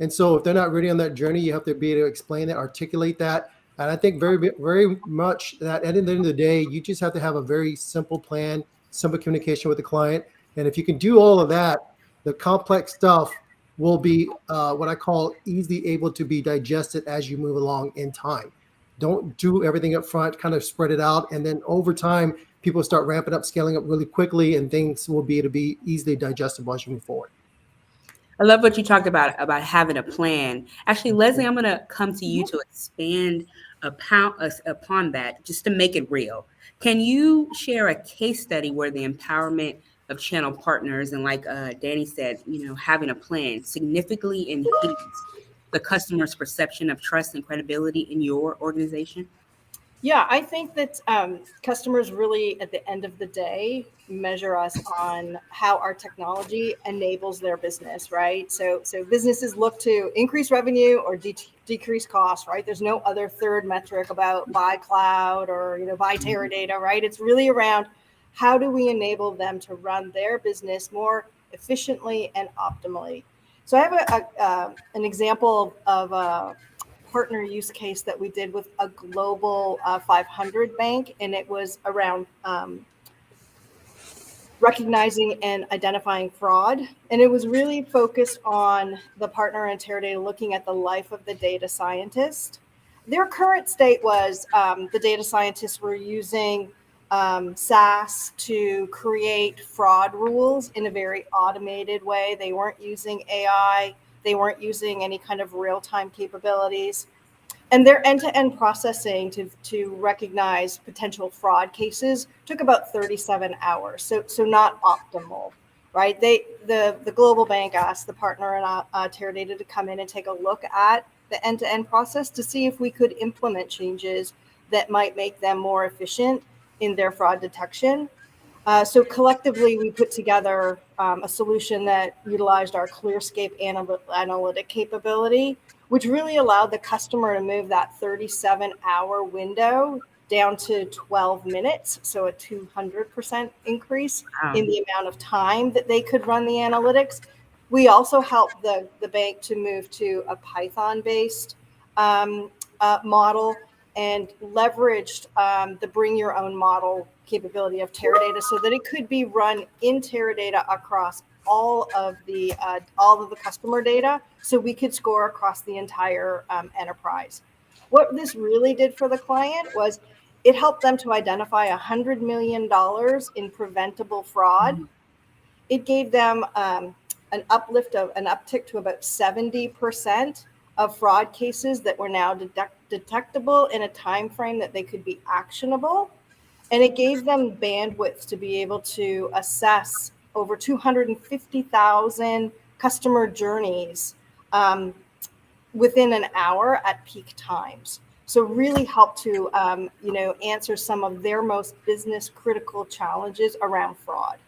And so if they're not ready on that journey, you have to be able to explain it, articulate that. And I think very, very much that at the end of the day, you just have to have a very simple plan, simple communication with the client. And if you can do all of that, the complex stuff will be what I call easily able to be digested as you move along in time. Don't do everything up front, kind of spread it out. And then over time, people start ramping up, scaling up really quickly, and things will be able to be easily digestible as you move forward. I love what you talked about having a plan. Actually, Leslie, I'm going to come to you to expand upon that, just to make it real. Can you share a case study where the empowerment of channel partners and, like Danny said, having a plan significantly enhanced the customer's perception of trust and credibility in your organization? Yeah, I think that customers really, at the end of the day, measure us on how our technology enables their business, right? So businesses look to increase revenue or decrease costs, right? There's no other third metric about buy cloud or buy Teradata, right? It's really around how do we enable them to run their business more efficiently and optimally. So I have an example of a partner use case that we did with a global 500 bank, and it was around recognizing and identifying fraud. And it was really focused on the partner and Teradata looking at the life of the data scientist. Their current state was the data scientists were using SAS to create fraud rules in a very automated way. They weren't using AI. They weren't using any kind of real-time capabilities. And their end-to-end processing to recognize potential fraud cases took about 37 hours. So not optimal, right? The global bank asked the partner and Teradata to come in and take a look at the end-to-end process to see if we could implement changes that might make them more efficient in their fraud detection. So collectively, we put together a solution that utilized our ClearScape analytic capability, which really allowed the customer to move that 37-hour window down to 12 minutes, so a 200% increase in the amount of time that they could run the analytics. We also helped the bank to move to a Python-based model and leveraged the bring your own model capability of Teradata so that it could be run in Teradata across all of the customer data, so we could score across the entire enterprise. What this really did for the client was it helped them to identify $100 million in preventable fraud. It gave them an uptick to about 70% of fraud cases that were now detectable in a time frame that they could be actionable. And it gave them bandwidth to be able to assess over 250,000 customer journeys within an hour at peak times. So really helped to answer some of their most business critical challenges around fraud.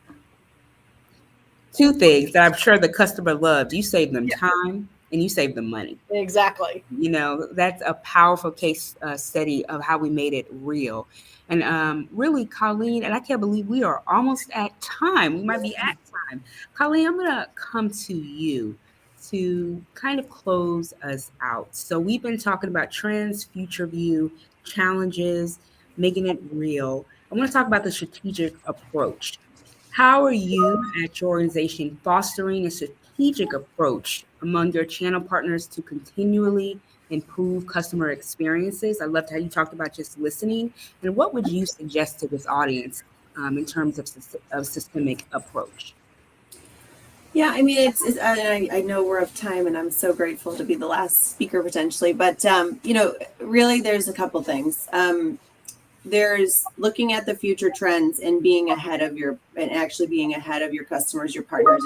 Two things that I'm sure the customer loves. You save them time and you save them money. Exactly. You know, that's a powerful case study of how we made it real. And really, Colleen, and I can't believe we are almost at time. We might be at time. Colleen, I'm going to come to you to kind of close us out. So we've been talking about trends, future view, challenges, making it real. I want to talk about the strategic approach. How are you at your organization fostering a strategic approach among your channel partners to continually improve customer experiences? I loved how you talked about just listening. And what would you suggest to this audience in terms of systemic approach? Yeah, I mean, I know we're of time, and I'm so grateful to be the last speaker potentially. But really, there's a couple things. There's looking at the future trends and being ahead of your customers, your partners,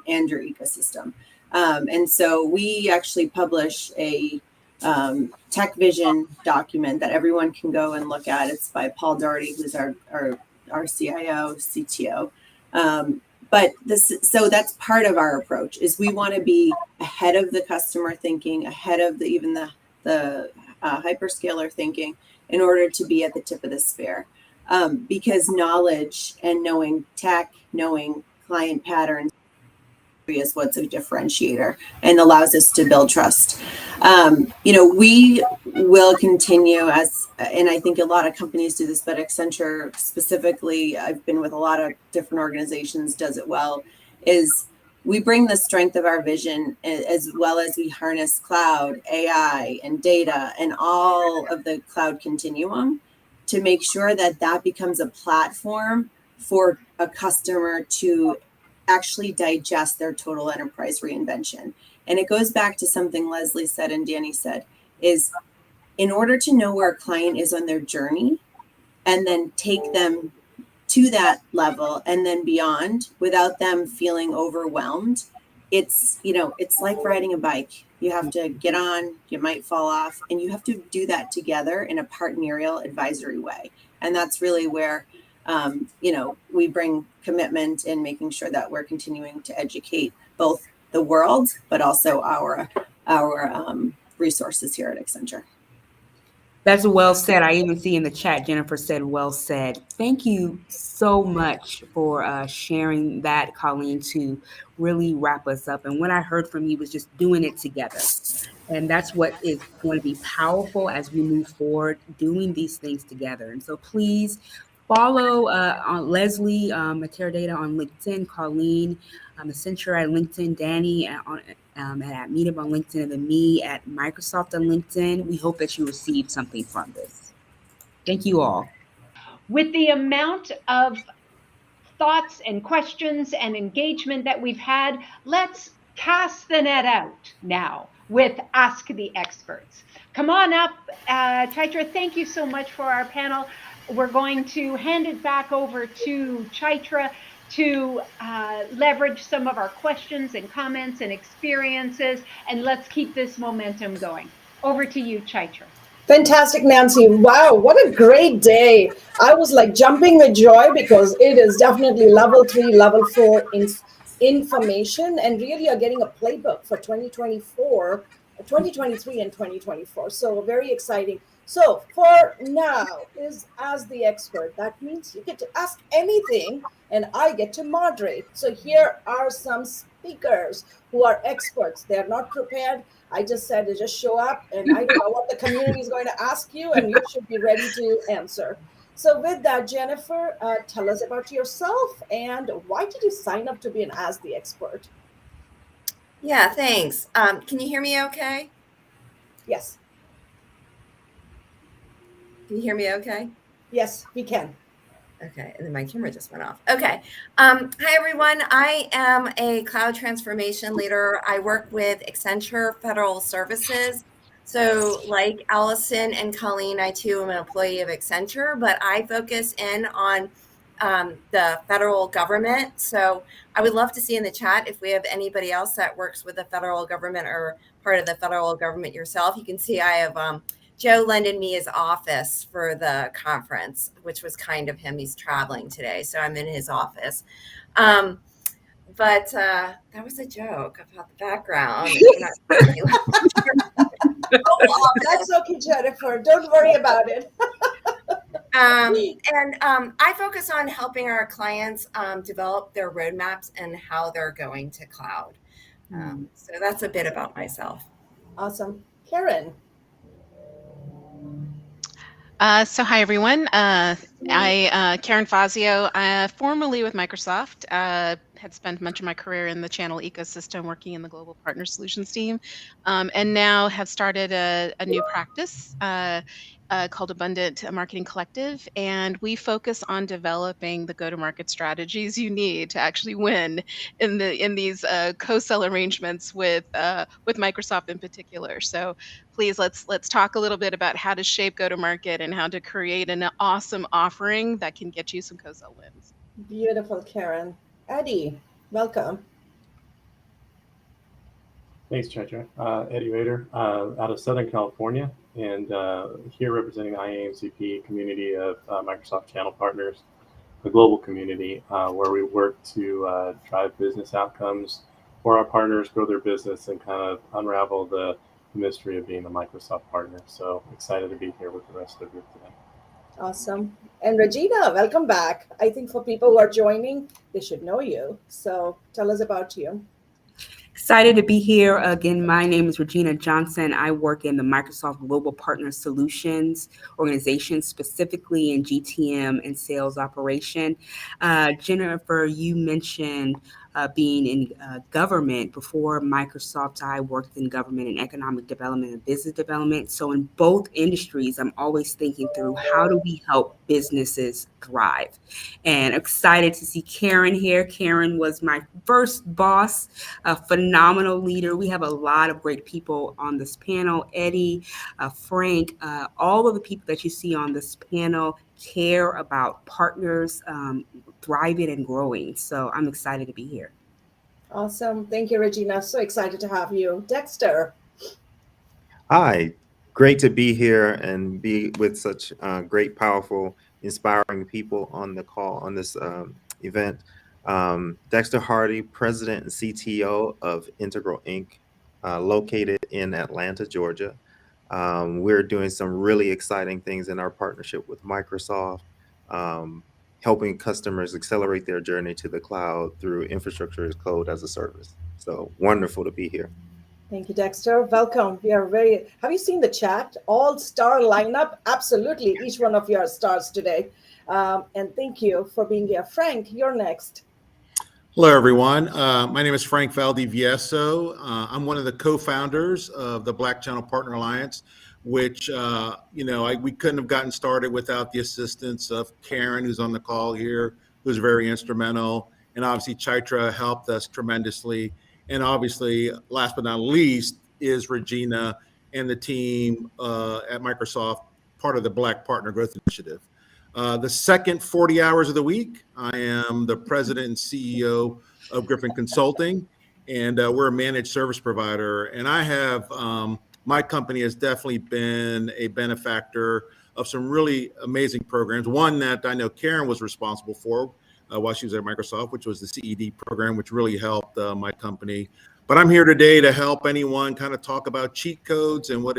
and your ecosystem. And so we actually publish a tech vision document that everyone can go and look at. It's by Paul Daugherty, who's our CIO, CTO. So that's part of our approach, is we want to be ahead of the customer thinking, ahead of the hyperscaler thinking, in order to be at the tip of the spear. Because knowledge and knowing tech, knowing client patterns is what's a differentiator and allows us to build trust. We will continue and I think a lot of companies do this, but Accenture specifically, I've been with a lot of different organizations, does it well, is we bring the strength of our vision as well as we harness cloud, AI, and data, and all of the cloud continuum to make sure that becomes a platform for a customer to actually digest their total enterprise reinvention. And it goes back to something Leslie said and Danny said, is in order to know where a client is on their journey and then take them to that level and then beyond without them feeling overwhelmed, it's like riding a bike. You have to get on, you might fall off, and you have to do that together in a partnerial advisory way. And that's really where we bring commitment in making sure that we're continuing to educate both the world, but also our resources here at Accenture. That's well said. I even see in the chat, Jennifer said, well said. Thank you so much for sharing that, Colleen, to really wrap us up. And what I heard from you was just doing it together. And that's what is going to be powerful as we move forward doing these things together. And so please follow on Leslie at Teradata on LinkedIn, Colleen Accenture at LinkedIn, Danny at Meetup on LinkedIn, and then me at Microsoft on LinkedIn. We hope that you received something from this. Thank you all. With the amount of thoughts and questions and engagement that we've had, let's cast the net out now with Ask the Experts. Come on up. Chaitra, thank you so much for our panel. We're going to hand it back over to Chaitra to leverage some of our questions and comments and experiences, and let's keep this momentum going. Over to you, Chaitra. Fantastic, Nancy. Wow, what a great day. I was like jumping with joy because it is definitely level 3, level 4 information, and really you're getting a playbook for 2024, 2023 and 2024. So very exciting. So for now is Ask the Expert. That means you get to ask anything and I get to moderate. So here are some speakers who are experts. They're not prepared. I just said to just show up, and I don't know what the community is going to ask you, and you should be ready to answer. So with that, Jennifer, tell us about yourself and why did you sign up to be an Ask the Expert? Yeah, thanks. Can you hear me okay? Yes. Can you hear me okay? Yes, we can. Okay, and then my camera just went off. Okay. Hi, everyone. I am a cloud transformation leader. I work with Accenture Federal Services. So like Allison and Colleen, I too am an employee of Accenture, but I focus in on the federal government. So I would love to see in the chat if we have anybody else that works with the federal government or part of the federal government yourself. You can see I have Joe lended me his office for the conference, which was kind of him. He's traveling today, so I'm in his office. But that was a joke about the background. That's okay, Jennifer. Don't worry about it. I focus on helping our clients develop their roadmaps and how they're going to cloud. So that's a bit about myself. Awesome. Karen. So hi, everyone. Karen Fazio, formerly with Microsoft, had spent much of my career in the channel ecosystem working in the global partner solutions team, and now have started a new practice called Abundant Marketing Collective, and we focus on developing the go-to-market strategies you need to actually win in these co-sell arrangements with Microsoft in particular. So please let's talk a little bit about how to shape go-to-market and how to create an awesome offering that can get you some co-sell wins. Beautiful, Karen. Eddie, welcome. Thanks, Chaitra. Eddie Rader, out of Southern California, and here representing IAMCP community of Microsoft channel partners, a global community where we work to drive business outcomes for our partners, grow their business, and kind of unravel the mystery of being a Microsoft partner. So excited to be here with the rest of the group today. Awesome. And Regina, welcome back. I think for people who are joining, they should know you. So tell us about you. Excited to be here. Again, my name is Regina Johnson. I work in the Microsoft Global Partner Solutions organization, specifically in GTM and sales operation. Jennifer, you mentioned being in government. Before Microsoft, I worked in government and economic development and business development. So in both industries, I'm always thinking through how do we help businesses thrive? And excited to see Karen here. Karen was my first boss, a phenomenal leader. We have a lot of great people on this panel. Eddie, Frank, all of the people that you see on this panel care about partners thriving and growing. So I'm excited to be here. Awesome. Thank you, Regina. So excited to have you. Dexter. Hi, great to be here and be with such great, powerful, inspiring people on the call on this event. Dexter Hardy, President and CTO of Integral Inc., located in Atlanta, Georgia. We're doing some really exciting things in our partnership with Microsoft, helping customers accelerate their journey to the cloud through infrastructure as code as a service. So wonderful to be here. Thank you, Dexter. Welcome. We are have you seen the chat? All star lineup? Absolutely. Each one of you are stars today. And thank you for being here. Frank, you're next. Hello, everyone. My name is Frank Valdivieso. I'm one of the co-founders of the Black Channel Partner Alliance, which, we couldn't have gotten started without the assistance of Karen, who's on the call here, who's very instrumental. And obviously, Chaitra helped us tremendously. And obviously, last but not least, is Regina and the team at Microsoft, part of the Black Partner Growth Initiative. The second 40 hours of the week, I am the president and CEO of Griffin Consulting, and we're a managed service provider. And I have, my company has definitely been a benefactor of some really amazing programs. One that I know Karen was responsible for while she was at Microsoft, which was the CED program, which really helped my company. But I'm here today to help anyone kind of talk about cheat codes and what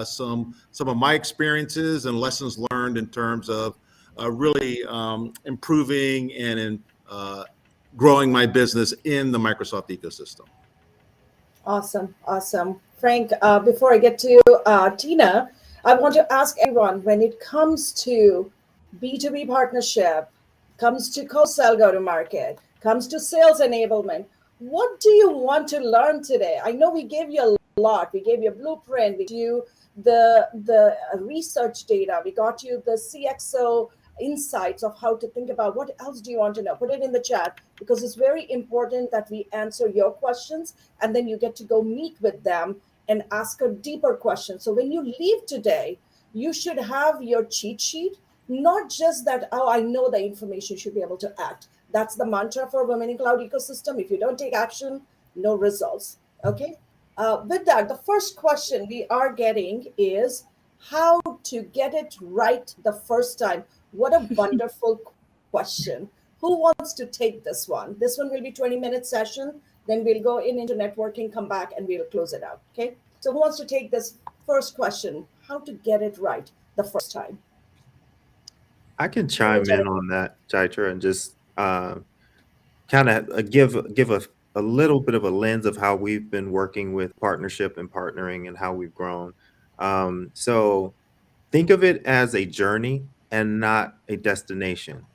some of my experiences and lessons learned in terms of really improving and growing my business in the Microsoft ecosystem. Awesome. Frank, before I get to Tina, I want to ask everyone, when it comes to B2B partnership, comes to co-sell go-to-market, comes to sales enablement, what do you want to learn today? I know we gave you a lot. We gave you a blueprint. We gave you the research data. We got you the CXO insights of how to think about. What else do you want to know? Put it in the chat, because it's very important that we answer your questions, and then you get to go meet with them and ask a deeper question. So when you leave today, you should have your cheat sheet, not just that, oh, I know the information, you should be able to act. That's the mantra for Women in Cloud ecosystem. If you don't take action, no results. Okay. With that, the first question we are getting is how to get it right the first time. What a wonderful question. Who wants to take this one? This one will be 20-minute session. Then we'll go into networking, come back, and we'll close it out. Okay. So who wants to take this first question? How to get it right the first time? I can chime in on that, Chaitra, and just kind of give a little bit of a lens of how we've been working with partnership and partnering and how we've grown. So think of it as a journey and not a destination.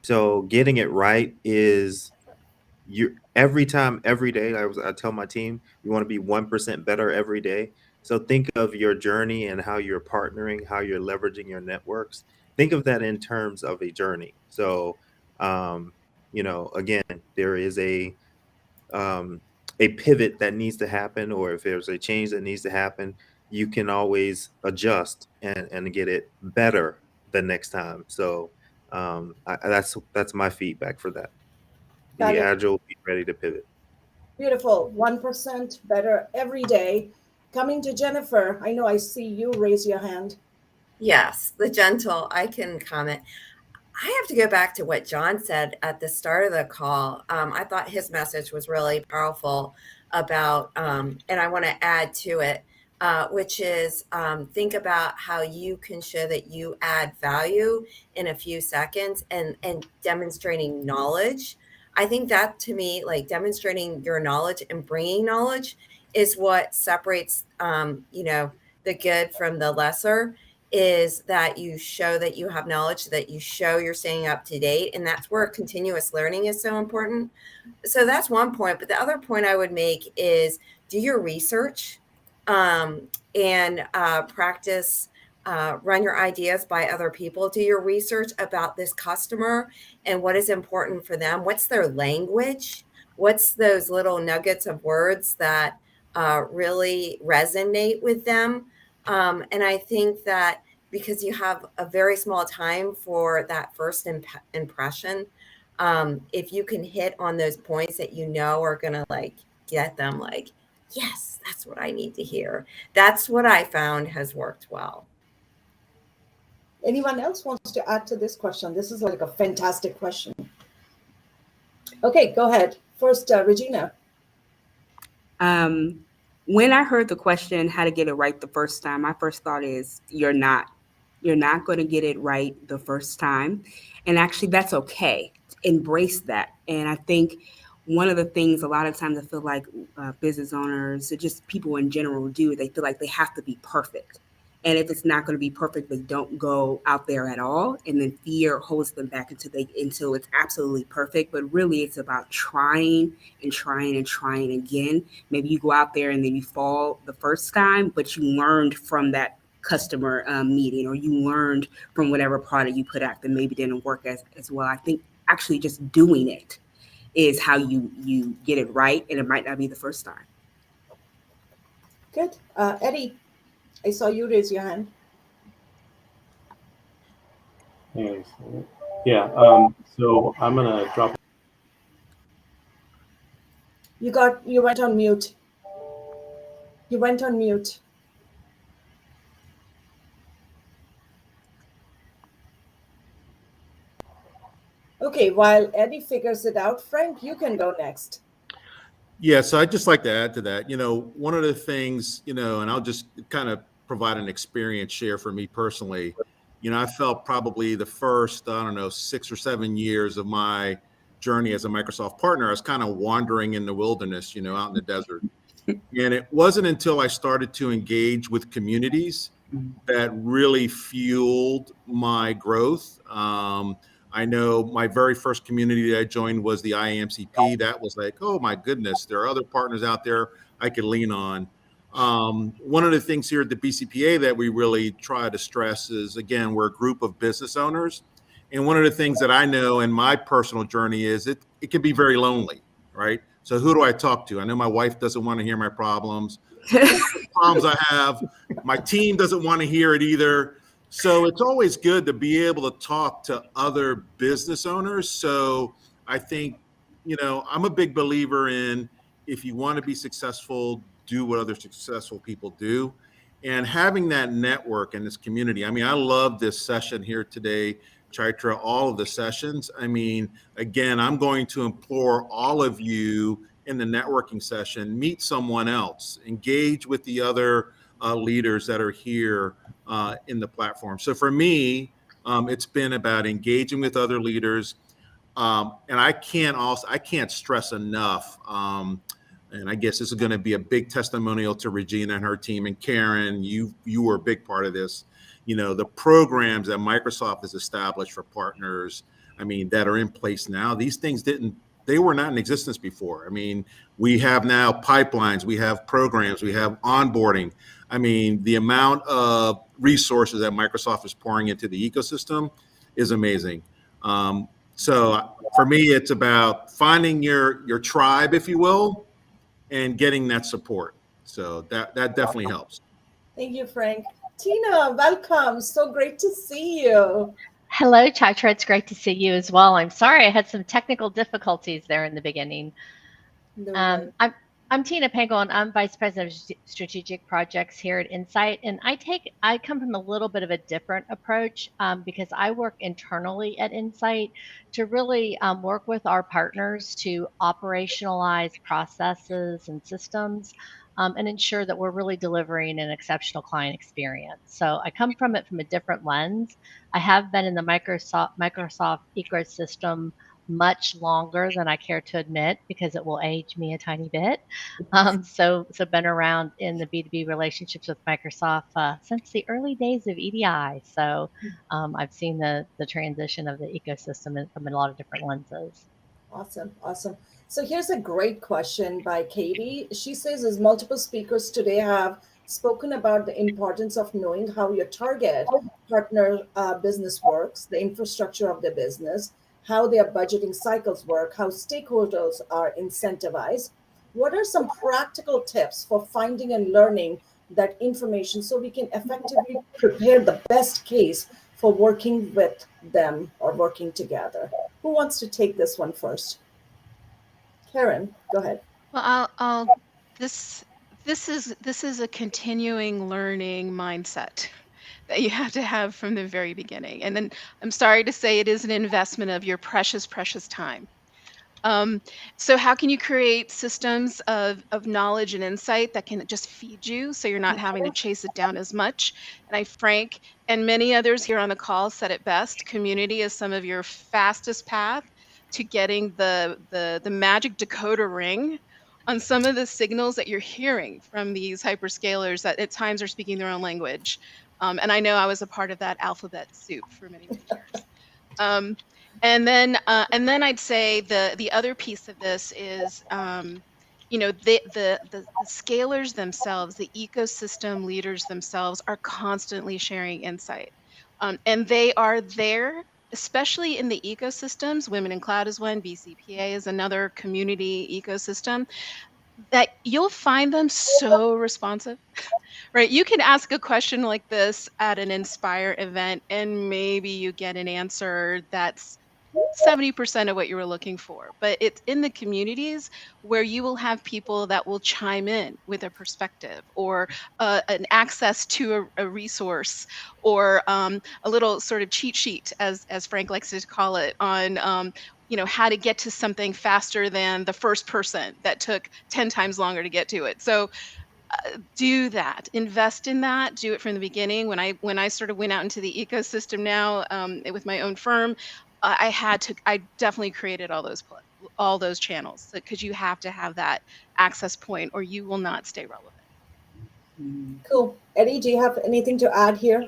So getting it right is every time, every day. I tell my team, you want to be 1% better every day. So think of your journey and how you're partnering, how you're leveraging your networks. Think of that in terms of a journey. So, again, there is a pivot that needs to happen, or if there's a change that needs to happen, you can always adjust and get it better the next time. So that's my feedback for that. Be agile, be ready to pivot. Beautiful. 1% better every day. Coming to Jennifer, I know I see you raise your hand. Yes, the gentle, I can comment. I have to go back to what John said at the start of the call. I thought his message was really powerful about, and I want to add to it, which is think about how you can show that you add value in a few seconds and demonstrating knowledge. I think that, to me, like demonstrating your knowledge and bringing knowledge is what separates, the good from the lesser, is that you show that you have knowledge, that you show you're staying up to date. And that's where continuous learning is so important. So that's one point. But the other point I would make is do your research and practice, run your ideas by other people. Do your research about this customer and what is important for them. What's their language? What's those little nuggets of words that really resonate with them? And I think that because you have a very small time for that first impression, if you can hit on those points that are going to get them yes, that's what I need to hear. That's what I found has worked well. Anyone else wants to add to this question? This is like a fantastic question. Okay, go ahead. First, Regina. When I heard the question, how to get it right the first time, my first thought is you're not going to get it right the first time. And actually, that's okay. Embrace that. And I think one of the things a lot of times I feel like business owners or just people in general do, they feel like they have to be perfect. And if it's not going to be perfect, they don't go out there at all. And then fear holds them back until it's absolutely perfect. But really, it's about trying and trying and trying again. Maybe you go out there and then you fall the first time, but you learned from that customer meeting, or you learned from whatever product you put out that maybe didn't work as well. I think actually just doing it is how you get it right. And it might not be the first time. Good. Eddie, I saw you raise your hand. Thanks. Yeah. So I'm gonna drop. You went on mute. You went on mute. Okay, while Eddie figures it out, Frank, you can go next. Yeah, so I'd just like to add to that. One of the things, and I'll just kind of provide an experience share for me personally. I felt probably the first, 6 or 7 years of my journey as a Microsoft partner, I was kind of wandering in the wilderness, out in the desert. And it wasn't until I started to engage with communities that really fueled my growth. I know my very first community that I joined was the IAMCP. That was like, oh my goodness, there are other partners out there I could lean on. One of the things here at the BCPA that we really try to stress is, again, we're a group of business owners. And one of the things that I know in my personal journey is it can be very lonely, right? So who do I talk to? I know my wife doesn't want to hear my problems. Problems I have. My team doesn't want to hear it either. So it's always good to be able to talk to other business owners. So I think, I'm a big believer in, if you want to be successful, do what other successful people do. And having that network and this community. I mean, I love this session here today, Chaitra, all of the sessions. I mean, again, I'm going to implore all of you in the networking session, meet someone else, engage with the other leaders that are here in the platform. So for me, it's been about engaging with other leaders. And I can't stress enough, and I guess this is going to be a big testimonial to Regina and her team, and Karen, you were a big part of this. The programs that Microsoft has established for partners, I mean, that are in place now, these things they were not in existence before. I mean, we have now pipelines, we have programs, we have onboarding. I mean, the amount of resources that Microsoft is pouring into the ecosystem is amazing. So for me, it's about finding your tribe, if you will, and getting that support. So that definitely helps. Thank you, Frank. Tina, welcome. So great to see you. Hello, Chaitra. It's great to see you as well. I'm sorry I had some technical difficulties there in the beginning. I'm Tina Pangol, and I'm Vice President of Strategic Projects here at Insight. And I come from a little bit of a different approach because I work internally at Insight to really work with our partners to operationalize processes and systems and ensure that we're really delivering an exceptional client experience. So I come from it from a different lens. I have been in the Microsoft ecosystem much longer than I care to admit because it will age me a tiny bit. So been around in the B2B relationships with Microsoft since the early days of EDI. So I've seen the transition of the ecosystem from a lot of different lenses. Awesome. So here's a great question by Katie. She says, as multiple speakers today have spoken about the importance of knowing how your target partner business works, the infrastructure of their business, how their budgeting cycles work, how stakeholders are incentivized. What are some practical tips for finding and learning that information so we can effectively prepare the best case for working with them or working together? Who wants to take this one first? Karen, go ahead. Well, this is a continuing learning mindset that you have to have from the very beginning. And then I'm sorry to say it is an investment of your precious, precious time. So how can you create systems of knowledge and insight that can just feed you so you're not having to chase it down as much? And Frank and many others here on the call said it best. Community is some of your fastest path to getting the magic decoder ring on some of the signals that you're hearing from these hyperscalers that at times are speaking their own language. And I know I was a part of that alphabet soup for many, many years. And then I'd say the other piece of this is, the scalers themselves, the ecosystem leaders themselves are constantly sharing insight. And they are there, especially in the ecosystems. Women in Cloud is one, BCPA is another community ecosystem, that you'll find them so responsive, right? You can ask a question like this at an Inspire event, and maybe you get an answer that's 70% of what you were looking for. But it's in the communities where you will have people that will chime in with a perspective or an access to a resource or a little sort of cheat sheet, as Frank likes to call it, on how to get to something faster than the first person that took 10 times longer to get to it. So do that, invest in that, do it from the beginning. When I sort of went out into the ecosystem now, with my own firm, I definitely created all those channels, because you have to have that access point or you will not stay relevant. Cool. Eddie, do you have anything to add here?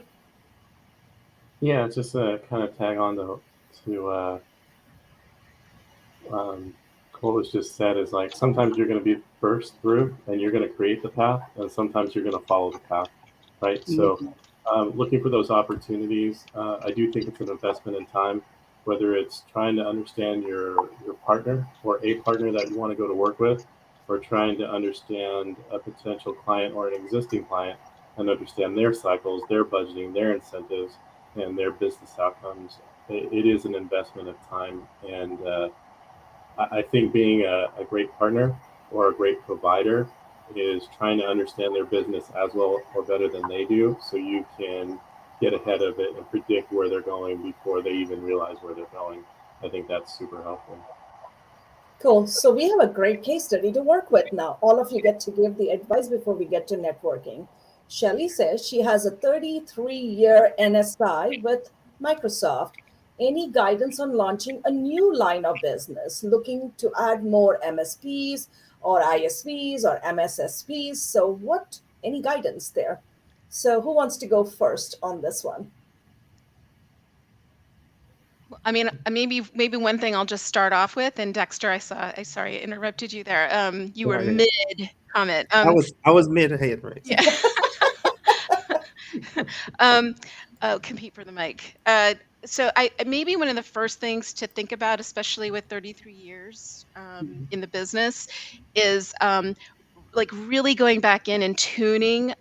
Yeah, just to kind of tag on to what was just said, is like sometimes you're going to be first through and you're going to create the path, and sometimes you're going to follow the path, right? So looking for those opportunities, I do think it's an investment in time, whether it's trying to understand your partner or a partner that you want to go to work with, or trying to understand a potential client or an existing client and understand their cycles, their budgeting, their incentives, and their business outcomes. It is an investment of time. And I think being a great partner or a great provider is trying to understand their business as well or better than they do, so you can get ahead of it and predict where they're going before they even realize where they're going. I think that's super helpful. Cool. So we have a great case study to work with now. All of you get to give the advice before we get to networking. Shelley says she has a 33-year NSI with Microsoft. Any guidance on launching a new line of business, looking to add more MSPs or ISVs or MSSPs? So any guidance there? So who wants to go first on this one? I mean, maybe one thing I'll just start off with, and Dexter, sorry, I interrupted you there. You were mid comment. I was mid ahead, right? Yeah. Compete for the mic. So maybe one of the first things to think about, especially with 33 years in the business, is like really going back in and tuning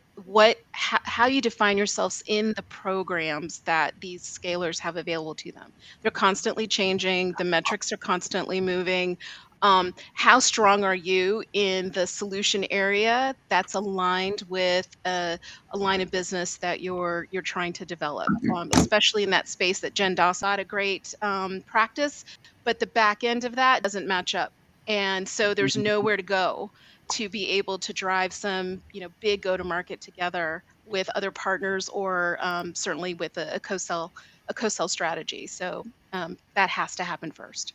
how you define yourselves in the programs that these scalers have available to them. They're constantly changing. The metrics are constantly moving. How strong are you in the solution area that's aligned with a line of business that you're trying to develop, especially in that space that Jen Dawson had a great practice, but the back end of that doesn't match up. And so there's nowhere to go to be able to drive some, big go-to-market together with other partners, or certainly with a co-sell strategy. So that has to happen first.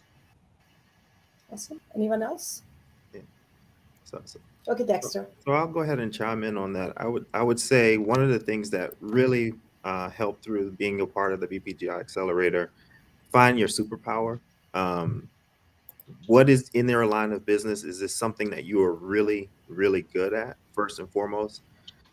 Awesome. Anyone else? Yeah. Okay, Dexter. So I'll go ahead and chime in on that. I would say one of the things that really helped through being a part of the BPGI Accelerator, find your superpower. What is in their line of business? Is this something that you are really, really good at, first and foremost?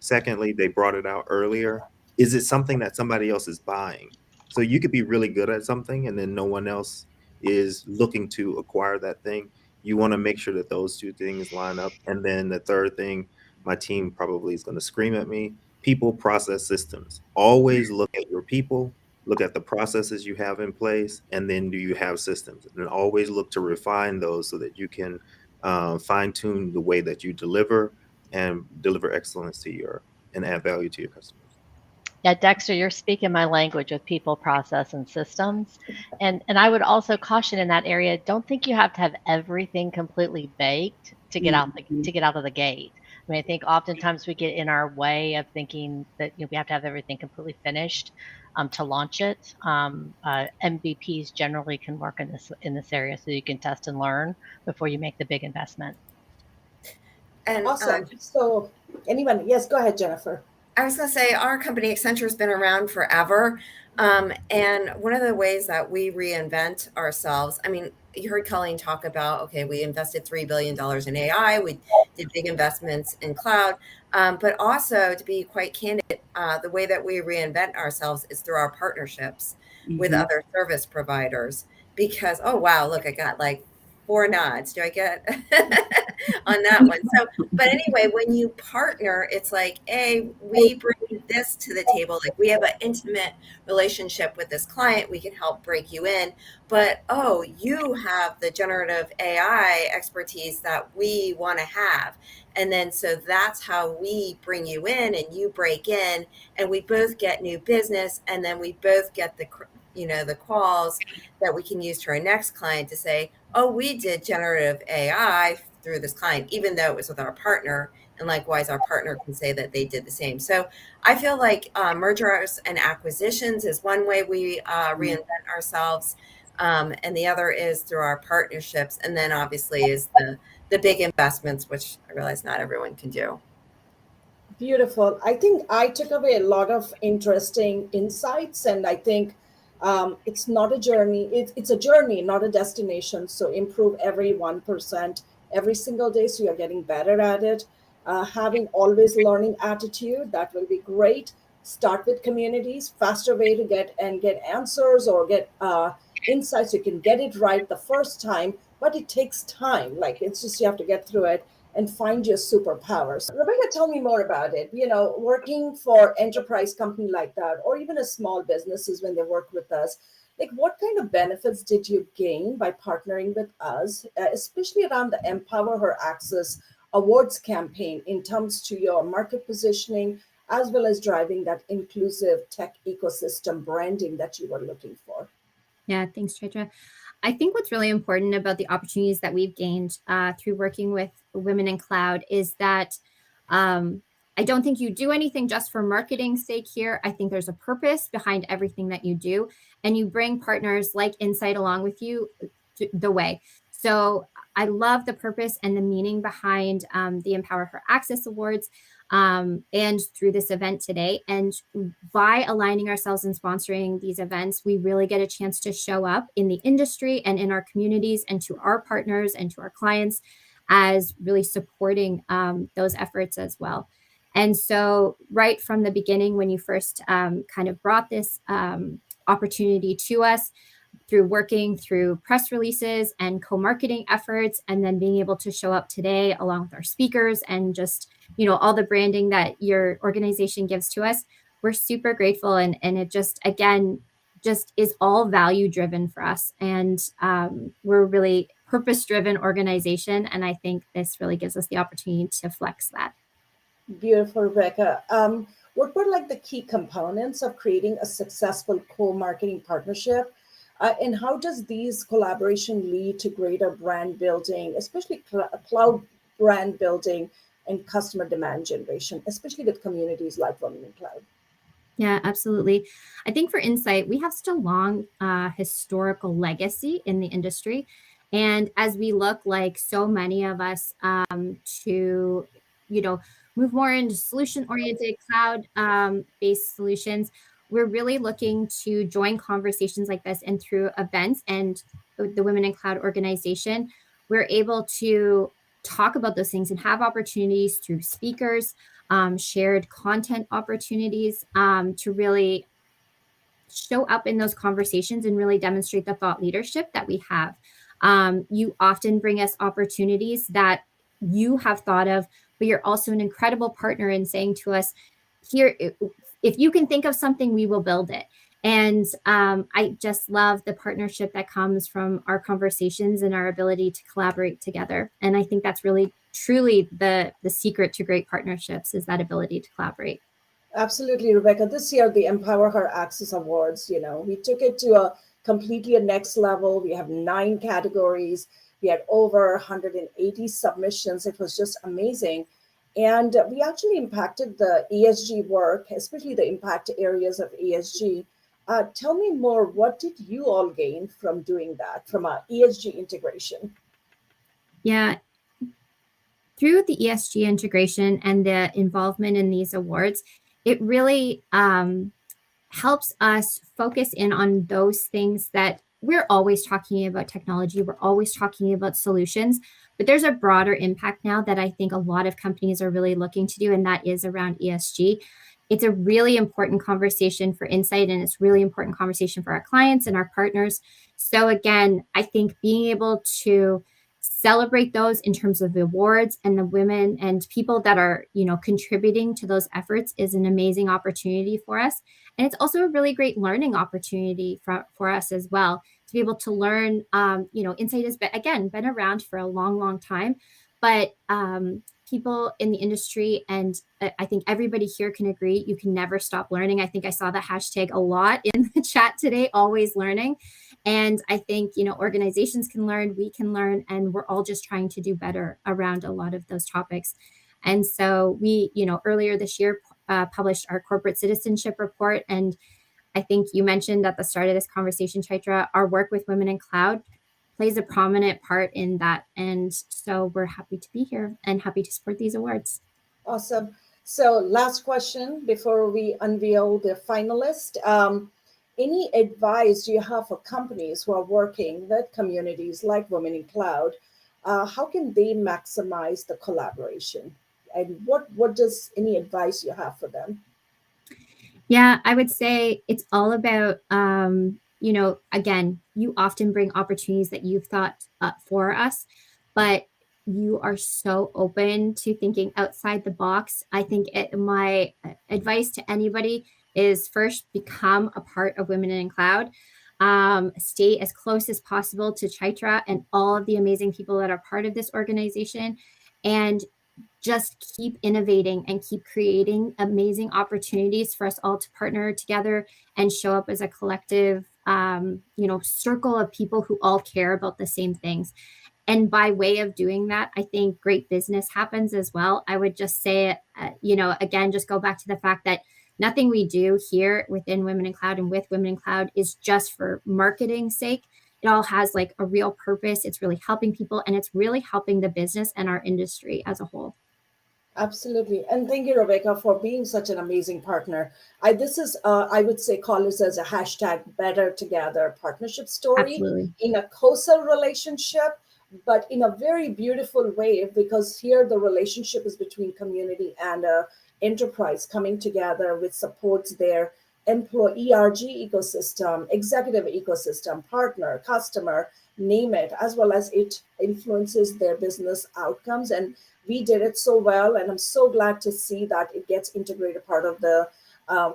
Secondly, they brought it out earlier. Is it something that somebody else is buying? So you could be really good at something and then no one else is looking to acquire that thing. You want to make sure that those two things line up. And then the third thing, my team probably is going to scream at me: people, process, systems. Always look at your people, look at the processes you have in place, and then do you have systems? And always look to refine those so that you can fine tune the way that you deliver and deliver excellence to and add value to your customers. Yeah, Dexter, you're speaking my language with people, process, and systems. And I would also caution in that area, don't think you have to have everything completely baked to get out of the gate. I mean, I think oftentimes we get in our way of thinking that we have to have everything completely finished. to launch it. MVPs generally can work in this area, so you can test and learn before you make the big investment. And awesome. So anyone, yes, go ahead, Jennifer. I was going to say our company Accenture has been around forever. And one of the ways that we reinvent ourselves, I mean, you heard Colleen talk about, okay, we invested $3 billion in AI. We did big investments in cloud. But also, to be quite candid, the way that we reinvent ourselves is through our partnerships with other service providers. Because, oh, wow, look, I got like 4 nods. Do I get on that one? So, but anyway, when you partner, it's like, we bring this to the table. Like we have an intimate relationship with this client. We can help break you in. But, oh, you have the generative AI expertise that we want to have. And then so that's how we bring you in and you break in and we both get new business. And then we both get the calls that we can use to our next client to say, oh, we did generative AI through this client, even though it was with our partner. And likewise, our partner can say that they did the same. So I feel like mergers and acquisitions is one way we reinvent ourselves. And the other is through our partnerships. And then obviously is the big investments, which I realize not everyone can do. Beautiful. I think I took away a lot of interesting insights, and I think it's not a journey. It's a journey, not a destination. So improve every 1% every single day, so you're getting better at it. Having always learning attitude, that will be great. Start with communities, faster way to get answers or get insights. You can get it right the first time, but it takes time. Like it's just you have to get through it and find your superpowers. Rebecca, tell me more about it. Working for enterprise company like that, or even a small businesses when they work with us, like what kind of benefits did you gain by partnering with us, especially around the Empower Her Access Awards campaign in terms to your market positioning, as well as driving that inclusive tech ecosystem branding that you were looking for? Yeah, thanks, Chaitra. I think what's really important about the opportunities that we've gained through working with Women in Cloud is that I don't think you do anything just for marketing's sake here. I think there's a purpose behind everything that you do, and you bring partners like Insight along with you the way. So I love the purpose and the meaning behind the Empower Her Access Awards and through this event today. And by aligning ourselves and sponsoring these events, we really get a chance to show up in the industry and in our communities and to our partners and to our clients as really supporting those efforts as well. And so right from the beginning, when you first kind of brought this opportunity to us, through working through press releases and co-marketing efforts, and then being able to show up today along with our speakers and just, all the branding that your organization gives to us, we're super grateful. And it just, again, just is all value driven for us. And we're a really purpose-driven organization. And I think this really gives us the opportunity to flex that. Beautiful, Rebecca. What were like the key components of creating a successful co-marketing partnership? And how does these collaboration lead to greater brand building, especially cloud brand building and customer demand generation, especially with communities like Women in Cloud? Yeah, absolutely. I think for Insight, we have such a long historical legacy in the industry. And as we look like so many of us to, move more into solution-oriented cloud-based solutions, we're really looking to join conversations like this, and through events and the Women in Cloud organization, we're able to talk about those things and have opportunities through speakers, shared content opportunities to really show up in those conversations and really demonstrate the thought leadership that we have. You often bring us opportunities that you have thought of, but you're also an incredible partner in saying to us, here, if you can think of something, we will build it. And I just love the partnership that comes from our conversations and our ability to collaborate together. And I think that's really, truly the secret to great partnerships is that ability to collaborate. Absolutely, Rebecca. This year, the Empower Her Access Awards, we took it to a next level. We have 9 categories. We had over 180 submissions. It was just amazing. And we actually impacted the ESG work, especially the impact areas of ESG, Tell me more. What did you all gain from doing that, from our ESG integration? Yeah, through the ESG integration and the involvement in these awards, it really helps us focus in on those things that we're always talking about technology, we're always talking about solutions, but there's a broader impact now that I think a lot of companies are really looking to do, and that is around ESG. It's a really important conversation for Insight, and it's really important conversation for our clients and our partners. So again, I think being able to celebrate those in terms of awards and the women and people that are, contributing to those efforts is an amazing opportunity for us. And it's also a really great learning opportunity for us as well, to be able to learn. Insight has been around for a long, long time, but people in the industry, and I think everybody here can agree, you can never stop learning. I think I saw the hashtag a lot in the chat today, always learning. And I think, organizations can learn, we can learn, and we're all just trying to do better around a lot of those topics. And so we, earlier this year, published our corporate citizenship report. And I think you mentioned at the start of this conversation, Chaitra, our work with Women in Cloud plays a prominent part in that. And so we're happy to be here and happy to support these awards. Awesome. So last question before we unveil the finalist. Any advice you have for companies who are working with communities like Women in Cloud? How can they maximize the collaboration? And what does any advice you have for them? Yeah, I would say it's all about, again, you often bring opportunities that you've thought up for us, but you are so open to thinking outside the box. I think my advice to anybody is first become a part of Women in Cloud. Stay as close as possible to Chaitra and all of the amazing people that are part of this organization, and just keep innovating and keep creating amazing opportunities for us all to partner together and show up as a collective, circle of people who all care about the same things. And by way of doing that, I think great business happens as well. I would just say, again, just go back to the fact that nothing we do here within Women in Cloud and with Women in Cloud is just for marketing's sake. It all has like a real purpose. It's really helping people, and it's really helping the business and our industry as a whole. Absolutely. And thank you, Rebecca, for being such an amazing partner. I would say, call this as a hashtag better together partnership story. Absolutely. In a co-sell relationship, but in a very beautiful way, because here the relationship is between community and enterprise coming together, which supports their employee ERG ecosystem, executive ecosystem, partner, customer, name it, as well as it influences their business outcomes. And we did it so well, and I'm so glad to see that it gets integrated part of the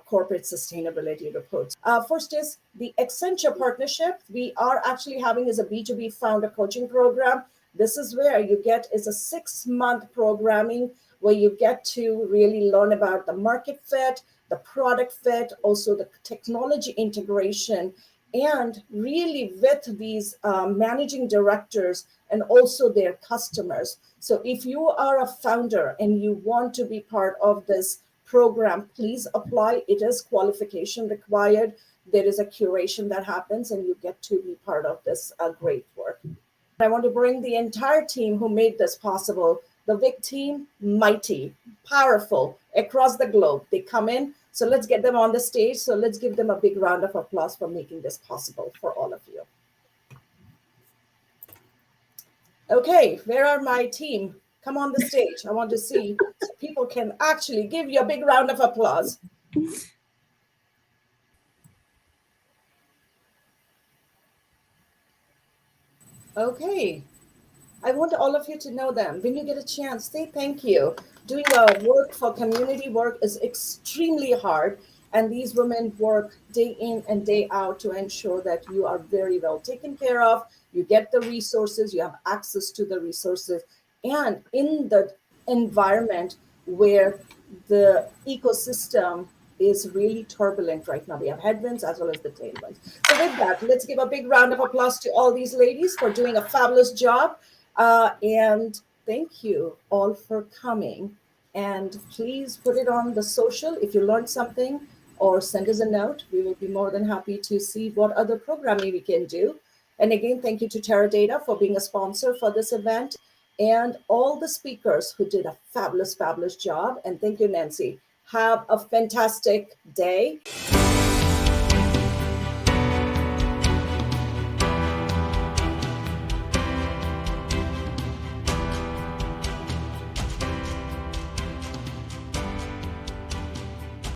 corporate sustainability reports. First is the Accenture partnership. We are actually having is a B2B founder coaching program. This is where you get is a 6-month programming where you get to really learn about the market fit, the product fit, also the technology integration, and really with these managing directors and also their customers. So if you are a founder and you want to be part of this program, please apply. It is qualification required. There is a curation that happens, and you get to be part of this great work. I want to bring the entire team who made this possible. The WIC team, mighty, powerful, across the globe. They come in. So let's get them on the stage. So let's give them a big round of applause for making this possible for all of you. Okay, where are my team? Come on the stage. I want to see so people can actually give you a big round of applause. Okay. I want all of you to know them. When you get a chance, say thank you. Doing work for community work is extremely hard. And these women work day in and day out to ensure that you are very well taken care of. You get the resources, you have access to the resources. And in the environment where the ecosystem is really turbulent right now. We have headwinds as well as the tailwinds. So with that, let's give a big round of applause to all these ladies for doing a fabulous job. And thank you all for coming. And please put it on the social if you learned something. or send us a note. We will be more than happy to see what other programming we can do. And again, thank you to Teradata for being a sponsor for this event, and all the speakers who did a fabulous, fabulous job. And thank you, Nancy. Have a fantastic day.